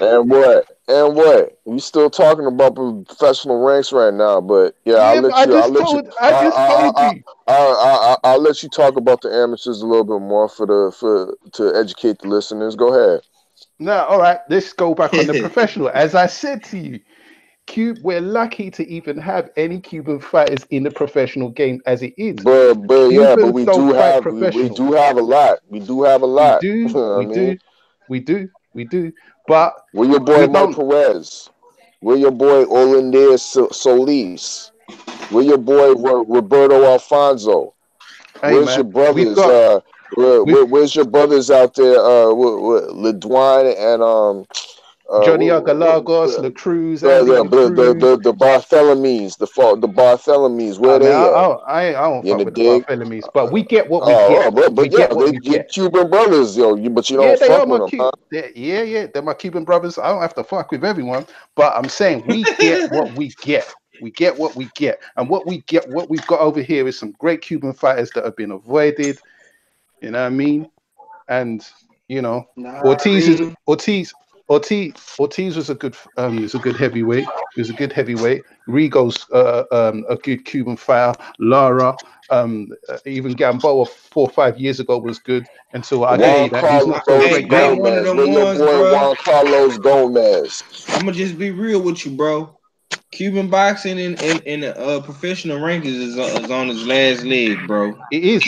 And what? We still talking about professional ranks right now, but I'll let you talk about the amateurs a little bit more to educate the listeners. Go ahead. No, all right. Let's go back on the professional. As I said to you, we're lucky to even have any Cuban fighters in the professional game as it is. But we do have a lot. We do have a lot. We do. But we're your boy Mike Perez. We're your boy Olander Solis. We're your boy Roberto Alfonso. Where's your brothers? Where's your brothers out there? LeDuane and Johnny Agalagos, La Cruz, the Bartholomews, the Bartholomews, where they at? I don't fuck with the Bartholomews, but we get what we get. They get Cuban brothers, but you don't fuck with them, huh? They're my Cuban brothers. I don't have to fuck with everyone, but I'm saying we get what we get. We get what we get, and what we've got over here is some great Cuban fighters that have been avoided. You know what I mean? And Ortiz was a good heavyweight. He was a good heavyweight. Rigo's a good Cuban fighter. Lara, even Gamboa 4 or 5 years ago was good. Until I say that he's not so great now. Juan Carlos Gomez. I'm gonna just be real with you, bro. Cuban boxing in professional rankings is on his last leg, bro. It is.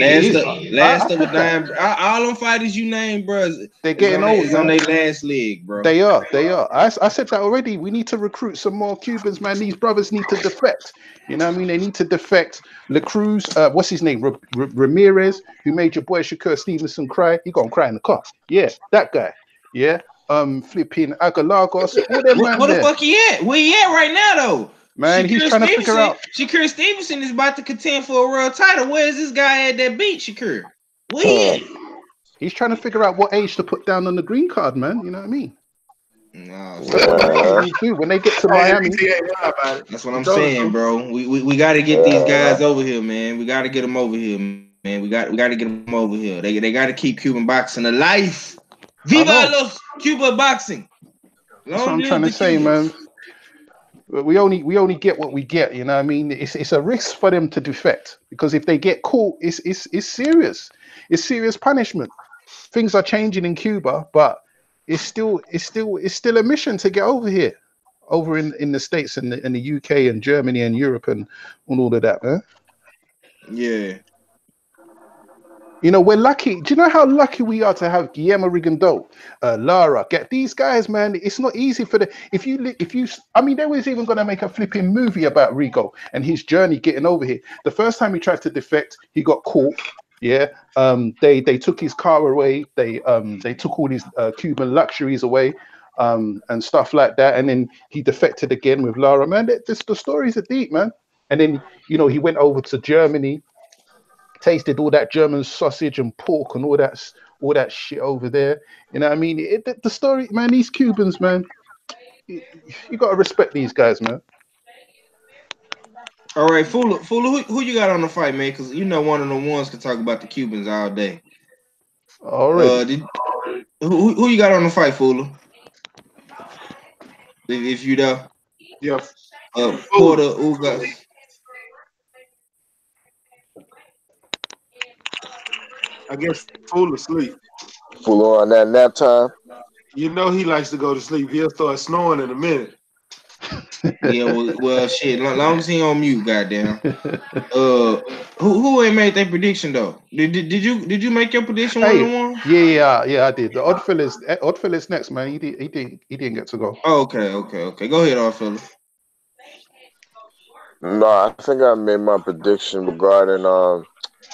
Last of a dime. All them fighters you named, bro, they're getting old. Is on their last leg, bro. They are. I said that already. We need to recruit some more Cubans, man. These brothers need to defect. You know what I mean? They need to defect. La Cruz, what's his name? Ramirez, who made your boy Shakur Stevenson cry. He gonna cry in the car. Yeah, that guy. Yeah. Flipping Agalagos. All them man Where the fuck he at? Where he at right now, though? Man, he's trying to figure out. Shakur Stevenson is about to contend for a world title. Where is this guy at that beat, Shakur? Where he at? He's trying to figure out what age to put down on the green card, man. You know what I mean? No, when they get to Miami, that's what I'm saying, bro. We got to get these guys over here, man. We got to get them over here, man. We got to get them over here. They got to keep Cuban boxing alive. Viva los Cuba boxing. That's what I'm trying to say, man. We only get what we get. You know what I mean? It's a risk for them to defect, because if they get caught, it's serious. It's serious punishment. Things are changing in Cuba, but it's still a mission to get over here, over in the States and the UK and Germany and Europe and all of that, man. Yeah. You know, we're lucky. Do you know how lucky we are to have Guillermo Rigondeaux, Lara, get these guys, man? It's not easy for the. If you, I mean, they was even going to make a flipping movie about Rigo and his journey getting over here. The first time he tried to defect, he got caught. Yeah. They took his car away. They took all his Cuban luxuries away, and stuff like that. And then he defected again with Lara. Man, the stories are deep, man. And then, you know, he went over to Germany. Tasted all that German sausage and pork and all that shit over there. You know what I mean? The story, man, these Cubans, man, you got to respect these guys, man. All right, Fuller, who you got on the fight, man? Because you know one of the ones can talk about the Cubans all day. All right. Who you got on the fight, Fuller? If you know. Yeah. Porter Ugas. I guess Full asleep. Full on that nap time. You know he likes to go to sleep. He'll start snoring in a minute. Yeah, well, shit. Long as he on mute, goddamn. Who ain't made that prediction though? Did you make your prediction 1-1? Yeah, I did. The Odd Fellas next, man. He didn't get to go. Oh, okay. Go ahead, Odd Fella. No, I think I made my prediction regarding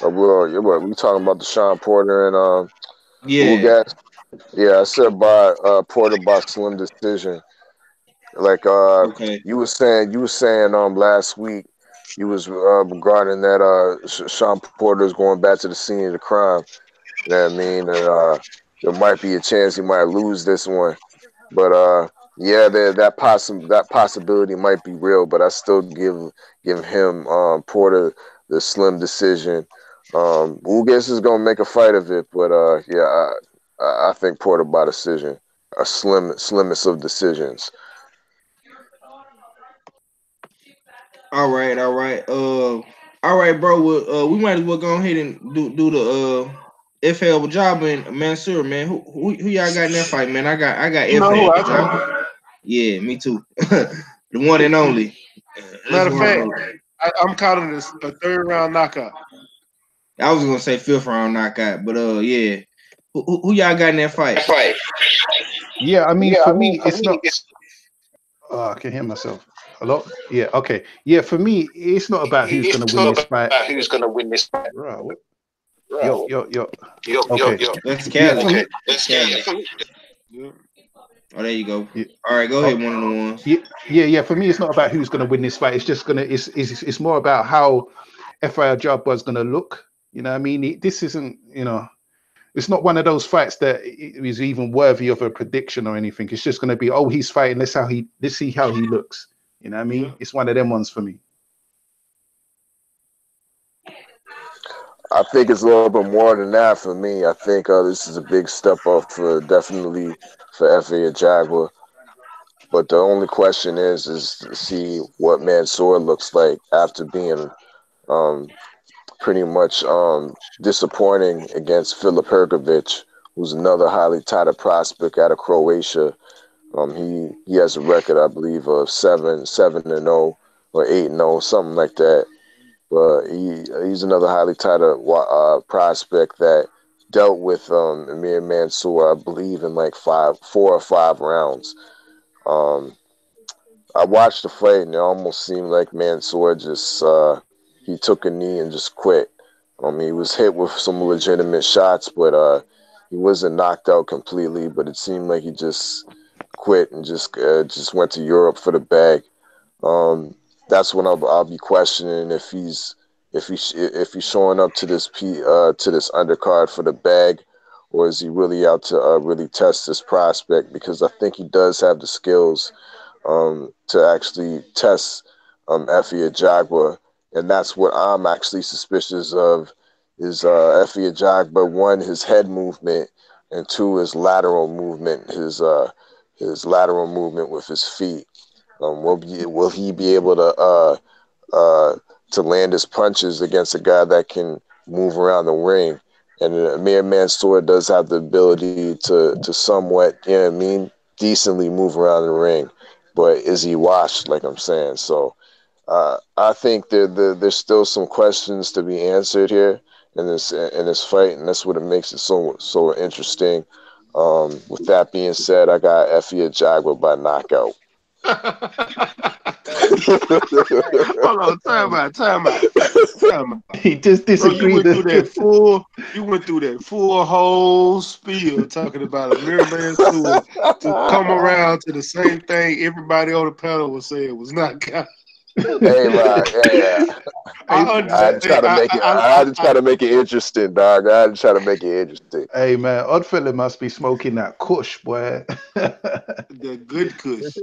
we talking about the Sean Porter and Ugas. Yeah, I said by Porter by slim decision. Like you were saying last week, you was regarding that Sean Porter is going back to the scene of the crime. You know what I mean? And there might be a chance he might lose this one, but that possibility might be real. But I still give him Porter the slim decision. Ugas is gonna make a fight of it, but I think Porter by decision, a slimmest of decisions. All right, bro. We might as well go ahead and do the FL job and Mansour, man. Who y'all got in that fight, man? I got FL job. Yeah, me too. The one and only. Matter of fact, I'm calling this a 3rd round knockout. I was gonna say 5th round knockout, but yeah. Who y'all got in that fight? Yeah, I mean, for me, it's not. I can hear myself. Hello? Yeah, okay. Yeah, for me, it's not about who's going to win this fight. Right. Yo. Okay. That's Cali. Oh, there you go. Yeah. All right, go ahead, one of the ones. Yeah. For me, it's not about who's going to win this fight. It's just it's more about how FIR Jabbar's going to look. You know what I mean? This isn't, it's not one of those fights that is even worthy of a prediction or anything. It's just going to be, he's fighting. Let's see how he looks. You know what I mean? It's one of them ones for me. I think it's a little bit more than that for me. I think this is a big step up definitely for FA Jaguar. But the only question is to see what Mansour looks like after being pretty much disappointing against Filip Hrgović, who's another highly touted prospect out of Croatia. He has a record, I believe, of 7-0 or 8-0, something like that. But he's another highly touted prospect that dealt with Amir Mansour, I believe, in like 4 or 5 rounds. I watched the fight, and it almost seemed like Mansour just he took a knee and just quit. He was hit with some legitimate shots, but he wasn't knocked out completely. But it seemed like he just quit and just went to Europe for the bag. That's when I'll be questioning if he's showing up to this undercard for the bag, or is he really out to really test this prospect? Because I think he does have the skills to actually test Efe Ajagba, and that's what I'm actually suspicious of. Is Efe Ajagba, one, his head movement, and two, his lateral movement, his lateral movement with his feet. Will he be able to land his punches against a guy that can move around the ring? And Amir Mansour does have the ability to somewhat, decently move around the ring. But is he washed, like I'm saying? So I think there's still some questions to be answered here in this fight, and that's what it makes it so interesting. With that being said, I got Efe Ajagba by knockout. Hold on, time out. He just disagreed. Bro, you went through that full whole spiel talking about Amir Mansour to come around to the same thing everybody on the panel was saying was not God. Hey, right, yeah. I just try to make it interesting, dog. I just try to make it interesting. Hey, man, Oddfella must be smoking that kush, boy. The good kush.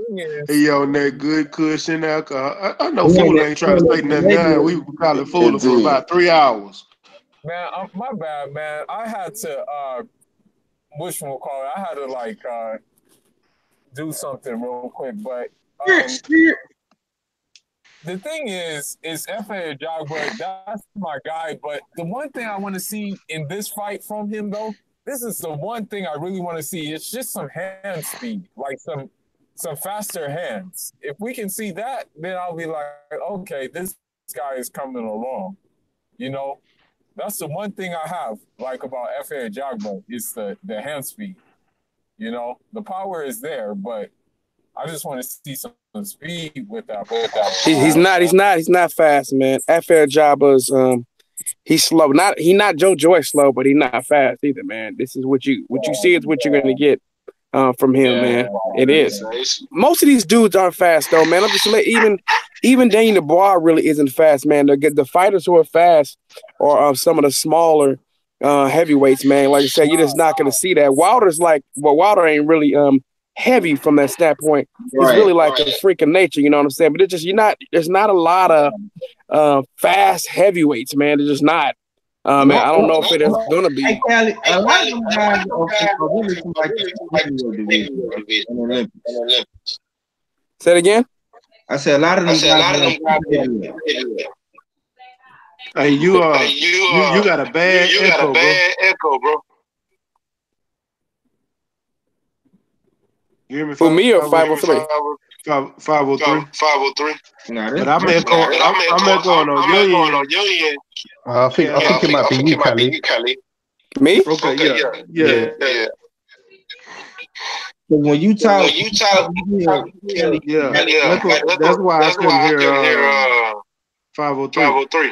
He on that good kush and alcohol. I know fool ain't trying to say nothing now. We were probably fooling for about 3 hours. Man, my bad, man. I had to I had to do something real quick, but the thing is Efe Ajagba, that's my guy. But the one thing I want to see in this fight from him, though, this is the one thing I really want to see. It's just some hand speed, like some faster hands. If we can see that, then I'll be like, okay, this guy is coming along. That's the one thing I have about Efe Ajagba is the hand speed. The power is there, but I just want to see some speed with that. He's not fast, man. Efe Ajagba's he's slow. He's not Joe Joyce slow, but he's not fast either, man. This is what you see is what you're gonna get from him, man. It is. Most of these dudes aren't fast though, man. I'm just even Daniel Dubois really isn't fast, man. The fighters who are fast are some of the smaller heavyweights, man. Like I said, you're just not gonna see that. Wilder ain't really heavy from that standpoint. It's really like a freak of nature, you know what I'm saying? But it's just there's not a lot of fast heavyweights, man. There's just not. Man, I don't know if it is gonna be. Hey, Callie, a lot of them guys are really from like the division. Say it again. I said a lot of them guys. Hey, you got a bad echo, bro. You hear me? For me or 503? 503. Nah, but I'm echoing on your end. I think it might be you, Callie. Me? Okay, yeah. When you talk, that's why I couldn't hear 503.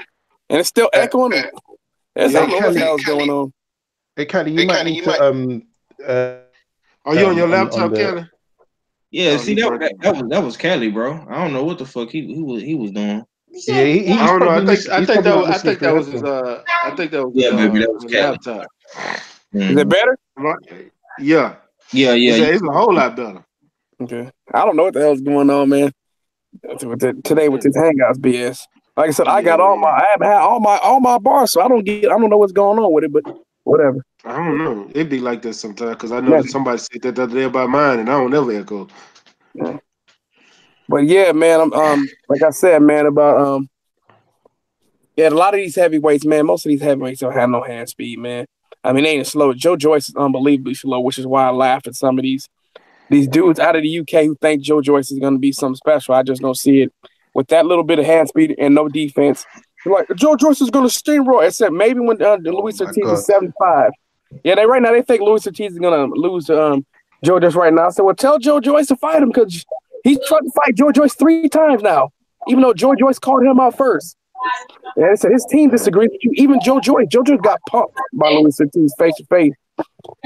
And it's still echoing. There's something else going on. Hey, Callie, you might need to Are you on your laptop, Kelly? Yeah, see that was Kelly, bro. I don't know what the fuck he was doing. Yeah, I don't know. I think that was his maybe that was Kelly. Laptop. Is it better? Yeah. It's a whole lot better. Okay. I don't know what the hell's going on, man. Today with this Hangouts BS. Like I said, I haven't had all my bars, so I don't know what's going on with it, but whatever. I don't know. It'd be like that sometimes because I know that somebody said that the other day about mine, and I don't ever echo. Yeah. But yeah, man, I'm like I said, man, about a lot of these heavyweights, man, most of these heavyweights don't have no hand speed, man. I mean, they ain't slow. Joe Joyce is unbelievably slow, which is why I laugh at some of these these dudes out of the UK who think Joe Joyce is going to be something special. I just don't see it with that little bit of hand speed and no defense. They're like, Joe Joyce is going to steamroll. Except maybe when Luis Ortiz is 75. Yeah, right now they think Luis Ortiz is going to lose to Joe Joyce right now. I said, well, tell Joe Joyce to fight him because he's tried to fight Joe Joyce 3 times now, even though Joe Joyce called him out first. And they said his team disagrees with you. Even Joe Joyce got pumped by Luis Ortiz face to face.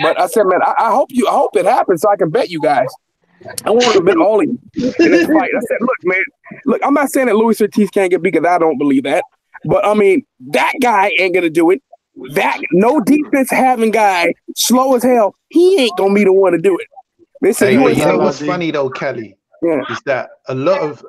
But I said, man, I hope it happens so I can bet you guys. I want to bet all of you in this fight. I said, look, man, I'm not saying that Luis Ortiz can't get beat because I don't believe that. But I mean, that guy ain't gonna do it. That no defense having guy, slow as hell, he ain't gonna be the one to do it. They said, you know what's funny though, Kelly? Yeah. Is that a lot of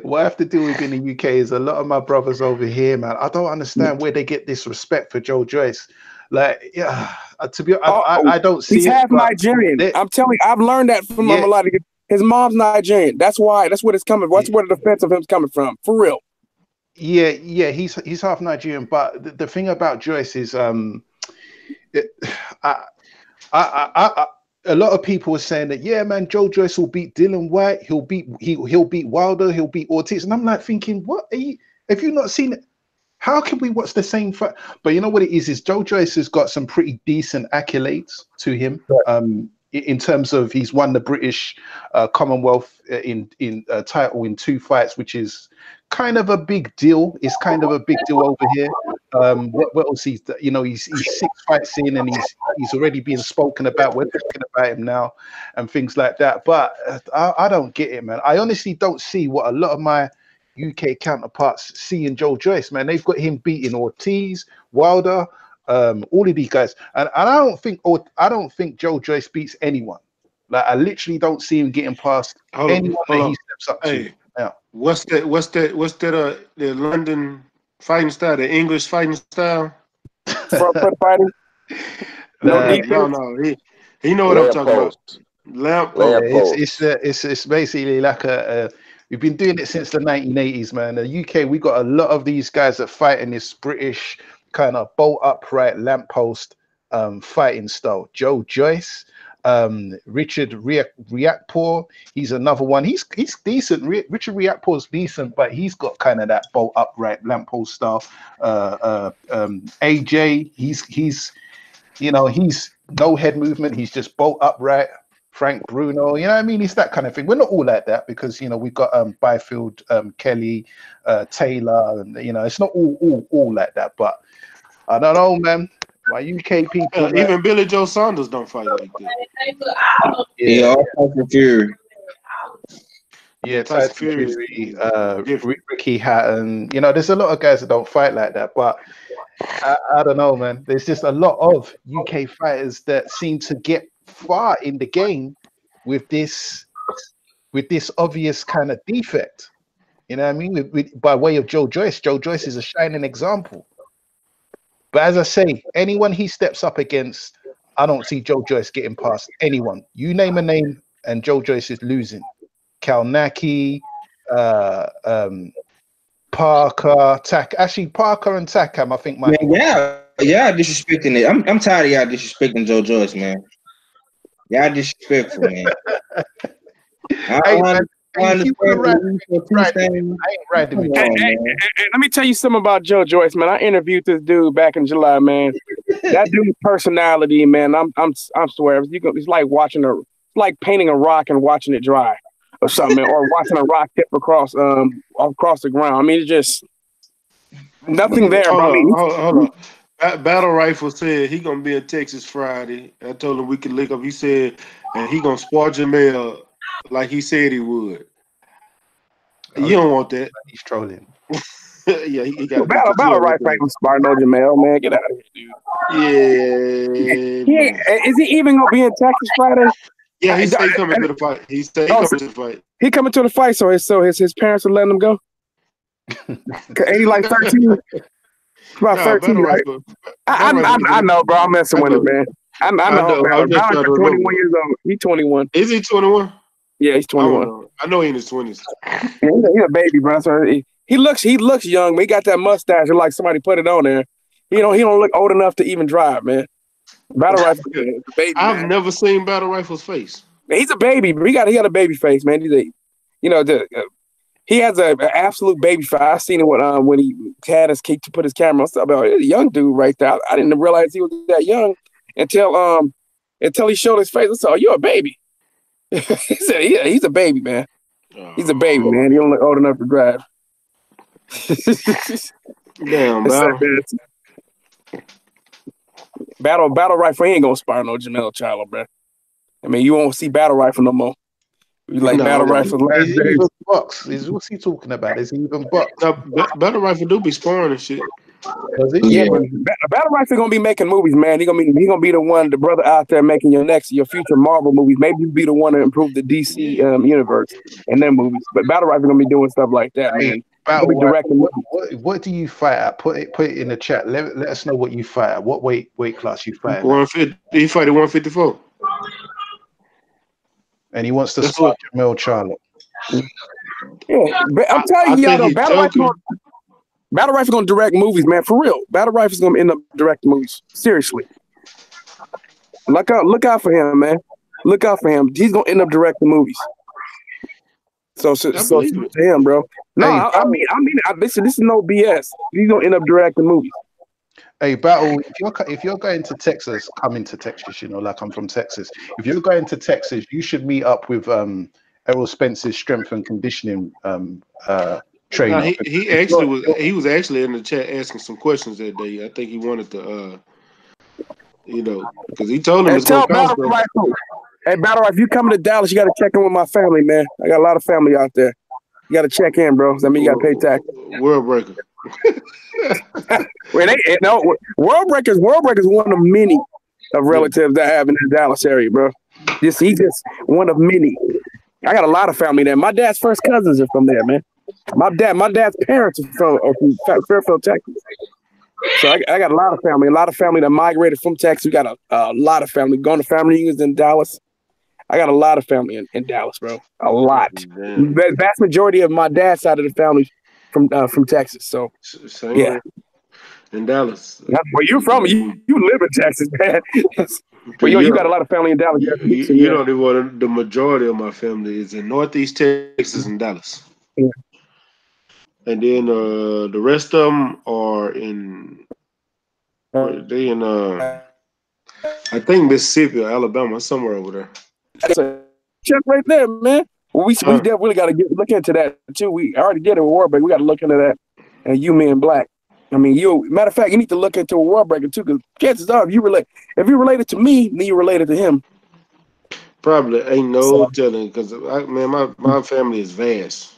what I have to deal with in the UK is a lot of my brothers over here, man. I don't understand where they get this respect for Joe Joyce. Like, yeah, to be honest, I don't see he's half Nigerian. I'm telling you, I've learned that from a lot of his mom's Nigerian. That's why. That's where it's coming. That's where the defense of him's coming from. For real. Yeah, he's half Nigerian. But the thing about Joyce is, a lot of people are saying that, yeah, man, Joe Joyce will beat Dylan White. He'll beat Wilder. He'll beat Ortiz. And I'm like thinking, what? Have you not seen it? How can we watch the same fight? But you know what it is Joe Joyce has got some pretty decent accolades to him. In terms of he's won the British Commonwealth in title in 2 fights, which is kind of a big deal. It's kind of a big deal over here. What else he's 6 fights in and he's already being spoken about. We're talking about him now and things like that. But I don't get it, man. I honestly don't see what a lot of my UK counterparts see in Joe Joyce, man. They've got him beating Ortiz, Wilder, all of these guys, and I don't think Joe Joyce beats anyone. Like I literally don't see him getting past anyone that he steps up to. Yeah. What's that? The London fighting style, the English fighting style. Front foot fighting. No. He know what I'm talking about. Lamp post. It's basically like a. We've been doing it since the 1980s, man. The UK, we got a lot of these guys that fight in this British kind of bolt upright lamppost fighting style. Joe Joyce, Richard Riakporhe, he's another one. He's decent. Richard Riakporhe's decent, but he's got kind of that bolt upright lamppost style. AJ, he's no head movement. He's just bolt upright. Frank Bruno, you know what I mean? It's that kind of thing. We're not all like that because we've got Byfield, Kelly, Taylor, and it's not all like that. But I don't know, man. My UK people, even Billy Joe Saunders don't fight like that. Yeah, Tyson Fury. Yeah, Tyson Fury, Ricky Hatton. There's a lot of guys that don't fight like that. But I don't know, man. There's just a lot of UK fighters that seem to get far in the game with this obvious kind of defect. You know what I mean? By way of Joe Joyce. Joe Joyce is a shining example. But as I say, anyone he steps up against, I don't see Joe Joyce getting past anyone. You name a name and Joe Joyce is losing. Kalnaki, Parker, Actually, Parker and Takam, I think. Yeah, disrespecting it. I'm tired of y'all disrespecting Joe Joyce, man. Y'all disrespectful, man. Hey, man. I ain't riding with you. Hey, let me tell you something about Joe Joyce, man. I interviewed this dude back in July, man. That dude's personality, man. I'm swearing. It's like like painting a rock and watching it dry, or something, man, or watching a rock tip across the ground. I mean, it's just nothing there. Hold on. Battle Rifle said he gonna be in Texas Friday. I told him we could link up. He said, and he gonna spar Jamel like he said he would. You don't want that. He's trolling. Yeah, he got Battle Rifle ain't gonna spar no Jamel, man. Get out of here, dude. Yeah. Is he even gonna be in Texas Friday? Yeah, he's coming to the fight. He's coming to the fight. He coming to the fight, so his parents are letting him go. Ain't he like 13? About 13, right? I know, bro. I'm messing with it, man. I know. Battle 21 years old. He's 21. Is he 21? Yeah, he's 21. I know he's in his 20s. Yeah, he's a baby, bro. So he looks young, but he got that mustache like somebody put it on there. He don't look old enough to even drive, man. Battle Rifle, baby. I've never seen Battle Rifle's face. He's a baby, but he got a baby face, man. He's a, he has an absolute baby face. I seen it when he had his kid to put his camera on stuff. He's a young dude right there. I didn't realize he was that young until he showed his face. I said, "Oh, you're a baby." He said, "Yeah, he's a baby, man. He's a baby, man. He only old enough to drive." Damn, Battle Rifle ain't gonna spar no Jamel Charlo, bro. I mean, you won't see Battle Rifle no more. You like Battle Rifle last days. Bucks. What's he talking about? Is he even Bucks? Battle Rifle do be sparring and shit. Yeah, but Battle Rifle gonna be making movies, man. He gonna be the brother out there making your future Marvel movies. Maybe you be the one to improve the DC universe and their movies. But Battle Rifle gonna be doing stuff like that, man. What do you fight at? Put it in the chat. Let us know what you fight at. What weight class you fight at? 150. He fight at 154. And he wants to start Jamel Charlo. Yeah, I'm telling y'all though, Battle Rifle gonna direct movies, man. For real, Battle Rifle's gonna end up directing movies. Seriously, look out for him, man. Look out for him. He's gonna end up directing movies. So to him, bro. No, hey, I mean, this is no BS. He's gonna end up directing movies. Hey, Battle, if you're going to Texas, come into Texas, like I'm from Texas. If you're going to Texas, you should meet up with Errol Spence's strength and conditioning trainer. No, he was actually in the chat asking some questions that day. I think he wanted to because he told him it's gonna cost them. Hey, Battle Rifle, if you coming to Dallas, you got to check in with my family, man. I got a lot of family out there. You got to check in, bro. I mean, you got to pay tax. World Breaker. World Breaker is one of many of relatives that I have in the Dallas area, bro. He's just one of many. I got a lot of family there. My dad's first cousins are from there, man. My dad's parents are from Fairfield, Texas. So I got a lot of family that migrated from Texas. We got a lot of family going to family reunions in Dallas. I got a lot of family in Dallas, bro. A lot. The vast majority of my dad's side of the family from Texas. So yeah, in Dallas. Where you from? You live in Texas, man. But you got a lot of family in Dallas. You don't even want the majority of my family is in Northeast Texas and Dallas. Yeah. And then the rest of them are in I think Mississippi or Alabama, somewhere over there. That's a check right there, man. Well, we definitely got to look into that too. We already did a war break. We got to look into that. And you, me, and Black. I mean, matter of fact, you need to look into a war breaker too, because chances are, if you related to me, then you related to him. Probably ain't no telling, because my family is vast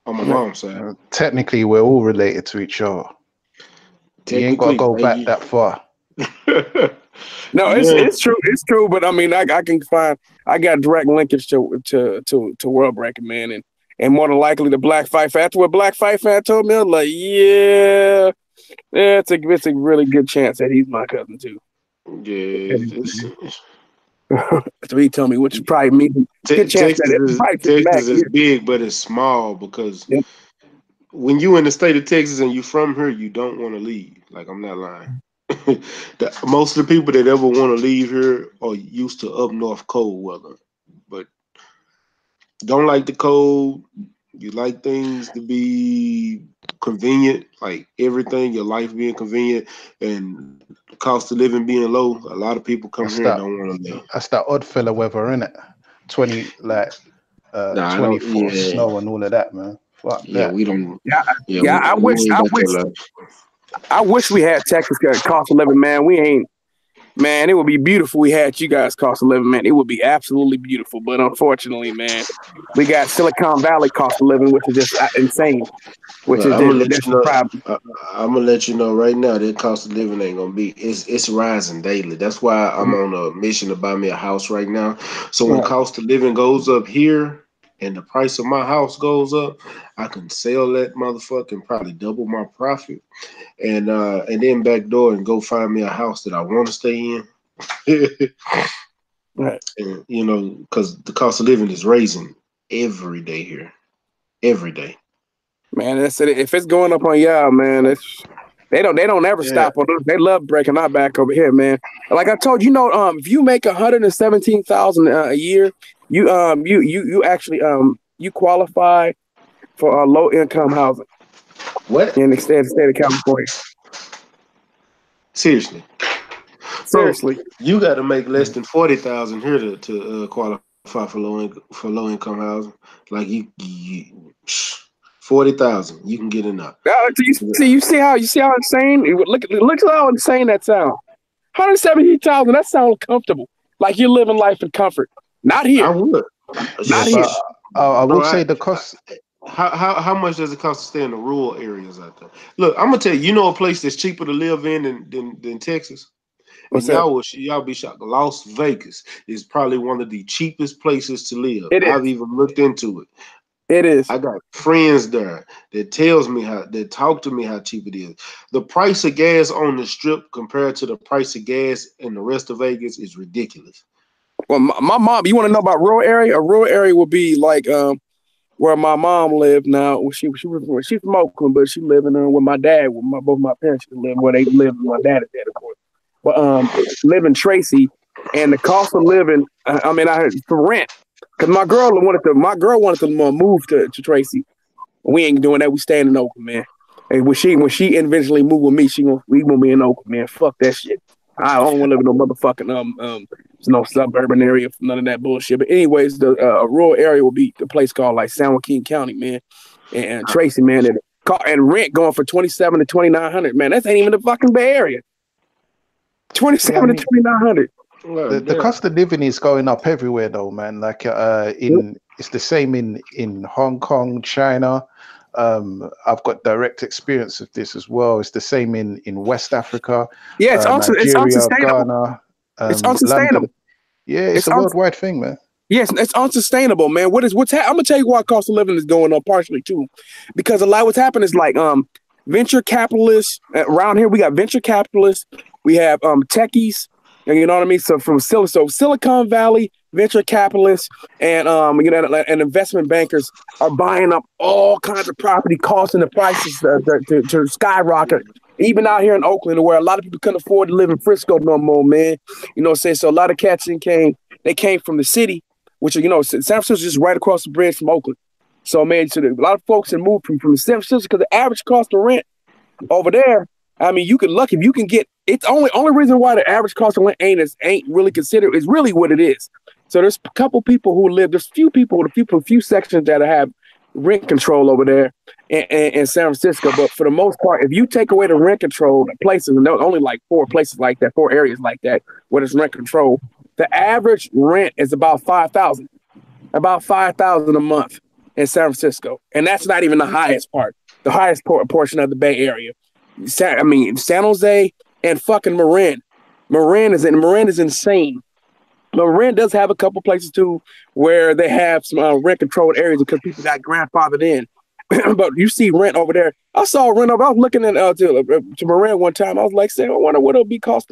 on my mom's side. Technically, we're all related to each other. You ain't got to go back that far. No, it's true. It's true. But I mean, I got direct linkage to World Breaker, man, and more than likely the Black Fight Fan. After what Black Fight Fan told me, I was like, yeah, it's a really good chance that he's my cousin too. Yeah. So he told me, which probably means Texas is big, but it's small because when you in the state of Texas and you from here, you don't want to leave. Like, I'm not lying. Most of the people that ever want to leave here are used to up north cold weather, but don't like the cold. You like things to be convenient, like everything, your life being convenient and the cost of living being low. A lot of people come here and don't want to live. That's that odd fella weather, innit? 24 snow and all of that, man. Fuck that. We don't. I wish we had Texas cost of living, man. We ain't, man. It would be beautiful. We had you guys cost of living, man. It would be absolutely beautiful. But unfortunately, man, we got Silicon Valley cost of living, which is just insane. I'm gonna let you know right now that cost of living ain't gonna be. It's rising daily. That's why I'm on a mission to buy me a house right now. So when cost of living goes up here and the price of my house goes up, I can sell that motherfucker and probably double my profit, and then backdoor and go find me a house that I want to stay in. Right. And, because the cost of living is raising every day here, every day. Man, that's it. If it's going up on y'all, man, They don't ever stop on us. They love breaking our back over here, man. Like I told you, if you make $117,000 a year, you actually you qualify for low income housing. What? In the state of California. Seriously. Seriously. Bro, you got to make less than 40,000 here to qualify for low income housing. Like you 40,000, you can get enough. You see how insane? Look how insane that sounds. 170,000. That sounds comfortable. Like you're living life in comfort. Not here. I would. Not here. I would say the cost. How much does it cost to stay in the rural areas out there? Look, I'm gonna tell you. You know a place that's cheaper to live in than Texas. What's and that? y'all be shocked. Las Vegas is probably one of the cheapest places to live. I've even looked into it. It is. I got friends there that talk to me how cheap it is. The price of gas on the strip compared to the price of gas in the rest of Vegas is ridiculous. Well, my mom, you want to know about rural area? A rural area would be like where my mom lived now. She's from Oakland, but she living where my dad, both my parents live where they live with my dad is dead, of course. But live in Tracy, and the cost of living, for rent. Because my girl wanted to move to Tracy. We ain't doing that. We staying in Oakland, man. And when she eventually move with me, we gonna be in Oakland, man. Fuck that shit. I don't want to live in no motherfucking no suburban area, none of that bullshit. But anyways, the rural area will be the place called like San Joaquin County, man, and Tracy, man, and rent going for $2,700 to $2,900, man. That ain't even the fucking Bay Area. $2,700 to $2,900. The cost of living is going up everywhere, though, man. Like it's the same in Hong Kong, China. I've got direct experience of this as well. It's the same in West Africa. Yeah, it's unsustainable. Ghana, it's unsustainable. London. Yeah, it's a worldwide thing, man. Yes, it's unsustainable, man. I'm gonna tell you why cost of living is going up partially too, because a lot of what's happened is like venture capitalists around here. We got venture capitalists. We have techies. You know what I mean? So from Silicon Valley, venture capitalists and and investment bankers are buying up all kinds of property, causing the prices to skyrocket. Even out here in Oakland, where a lot of people couldn't afford to live in Frisco no more, man. You know what I'm saying? So a lot of cats came from the city, which San Francisco is just right across the bridge from Oakland. So man, a lot of folks have moved from San Francisco because the average cost of rent over there. I mean, you can look if you can get. It's only reason why the average cost of rent ain't really considered is really what it is. So there's a couple people who live. There's few sections that have rent control over there in San Francisco. But for the most part, if you take away the rent control places, and there's only like 4 places like that, 4 areas like that where there's rent control, the average rent is about $5,000 a month in San Francisco, and that's not even the highest part. The highest portion of the Bay Area. San Jose and fucking Marin. Marin is insane. Marin does have a couple places too where they have some rent controlled areas because people got grandfathered in. But you see rent over there. I saw rent over. I was looking at to Marin one time. I was like, I wonder what it'll be cost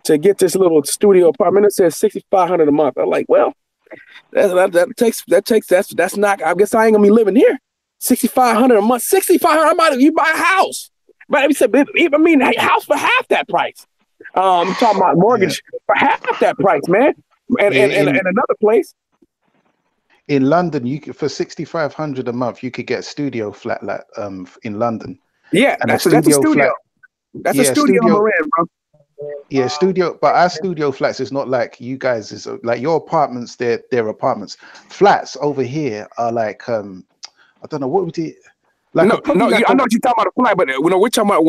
to get this little studio apartment. It says $6,500 a month. I'm like, well, that's not. I guess I ain't gonna be living here. $6,500 a month. $6,500. You buy a house. But I mean, a house for half that price. I'm talking about mortgage for half that price, man. And another place. In London, for $6,500 a month, you could get a studio flat in London. Yeah, and that's a studio. Flat, that's a studio in Marin, bro. Yeah, studio. But our studio flats is not like you guys. Is like your apartments. They're apartments. Flats over here are like I don't know what would it. I know what you're talking about a flat, but when we're talking about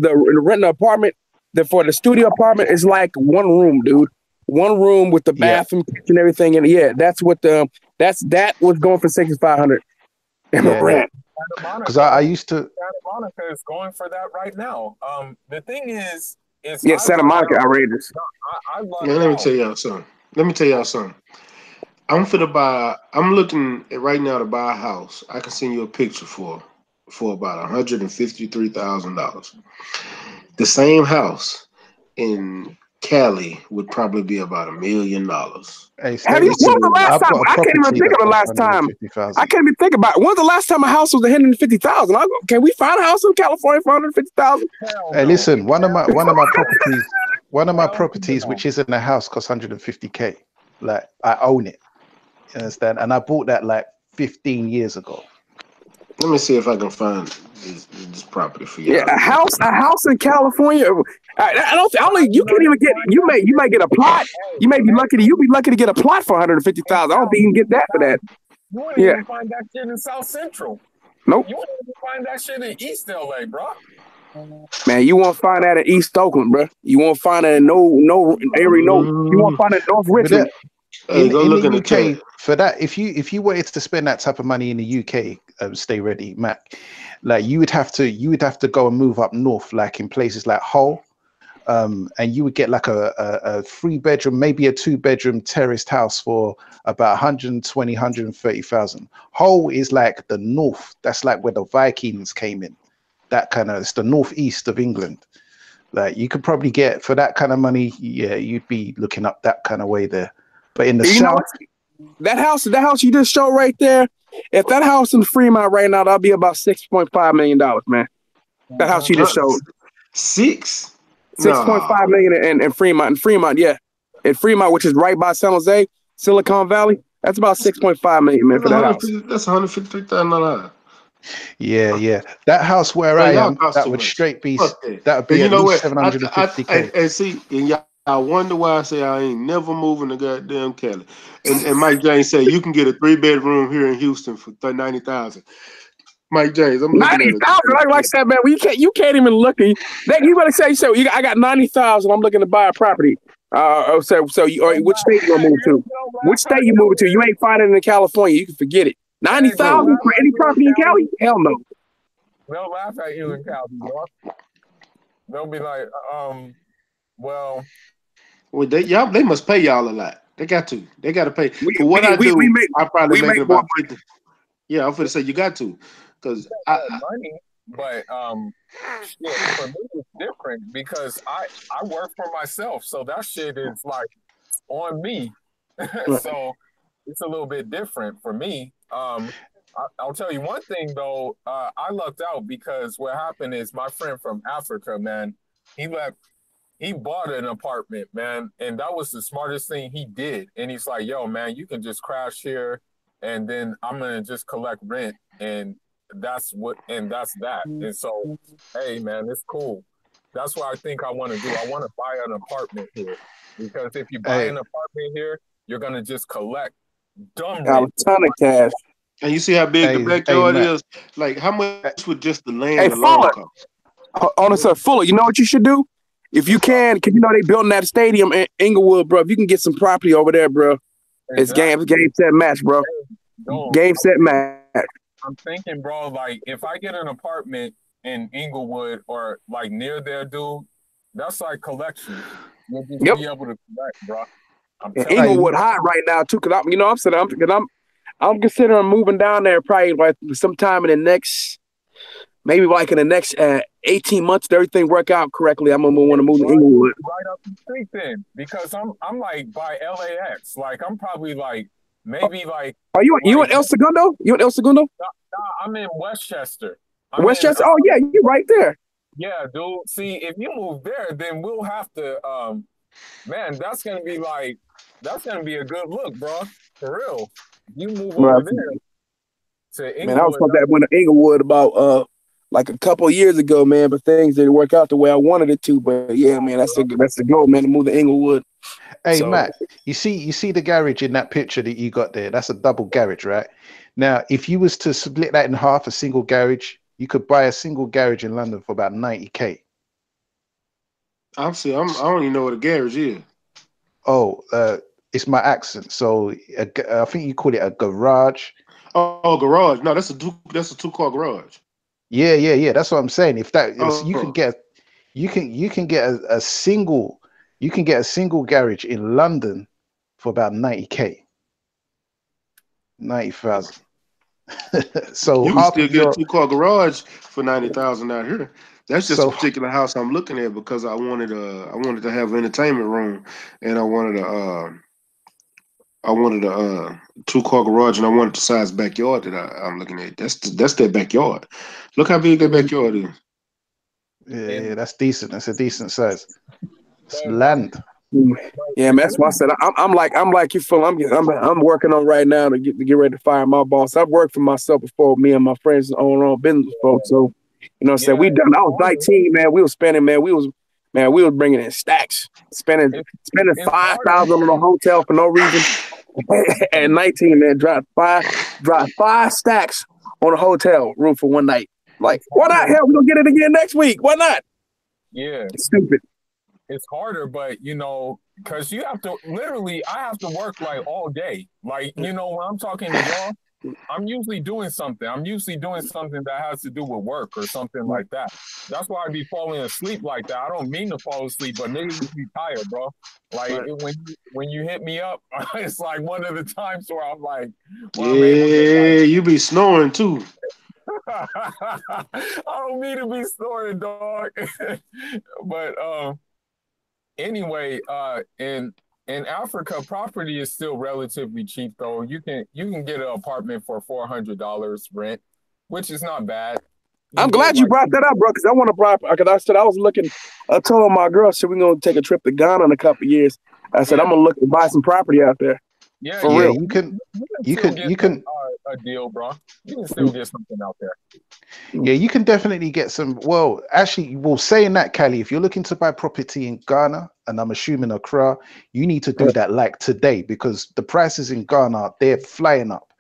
the renting an apartment, for the studio apartment is like one room, dude. One room with the bathroom, kitchen, everything, and that's what that was going for $6,500. Because I used to. Santa Monica is going for that right now. The thing is Santa Monica outrageous. Let me tell y'all something. I'm looking right now to buy a house. I can send you a picture for about $153,000. The same house in Cali would probably be about $1 million. Hey, Have you? When was the last I've time? got a I can't even property think that of the costs last time. 150,000. I can't even think about it. When's the last time a house was 150,000? Can we find a house in California for 150,000? Hey, listen, one of my properties, which isn't a house, costs 150K. Like, I own it. You understand? And I bought that like 15 years ago. Let me see if I can find this property for you. Yeah, a house in California. I don't think you can't even get. You may get a plot. You may be lucky. You'll be lucky to get a plot for 150,000. I don't think you can get that for that. You wouldn't even find that shit in South Central. Nope. You wouldn't even find that shit in East LA, bro. Man, you won't find that in East Oakland, bro. You won't find it in no area. No, you won't find it in North Richmond. In the UK, for that, if you wanted to spend that type of money in the UK, Stay Ready, Mac, like you would have to go and move up north, like in places like Hull, and you would get like a 3-bedroom, maybe a 2-bedroom terraced house for about 120, 130,000. Hull is like the north. That's like where the Vikings came in. That kind of, it's the northeast of England. Like you could probably get for that kind of money. Yeah, you'd be looking up that kind of way there. But in the south, that house you just showed right there, if that house in Fremont right now, that'll be about $6.5 million, man. That house you just showed. 6.5 million in Fremont. In Fremont, yeah. In Fremont, which is right by San Jose, Silicon Valley, that's about 6.5 million, man, for that house. That's $153,000. Yeah. That house where I am, that would straight be that would be at least 750K. And see, and y'all, I wonder why I say I ain't never moving to goddamn Cali. And Mike James said you can get a 3-bedroom here in Houston for $90,000. Mike James, I'm looking at it. 90,000, like I said, man. You can't even look. You better say so. I got 90,000. I'm looking to buy a property. Which state you gonna move to? Which state you moving to? You ain't finding it in California. You can forget it. 90,000 for any property in Cali? Hell no. They'll laugh at you in Cali, bro. They'll be like, well, they must pay y'all a lot. They got to. They got to pay. For what I do, I probably make about 50. Yeah, I'm gonna say you got to, because money. But for me it's different because I work for myself, so that shit is like on me. So it's a little bit different for me. I'll tell you one thing though. I lucked out because what happened is my friend from Africa, man, he bought an apartment, man, and that was the smartest thing he did. And he's like, yo, man, you can just crash here and then I'm gonna just collect rent, and that's that. And so, hey, man, it's cool. That's what I think I want to do. I want to buy an apartment here, because if you buy an apartment here, you're gonna just collect dumb rent. A ton of cash. And you see how big the backyard is? Like, how much would just the land alone cost? Honestly, Fuller, you know what you should do? If you can, because you know they building that stadium in Inglewood, bro. If you can get some property over there, bro, it's game set match, bro. Game set match. I'm thinking, bro, like if I get an apartment in Inglewood or like near there, dude, that's like collection. You'll just be able to collect, bro. Inglewood hot right now too, because I'm considering moving down there probably like sometime in the next, maybe like in the next 18 months. If everything work out correctly, I'm gonna want to move to Inglewood. Right up the street then, because I'm like by LAX. Like I'm probably like maybe like. Are you in El Segundo? You in El Segundo? Nah, I'm in Westchester. Westchester? Oh yeah, you right there. Yeah, dude. See, if you move there, then we'll have to. Man, that's gonna be a good look, bro. For real. You move over there to Inglewood. Man, I was supposed to have went to Inglewood about like a couple of years ago, man, but things didn't work out the way I wanted it to. But yeah, man, that's the goal, man, to move to Inglewood. Hey, Matt, you see the garage in that picture that you got there? That's a double garage, right? Now, if you was to split that in half, a single garage, you could buy a single garage in London for about 90K. Obviously, I don't even know what a garage is. Oh, it's my accent. So I think you call it a garage. Oh, garage. No, that's a 2-car garage. Yeah. That's what I'm saying. If that you can get a single garage in London for about 90K. 90,000. So you can still get a 2-car garage for 90,000 out here. That's just a particular house I'm looking at because I wanted to have an entertainment room, and I wanted a 2-car garage, and I wanted the size backyard that I'm looking at. That's their backyard. Look how big their backyard is. Yeah, that's decent. That's a decent size. It's land. Yeah, man, that's why I said I'm like you, Phil. I'm working on right now to get ready to fire my boss. I've worked for myself before. Me and my friends own our own business, folks. So you know, what I'm saying we done. I was 19, man. We was spending, man. We was bringing in stacks, spending 5,000 on a hotel for no reason. At 19, man, drive five stacks on a hotel room for one night. Like, why not? Hell, we gonna get it again next week. Why not? Yeah, it's stupid. It's harder, but you know, because you have to literally, I have to work like all day. Like, you know, when I'm talking to y'all, I'm usually doing something. I'm usually doing something that has to do with work or something like that. That's why I be falling asleep like that. I don't mean to fall asleep, but niggas be tired, bro. Like when you hit me up, it's like one of the times where I'm like, well, yeah, you be snoring too. I don't mean to be snoring, dog. But anyway, in Africa, property is still relatively cheap though. You can get an apartment for $400 rent, which is not bad. I'm glad you brought that up, bro, because I want to because I was looking, I told my girl, so we're gonna take a trip to Ghana in a couple of years. I said, I'm gonna look to buy some property out there. Yeah, for real. You can a deal, bro. You can still get something out there. Yeah, you can definitely get some. Well, actually, saying that, Cali, if you're looking to buy property in Ghana, and I'm assuming Accra, you need to do that like today because the prices in Ghana, they're flying up.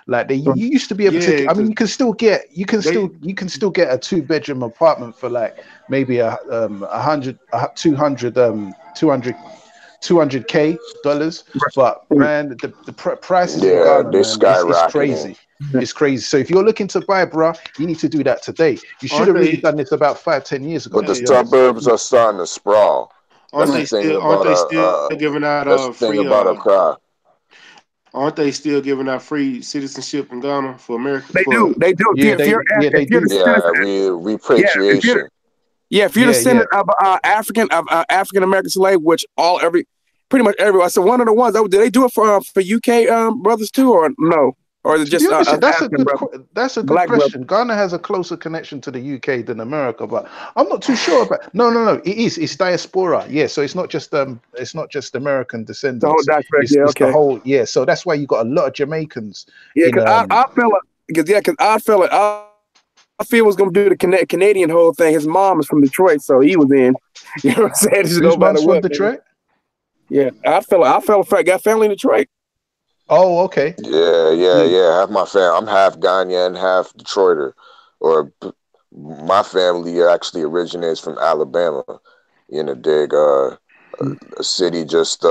Like you used to be able to. I mean, you can still get a 2-bedroom apartment for like maybe $200K, but man, the prices in Ghana, man, it's crazy. It's crazy. So if you're looking to buy, bro, you need to do that today. You should have really done this about 5-10 years ago. But the suburbs are starting to sprawl. Aren't they still giving out free? Aren't they still giving out free citizenship in Ghana for America? They do. Yeah, they do. Repatriation. If you're descendant of African American slave, which pretty much everyone. So one of the ones, did they do it for UK brothers too, or no? Or is it just that's a good question. Ghana has a closer connection to the UK than America, but I'm not too sure about. No. It's diaspora. Yeah, so it's not just American descendants. The whole. Yeah, so that's why you got a lot of Jamaicans. Yeah, because I feel was gonna do the Canadian whole thing. His mom is from Detroit, so he was in. You know what I'm saying? Whose mom's from Detroit? Yeah, I got family in Detroit. Oh, okay. Yeah. Half my family. I'm half Ghanaian, half Detroiter. Or my family actually originates from Alabama. You know, a city just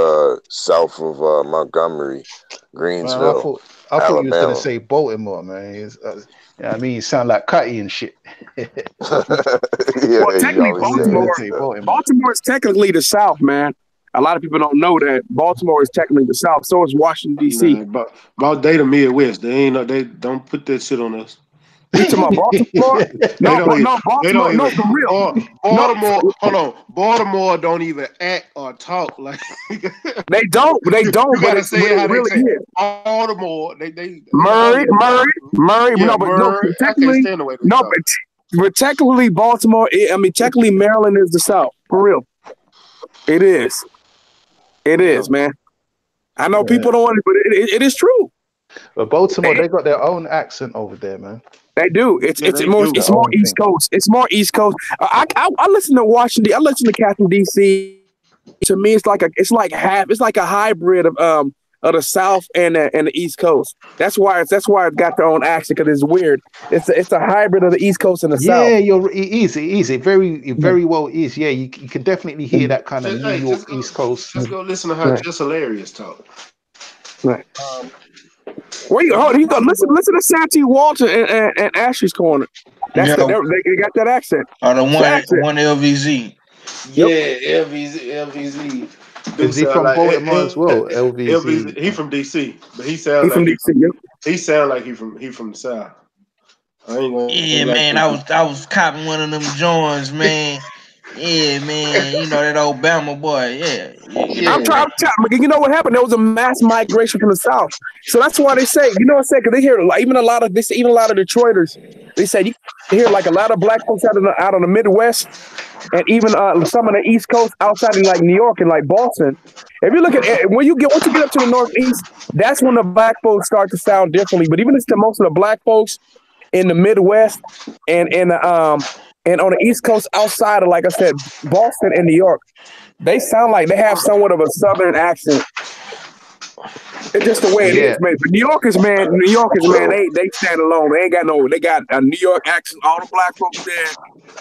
south of Montgomery, Greensville. I thought you was gonna say Baltimore, man. I mean, you sound like Cutty and shit. Technically, Baltimore is technically the South, man. A lot of people don't know that Baltimore is technically the South. So is Washington D.C. About they the Midwest. They don't put that shit on us. You talking about Baltimore? Baltimore. No, for real. Baltimore. Hold on. Baltimore don't even act or talk like. They don't. You gotta say it how they say it. Baltimore. Murray. Yeah, but technically Baltimore. Technically Maryland is the South. For real. It is. It is, man. I know people don't want it, but it is true. But Baltimore, they got their own accent over there, man. They do. It's more East Coast. It's more East Coast. I listen to Washington. I listen to Captain DC. To me, it's like a hybrid of the South and the East Coast. That's why it's got their own accent because it's weird. It's a hybrid of the East Coast and the South. Yeah, easy. Very well is. Yeah, you can definitely hear that kind of New York East Coast. Just go listen to her. Just hilarious talk. Right. Where you go? Listen to Santee Walter and Ashley's Corner. They got that accent. The one LVZ. Yeah, LVZ. Is he from Baltimore as well? LVZ. He from DC, but he sounds like he sound like he from the South. Yeah, man, I was copping one of them joints, man. Yeah, man, you know that old Bama boy. Yeah, I'm trying. You know what happened? There was a mass migration from the South, so that's why they say. You know what I'm saying? Because they hear even a lot of Detroiters. They said you hear like a lot of black folks out of the Midwest, and even some of the East Coast outside in like New York and like Boston. If you look at it, once you get up to the Northeast, that's when the black folks start to sound differently. But even to most of the black folks in the Midwest and on the East Coast outside of, like I said, Boston and New York, they sound like they have somewhat of a Southern accent. It's just the way it is, man. But New Yorkers, man, they stand alone. They got a New York accent. All the black folks there,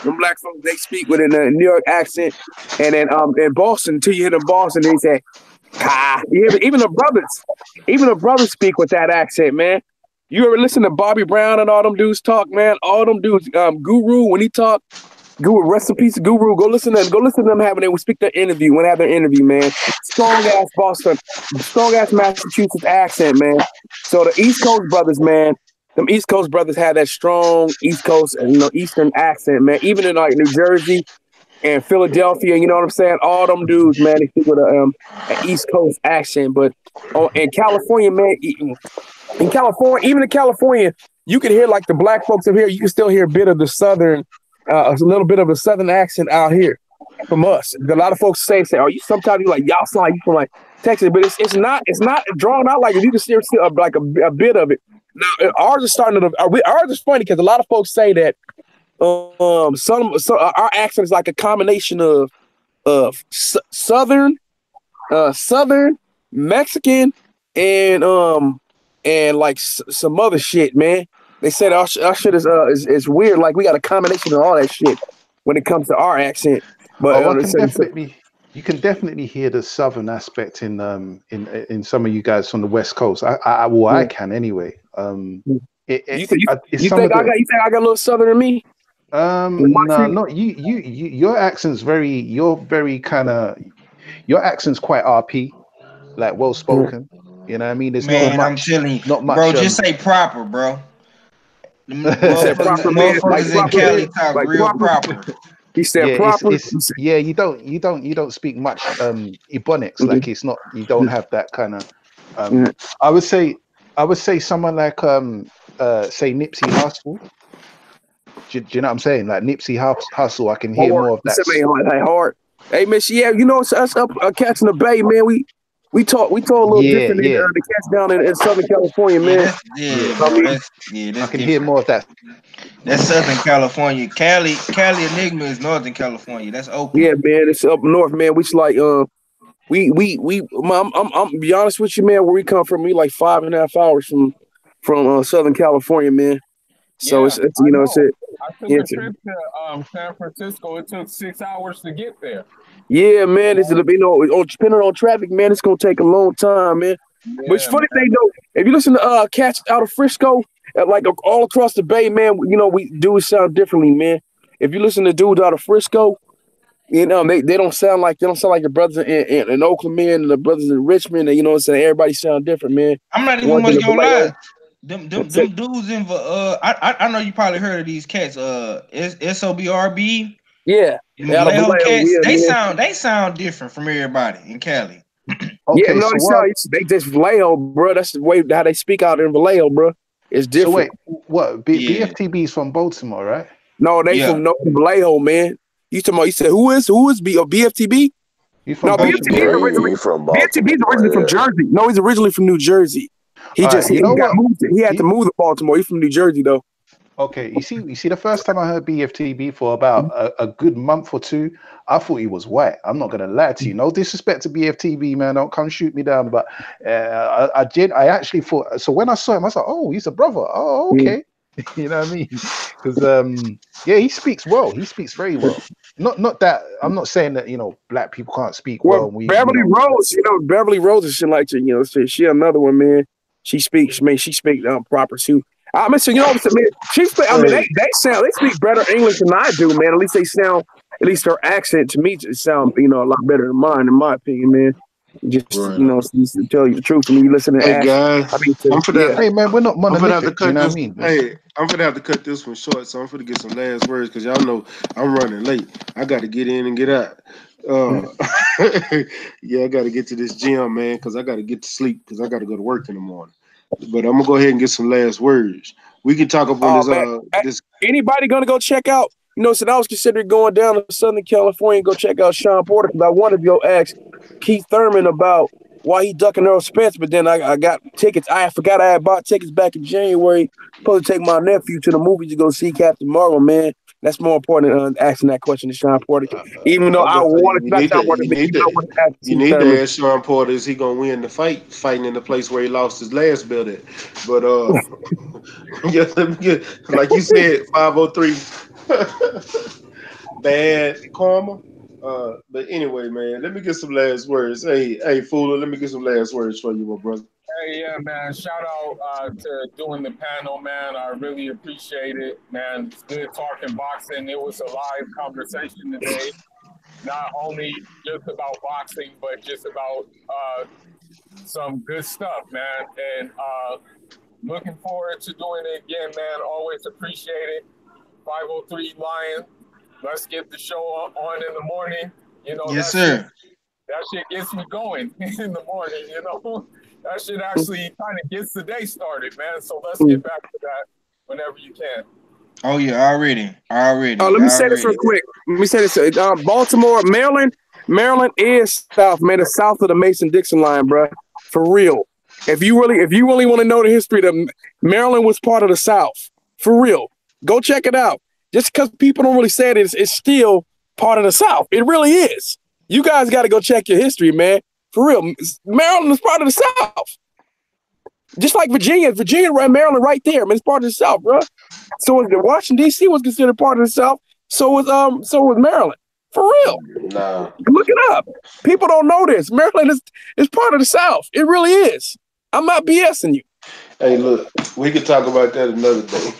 them black folks, they speak with a New York accent. And then in Boston, until you hit in Boston, they say, "Ka." Even the brothers speak with that accent, man. You ever listen to Bobby Brown and all them dudes talk, man? All them dudes, Guru, when he talk, Guru, rest in peace, Guru. Go listen to them having they speak their interview, when they have their interview, man. Strong ass Boston, strong ass Massachusetts accent, man. So the East Coast brothers, man, them East Coast brothers had that strong East Coast, Eastern accent, man. Even in like New Jersey and Philadelphia, you know what I'm saying? All them dudes, man, they speak with an East Coast accent. But in California, man, even in California, you can hear like the black folks up here. You can still hear a bit of the Southern. A little bit of a Southern accent out here from us. A lot of folks say, "Oh, you sometimes you like y'all sound like you from like Texas," but it's not drawn out like it. You can still see like a bit of it. Now ours is starting to. Ours is funny because a lot of folks say that our accent is like a combination of Southern, Mexican, and like some other shit, man. They said our shit is weird. Like we got a combination of all that shit when it comes to our accent. But you can definitely hear the Southern aspect in some of you guys from the West Coast. I can anyway. You think I got a little Southern in me? No, not you. Your accent's your accent's quite RP, like well spoken. You know what I mean? There's man, not much. I'm telling you, not much, bro. Just say proper, bro. Motherfuckers in Cali talk real proper. He said proper. You don't speak much Ebonics. Like it's not. You don't have that kind of. I would say someone like say Nipsey Hussle. Do you know what I'm saying? Like Nipsey Hussle, I can hear more of that. Hard. Hey, Miss, yeah, you know it's us up catching the bay, man. We talk a little different than the cats down in Southern California, man. I can hear more of that. That's Southern California. Cali Enigma is Northern California. That's Oakland. Yeah, man, it's up north, man. We like I'm be honest with you, man. Where we come from, we like 5.5 hours from Southern California, man. So it's you know it's it. I took a trip to San Francisco. It took 6 hours to get there. Yeah, man. It's depending on traffic, man. It's gonna take a long time, man. Yeah, but it's funny thing though, if you listen to cats out of Frisco, like all across the bay, man, you know we do sound differently, man. If you listen to dudes out of Frisco, you know they don't sound like your brothers in Oakland, man, and the brothers in Richmond, and you know what I'm saying. Everybody sound different, man. I'm not even much gonna lie. Them dudes in I know you probably heard of these cats. SOBRB. Yeah. Vallejo cats. They sound different from everybody in Cali. Okay, they just Vallejo, bro. That's the way how they speak out in Vallejo, bro. It's different. So wait, what? BFTB's from Baltimore, right? No, they from Vallejo, man. You said who is BFTB? BFTB's originally from Jersey. No, he's originally from New Jersey. He had to move to Baltimore. He's from New Jersey though. Okay, you see, the first time I heard BFTB for about a good month or two, I thought he was white. I'm not gonna lie to you. No disrespect to BFTB, man. Don't come shoot me down. But I actually thought. So when I saw him, I was like, oh, he's a brother. Oh, okay. You know what I mean? Because he speaks well. He speaks very well. Not that I'm not saying that black people can't speak well. Beverly Rose is like to she another one, man. She speaks proper too. I mean, so man, she speak. I mean, they speak better English than I do, man. At least they sound. At least her accent to me sound a lot better than mine, in my opinion, man. Just Right. just to tell you the truth, and you listen to Hey Ash. guys, I mean, I'm finna Hey man, we're not I'm gonna have to monolithic. You cut know what I this. mean? Hey, I'm gonna have to cut this one short, so I'm gonna get some last words because y'all know I'm running late. I got to get in and get out. Uh, yeah, I got to get to this gym, man, because I got to get to sleep because I got to go to work in the morning. But I'm gonna go ahead and get some last words. We can talk up on oh this. man, This. anybody gonna go check out? So I was considering going down to Southern California and go check out Sean Porter because I wanted to go ask Keith Thurman about why he ducking Earl Spence, but then I got tickets. I forgot I had bought tickets back in January. Supposed to take my nephew to the movies to go see Captain Marvel, man. That's more important than asking that question to Sean Porter. Even though I'm I about to say wanted not Sean Porter, even though I wanted to ask you Keith need Thurman. to ask Sean Porter, is he gonna win the fight fighting in the place where he lost his last belt at? But yeah, like you said, 503 bad karma. But anyway, man, let me get some last words. Hey, Fuller, let me get some last words for you, my brother. Hey, yeah, man. Shout out to doing the panel, man. I really appreciate it, man. It's good talking boxing. It was a live conversation today, not only just about boxing, but just about some good stuff, man. And looking forward to doing it again, man. Always appreciate it. 503 Lion. Let's get the show on in the morning. Yes, sir. That shit gets me going in the morning, That shit actually kind of gets the day started, man. So let's get back to that whenever you can. Oh yeah, already. Let me say this real quick. Let me say this. Baltimore, Maryland is south, man. It's south of the Mason-Dixon line, bro. For real. If you really want to know the history, Maryland was part of the South. For real. Go check it out. Just because people don't really say it, it's still part of the South. It really is. You guys got to go check your history, man. For real. Maryland is part of the South. Just like Virginia. Virginia, right, Maryland, right there, man. It's part of the South, bro. So Washington, D.C. was considered part of the South. So was Maryland. For real. Nah. Look it up. People don't know this. Maryland is part of the South. It really is. I'm not BSing you. Hey, look, we can talk about that another day.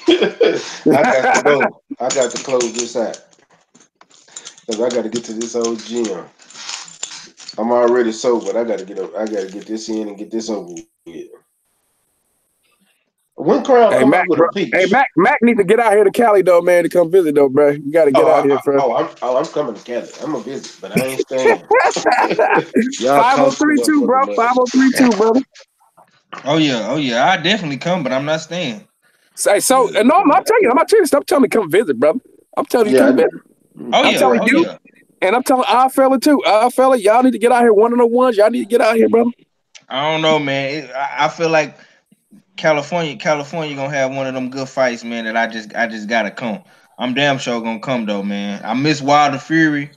I got to go. I got to close this out because I got to get to this old gym. I'm already sober, but I got to get up. I got to get this in and get this over with. When Crown Hey come Mac, out with bro. a peach. Hey Mac need to get out here to Cali though, man, to come visit though, bro. You got to get out here, bro. I'm coming to Cali. I'm gonna visit, but I ain't staying. Y'all 5032, bro. 5032, brother. Oh yeah. I definitely come, but I'm not staying. Say so. No, I'm not telling you. Stop telling me to come visit, brother. I'm telling you, come visit. I'm telling you, and I'm telling our fella too. Our fella, y'all need to get out here. One of the ones, y'all need to get out here, brother. I don't know, man. I feel like California gonna have one of them good fights, man. That I just gotta come. I'm damn sure gonna come though, man. I miss Wilder Fury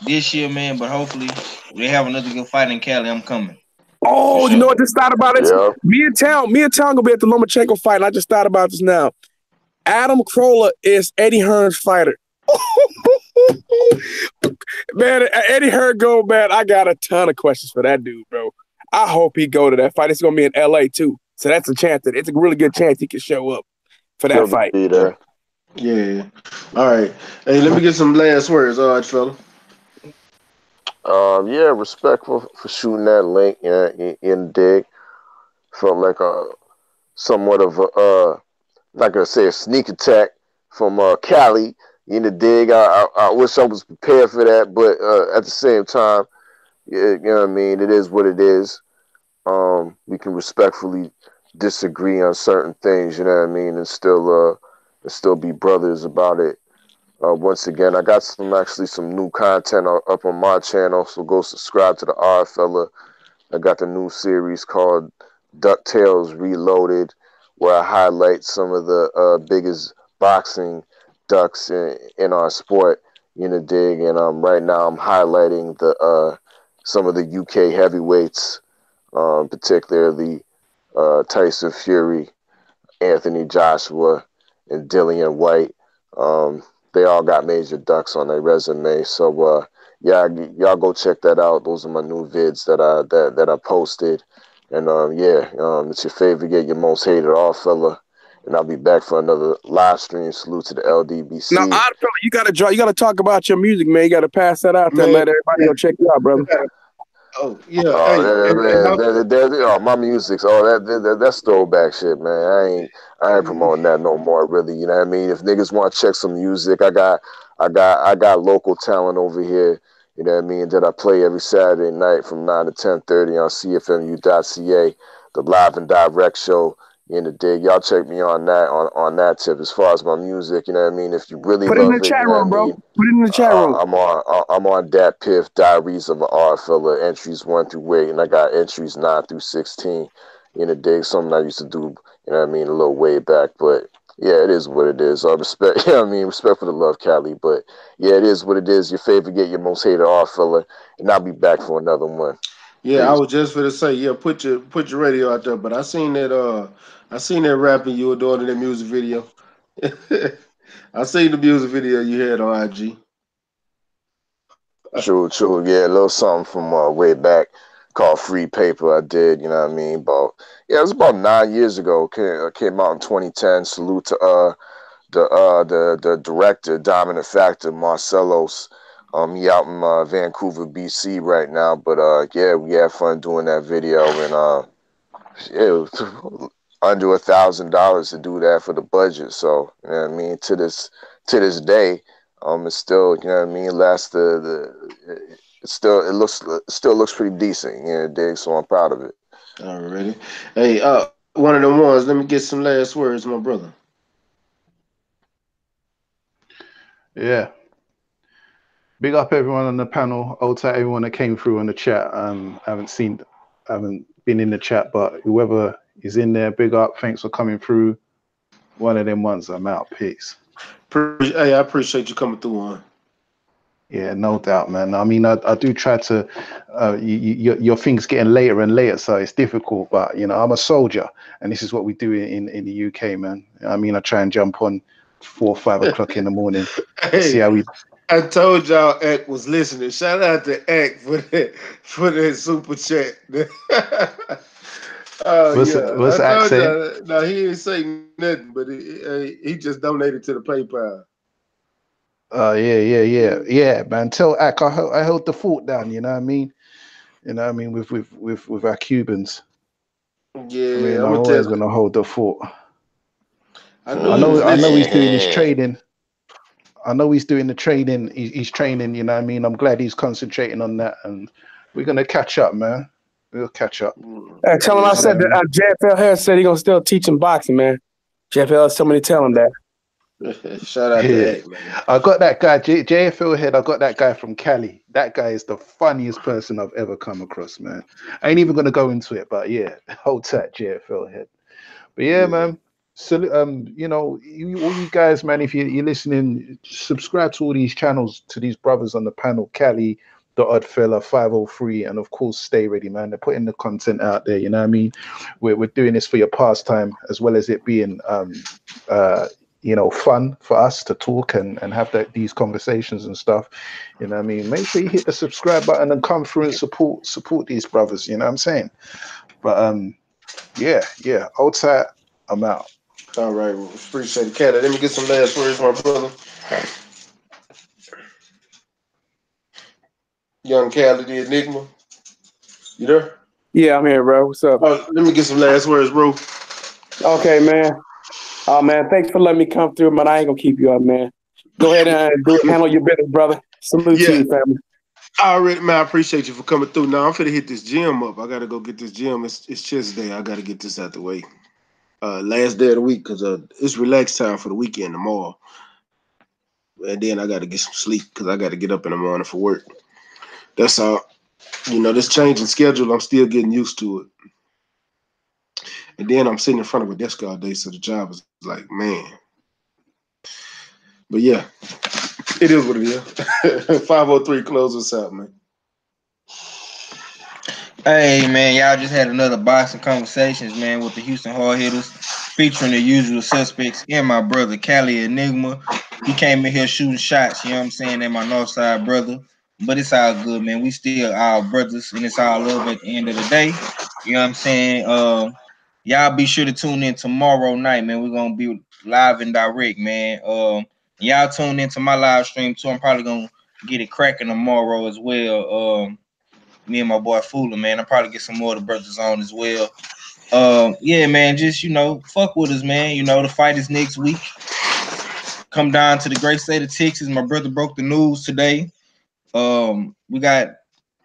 this year, man, but hopefully they have another good fight in Cali. I'm coming. Oh, you know what? Just thought about it. Yeah. Me and Town gonna be at the Lomachenko fight. And I just thought about this now. Adam Carolla is Eddie Hearn's fighter. Man, Eddie Hearn go, man. I got a ton of questions for that dude, bro. I hope he go to that fight. It's gonna be in LA too. So that's a chance that it's a really good chance he can show up for that fight. Be there. Yeah. All right. Hey, let me get some last words, all right, fella. Yeah, respectful for shooting that link in dig. Felt like somewhat of a like I say, a sneak attack from Cali in the dig. I wish I was prepared for that, but at the same time, you know what I mean. It is what it is. We can respectfully disagree on certain things, you know what I mean, and still be brothers about it. Once again, I got some new content up on my channel, so go subscribe to the R Fella. I got the new series called DuckTales Reloaded, where I highlight some of the biggest boxing ducks in our sport, you know, dig. And right now I'm highlighting some of the UK heavyweights, particularly Tyson Fury, Anthony Joshua, and Dillian White. They all got major ducks on their resume. So yeah, y'all go check that out. Those are my new vids that I posted. And it's your favorite, yet your most hated all fella. And I'll be back for another live stream. Salute to the LDBC. Now, odd fella, you gotta talk about your music, man. You gotta pass that out there, let everybody go check you out, brother. Oh yeah, hey, my music's that's throwback shit, man. I ain't promoting that no more, really. You know what I mean? If niggas want to check some music, I got local talent over here. You know what I mean? That I play every Saturday night from 9 to 10:30 on CFMU.ca, the live and direct show. In the dig, y'all check me on that tip. As far as my music, you know what I mean. If you really Put it in love the it, chat you know what room, I bro. mean. Put it in the chat room. I'm on Dat Piff, Diaries of an Art Fella, entries 1 through 8, and I got entries 9 through 16. In the dig, something I used to do, you know what I mean, a little way back. But yeah, it is what it is. I respect, you know what I mean, respect for the love, Cali. But yeah, it is what it is. Your favorite, get your most hated art fella, and I'll be back for another one. Yeah, I was just gonna say, yeah, put your radio out there. But I seen that rapping you were doing in that music video. I seen the music video you had on IG. True. Yeah, a little something from way back called Free Paper. I did, you know what I mean? It was about 9 years ago. Came out in 2010. Salute to the director, Dominant Factor, Marcelos. He out in Vancouver, BC right now. But yeah, we had fun doing that video, and it was under $1,000 to do that for the budget. So you know what I mean. To this day, it's still, you know what I mean. It still looks pretty decent. You know, dig. So I'm proud of it. Already. Hey, one of them ones. Let me get some last words, my brother. Yeah. Big up everyone on the panel. Also, everyone that came through on the chat. I haven't been in the chat, but whoever is in there, big up. Thanks for coming through. One of them ones. I'm out. Peace. Hey, I appreciate you coming through on. Yeah, no doubt, man. I mean, I do try to. Your thing's getting later and later, so it's difficult. But you know, I'm a soldier, and this is what we do in the UK, man. I mean, I try and jump on 4 or 5 o'clock in the morning. Hey, see how we. I told y'all Ack was listening. Shout out to Ack for that super chat. Oh yeah, What's I Ack told saying? y'all. No, he ain't saying nothing, but he just donated to the PayPal. Yeah, man. Tell Ack I held the fort down. You know what I mean? You know what I mean with our Cubans. Yeah, I mean, I'm I'm gonna tell always you. gonna hold the fort. I knew he was I know he's listening. doing his trading. I know he's doing the trading. He's training. You know what I mean? I'm glad he's concentrating on that, and we're gonna catch up, man. We'll catch up. Hey, tell him I said that JFL Harris said he gonna still teach him boxing, man. JFL, somebody tell him that. Shout out to Ack, man. I got that guy, JFL Head. I got that guy from Cali. That guy is the funniest person I've ever come across, man. I ain't even gonna go into it, but yeah, hold tight, JFL Head. But yeah, man. So you know, all you guys, man, if you're listening, subscribe to all these channels, to these brothers on the panel, Cali, the Odd Fella, 503, and of course Stay Ready, man. They're putting the content out there, you know what I mean? We're doing this for your pastime, as well as it being you know, fun for us to talk and have these conversations and stuff. You know what I mean? Make sure you hit the subscribe button and come through and support these brothers, you know what I'm saying? But yeah, outside, I'm out. All right, well, appreciate it, Kelly. Let me get some last words, my brother. Young Cali, the Enigma. You there? Yeah, I'm here, bro. What's up? Oh, let me get some last words, bro. Okay, man. Oh man, thanks for letting me come through, man. I ain't gonna keep you up, man. Go ahead and handle your business, brother. Salute to you, family. Man, I appreciate you for coming through. Now I'm finna hit this gym up. I gotta go get this gym. It's chest day. I gotta get this out the way. Last day of the week, because it's relaxed time for the weekend tomorrow. And then I gotta get some sleep because I gotta get up in the morning for work. That's all. You know, this changing schedule, I'm still getting used to it. And then I'm sitting in front of a desk all day, so the job is like, man. But yeah, it is what it is. 503, close us out, man. Hey man, y'all just had another boxing conversations, man, with the Houston Hard Hitters, featuring the usual suspects and my brother Cali Enigma. He came in here shooting shots, you know what I'm saying, at my Northside brother. But it's all good, man. We still our brothers, and it's all love at the end of the day. You know what I'm saying? Y'all be sure to tune in tomorrow night, man. We're gonna be live and direct, man. Y'all tune into my live stream too. I'm probably gonna get it cracking tomorrow as well. me and my boy Fooler, man. I'll probably get some more of the brothers on as well. Yeah, man, just fuck with us, man. The fight is next week. Come down to the great state of Texas. My brother broke the news today. We got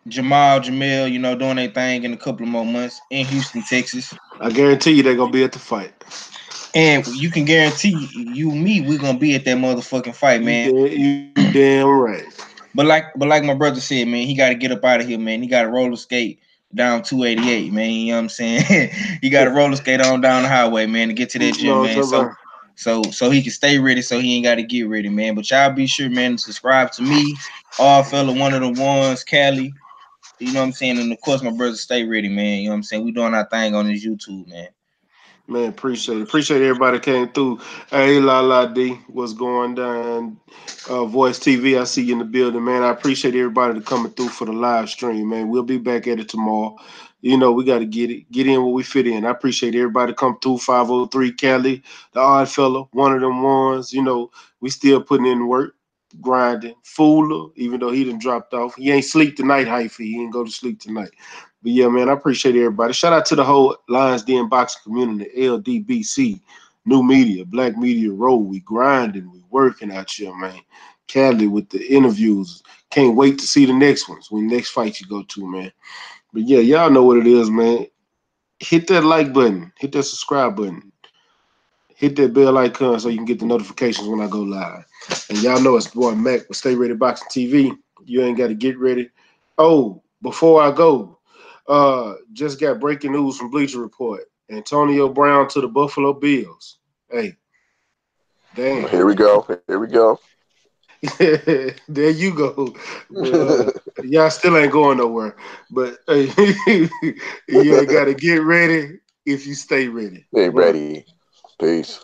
Jamel, doing their thing in a couple of more months in Houston, Texas. I guarantee you they're gonna be at the fight. And you can guarantee you and me, we're gonna be at that motherfucking fight, man. You damn right. But like my brother said, man, he got to get up out of here, man. He got to roller skate down 288, man. You know what I'm saying? He got to roller skate on down the highway, man, to get to that gym, man. So he can stay ready, so he ain't got to get ready, man. But y'all be sure, man, to subscribe to me, All Fella, One of the Ones, Cali. You know what I'm saying? And of course, my brother Stay Ready, man. You know what I'm saying? We doing our thing on this YouTube, man. Man, appreciate it. Appreciate everybody came through. Hey, La D, what's going down? Voice TV, I see you in the building, man. I appreciate everybody that coming through for the live stream, man. We'll be back at it tomorrow. We got to get in where we fit in. I appreciate everybody come through. 503 Cali, the Odd Fella, One of them Ones. We still putting in work, grinding. Fooler, even though he done dropped off. He ain't sleep tonight, Hyphy. He ain't go to sleep tonight. But yeah, man, I appreciate everybody. Shout out to the whole Lions Den boxing community, LDBC, New Media, Black Media Road. We grinding, we working out here, man. Cali with the interviews. Can't wait to see the next ones when next fight you go to, man. But yeah, y'all know what it is, man. Hit that like button, hit that subscribe button, hit that bell icon so you can get the notifications when I go live. And y'all know it's boy Mac with StayReadyBoxingTV. You ain't got to get ready. Oh, before I go. Just got breaking news from Bleacher Report. Antonio Brown to the Buffalo Bills. Hey, damn. Here we go. There you go. Y'all still ain't going nowhere. But you ain't got to get ready if you stay ready. Stay ready. Peace.